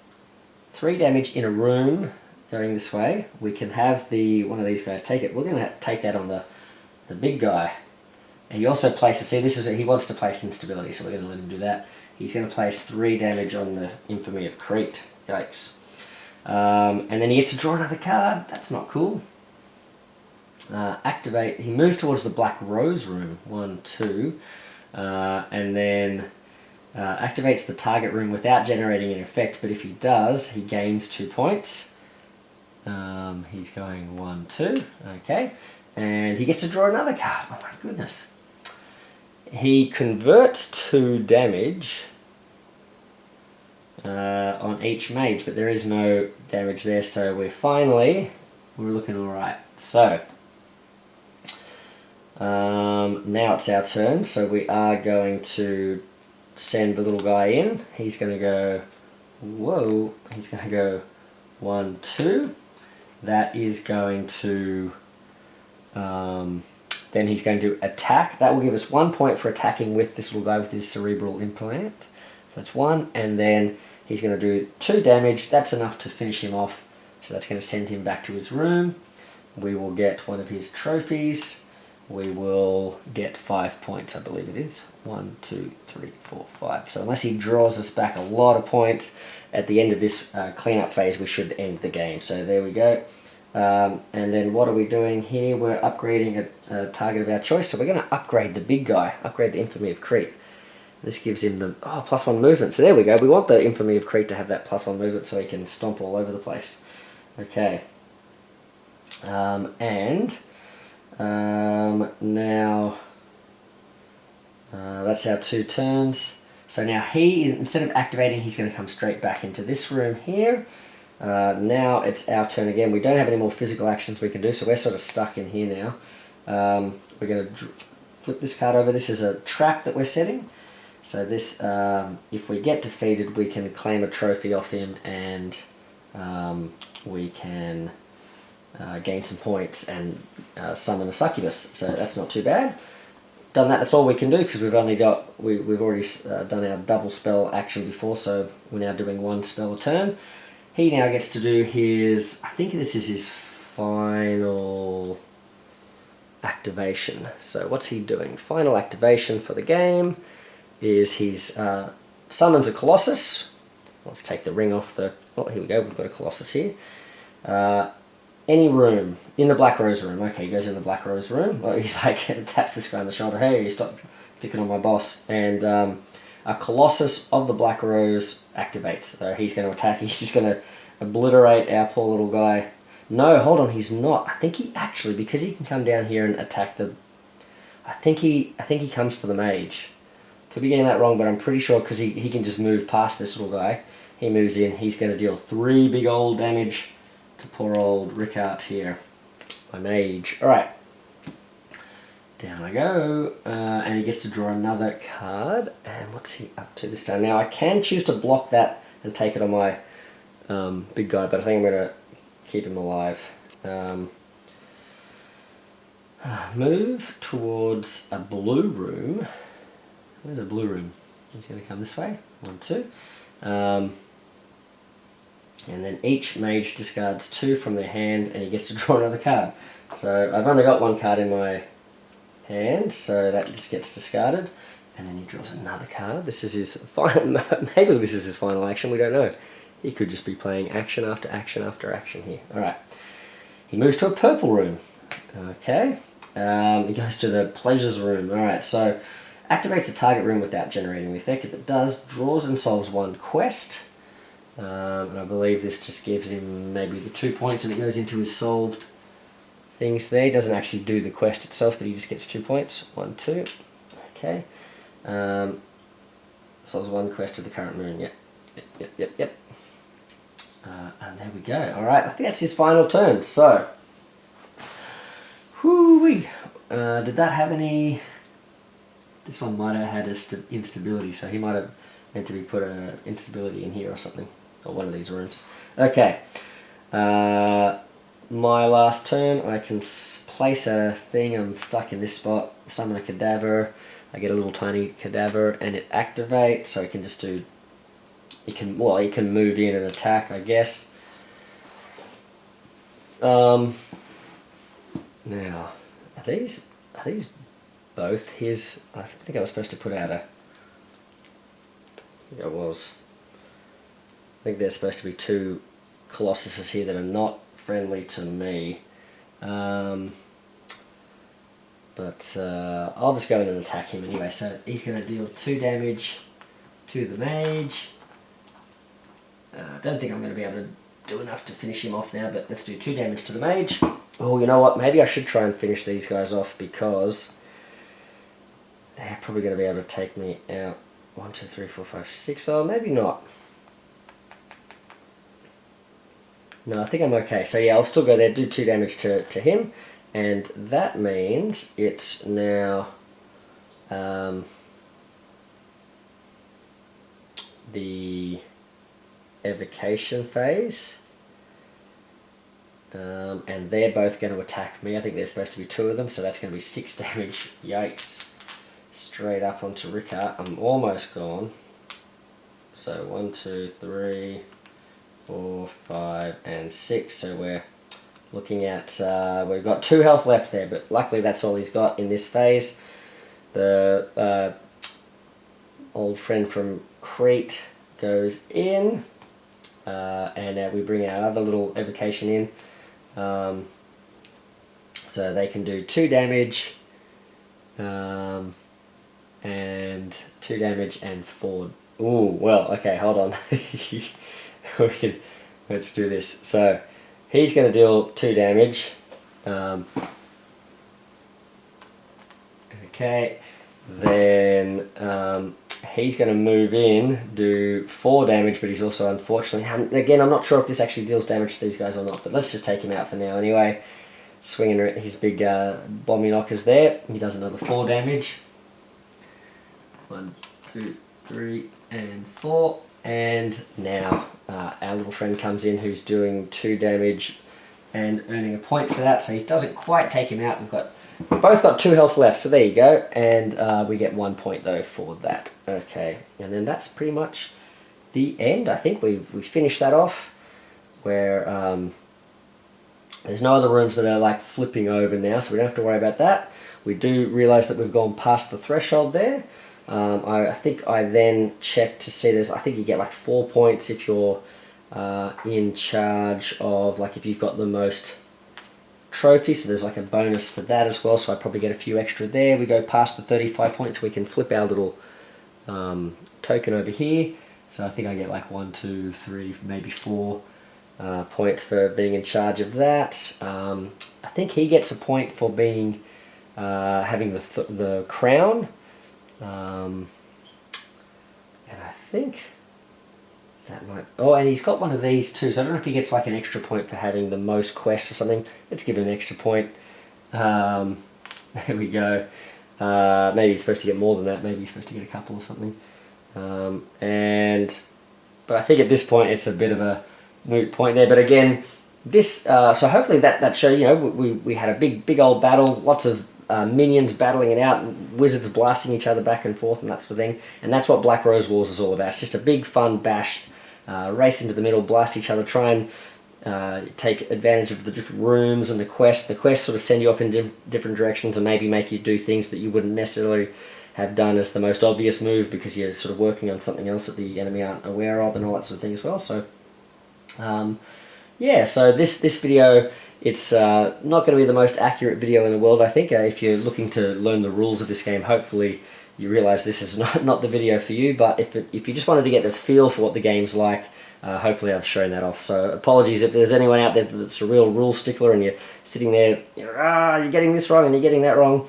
3 damage in a room going this way. We can have one of these guys take it. We're going to take that on the big guy. And he also places, see, he wants to place instability, so we're going to let him do that. He's going to place 3 damage on the Infamy of Crete. Yikes. And then he gets to draw another card. That's not cool. Activate, he moves towards the Black Rose room. 1, 2. And then activates the target room without generating an effect, but if he does, he gains 2 points. He's going 1, 2. Okay. And he gets to draw another card. Oh my goodness. He converts 2 damage on each mage, but there is no damage there, so we're looking alright. So, now it's our turn, so we are going to send the little guy in. He's going to go, whoa, he's going to go 1, 2. That is going to... then he's going to attack. That will give us 1 point for attacking with this little guy with his cerebral implant. So that's 1, and then he's going to do 2 damage. That's enough to finish him off. So that's going to send him back to his room. We will get one of his trophies. We will get 5 points, I believe it is. 1, 2, 3, 4, 5. So unless he draws us back a lot of points, at the end of this cleanup phase, we should end the game. So there we go. And then what are we doing here? We're upgrading a target of our choice. So we're going to upgrade the big guy, upgrade the Infamy of Crete. This gives him the +1 movement. So there we go. We want the Infamy of Crete to have that +1 movement so he can stomp all over the place. Okay. Now that's our 2 turns. So now instead of activating, he's going to come straight back into this room here. Now it's our turn again. We don't have any more physical actions we can do, so we're sort of stuck in here now. We're going to flip this card over. This is a trap that we're setting. So this, if we get defeated, we can claim a trophy off him, and we can gain some points and summon a succubus. So that's not too bad. Done that. That's all we can do because we've already done our double spell action before. So we're now doing 1 spell a turn. He now gets to do his, I think this is his final activation. So what's he doing? Final activation for the game is he's summons a Colossus. Let's take the ring off the, oh, here we go, we've got a Colossus here. Any room, in the Black Rose room. Okay, he goes in the Black Rose room. Well, he's like, taps this guy on the shoulder, hey, stop picking on my boss, and a Colossus of the Black Rose activates. So he's going to attack. He's just going to obliterate our poor little guy. No, hold on, he's not. I think he actually, because he can come down here and attack the... I think he comes for the mage. Could be getting that wrong, but I'm pretty sure because he can just move past this little guy. He moves in. He's going to deal 3 big old damage to poor old Rickard here. My mage. Alright. Down I go. And he gets to draw another card. And what's he up to this time? Now, I can choose to block that and take it on my big guy, but I think I'm going to keep him alive. Move towards a blue room. Where's a blue room? He's going to come this way. 1, 2. And then each mage discards 2 from their hand, and he gets to draw another card. So I've only got 1 card in my hand, so that just gets discarded. And then he draws another card. This is his final. Maybe this is his final action. We don't know. He could just be playing action after action after action here. All right. He moves to a purple room. Okay. He goes to the pleasures room. All right. So activates a target room without generating the effect. If it does, draws and solves 1 quest. And I believe this just gives him maybe the 2 points, and it goes into his solved things there. He doesn't actually do the quest itself, but he just gets 2 points. 1, 2. Okay. Solves 1 quest to the current moon. Yep. And there we go. Alright, I think that's his final turn. So, whoo-wee. Did that have any... This one might have had instability, so he might have meant to be put a instability in here or something. Or one of these rooms. Okay. My last turn, I can place a thing. I'm stuck in this spot. Summon a cadaver. I get a little tiny cadaver, and it activates, so I can just do... He can move in and attack, I guess. Now, are these both his? I think I was supposed to put out a... I think I was. I think there's supposed to be 2 Colossuses here that are not friendly to me. But I'll just go in and attack him anyway. So he's going to deal 2 damage to the mage. I don't think I'm going to be able to do enough to finish him off now, but let's do 2 damage to the mage. Oh, you know what? Maybe I should try and finish these guys off, because they're probably going to be able to take me out. 1, 2, 3, 4, 5, 6. Oh, maybe not. No, I think I'm okay. So yeah, I'll still go there, do 2 damage to him, and that means it's now the evocation phase, and they're both going to attack me. I think there's supposed to be 2 of them, so that's going to be 6 damage. Yikes. Straight up onto Rickard. I'm almost gone. So 1, 2, 3, 4, 5, and 6. So we're looking at, we've got 2 health left there, but luckily that's all he's got in this phase. The old friend from Crete goes in. And we bring our other little evocation in, so they can do 2 damage, and 2 damage and 4. Ooh, well, okay, hold on. Let's do this. So he's going to deal 2 damage. Okay, then he's going to move in, do 4 damage, but he's also unfortunately... Again, I'm not sure if this actually deals damage to these guys or not, but let's just take him out for now anyway. Swinging his big bomby knockers there. He does another 4 damage. 1, 2, 3, and 4. And now our little friend comes in, who's doing 2 damage and earning a point for that, so he doesn't quite take him out. We've both got 2 health left, so there you go, and we get 1 point though for that. Okay, and then that's pretty much the end. I think we finished that off, where there's no other rooms that are like flipping over now, so we don't have to worry about that. We do realise that we've gone past the threshold there. I think I then checked to see I think you get like 4 points if you're in charge of, like, if you've got the most trophy, so there's like a bonus for that as well, so I probably get a few extra there. We go past the 35 points, we can flip our little token over here, so I think I get like 1, 2, 3, maybe 4 points for being in charge of that. I think he gets a point for being having the crown, and I think that might... Oh, and he's got one of these too, so I don't know if he gets like an extra point for having the most quests or something. Let's give him an extra point. There we go. Maybe he's supposed to get more than that. Maybe he's supposed to get a couple or something. But I think at this point it's a bit of a moot point there. But again, this so hopefully that shows, you know, we had a big old battle, lots of minions battling it out, wizards blasting each other back and forth and that sort of thing. And that's what Black Rose Wars is all about. It's just a big fun bash. Race into the middle, blast each other, try and take advantage of the different rooms and the quests. The quests sort of send you off in different directions and maybe make you do things that you wouldn't necessarily have done as the most obvious move because you're sort of working on something else that the enemy aren't aware of and all that sort of thing as well. So, yeah, so this video, it's not going to be the most accurate video in the world, I think. If you're looking to learn the rules of this game, hopefully you realize this is not the video for you, but if you just wanted to get the feel for what the game's like, hopefully I've shown that off. So apologies if there's anyone out there that's a real rule stickler and you're sitting there, you're getting this wrong and you're getting that wrong.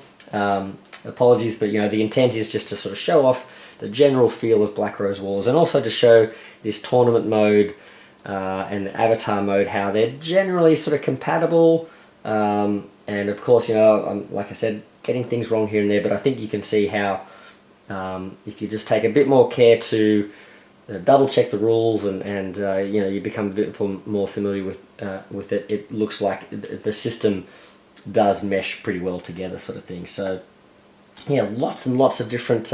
Apologies, but you know, the intent is just to sort of show off the general feel of Black Rose Wars and also to show this tournament mode and the avatar mode, how they're generally sort of compatible. And of course, you know, like I said, getting things wrong here and there, but I think you can see how if you just take a bit more care to double check the rules and you know, you become a bit more familiar with it, it looks like the system does mesh pretty well together, sort of thing. So yeah, lots and lots of different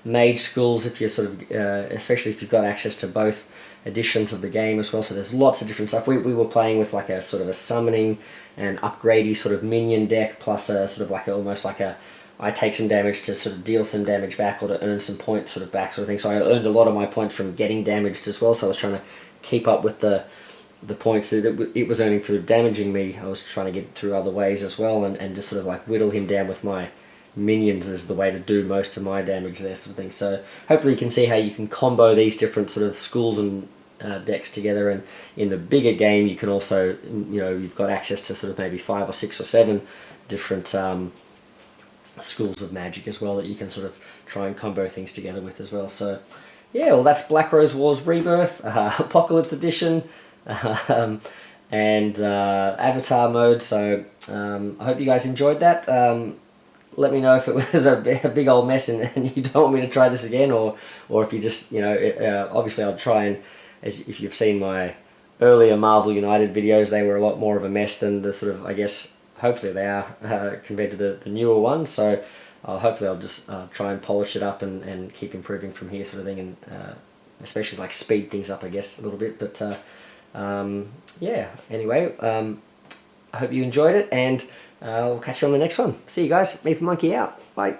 mage schools, if you're sort of especially if you've got access to both editions of the game as well. So there's lots of different stuff. We were playing with like a sort of a summoning and upgradey sort of minion deck, plus a sort of like almost like a I take some damage to sort of deal some damage back or to earn some points sort of back sort of thing. So I earned a lot of my points from getting damaged as well, so I was trying to keep up with the points that it was earning for damaging me. I was trying to get through other ways as well, and just sort of like whittle him down with my minions is the way to do most of my damage there, sort of thing. So hopefully you can see how you can combo these different sort of schools and decks together, and in the bigger game you can also, you know, you've got access to sort of maybe 5 or 6 or 7 different schools of magic as well that you can sort of try and combo things together with as well. So yeah, well, that's Black Rose Wars Rebirth, Apocalypse Edition, and Avatar mode. So I hope you guys enjoyed that. Let me know if it was a big old mess and you don't want me to try this again, or if you just, you know, obviously I'll try and, as if you've seen my earlier Marvel United videos, they were a lot more of a mess than the sort of, I guess, hopefully they are compared to the newer ones. So hopefully I'll just try and polish it up and keep improving from here, sort of thing, and especially like speed things up, I guess, a little bit. But yeah, anyway, I hope you enjoyed it, and we'll catch you on the next one. See you guys. Meat Monkey out. Bye.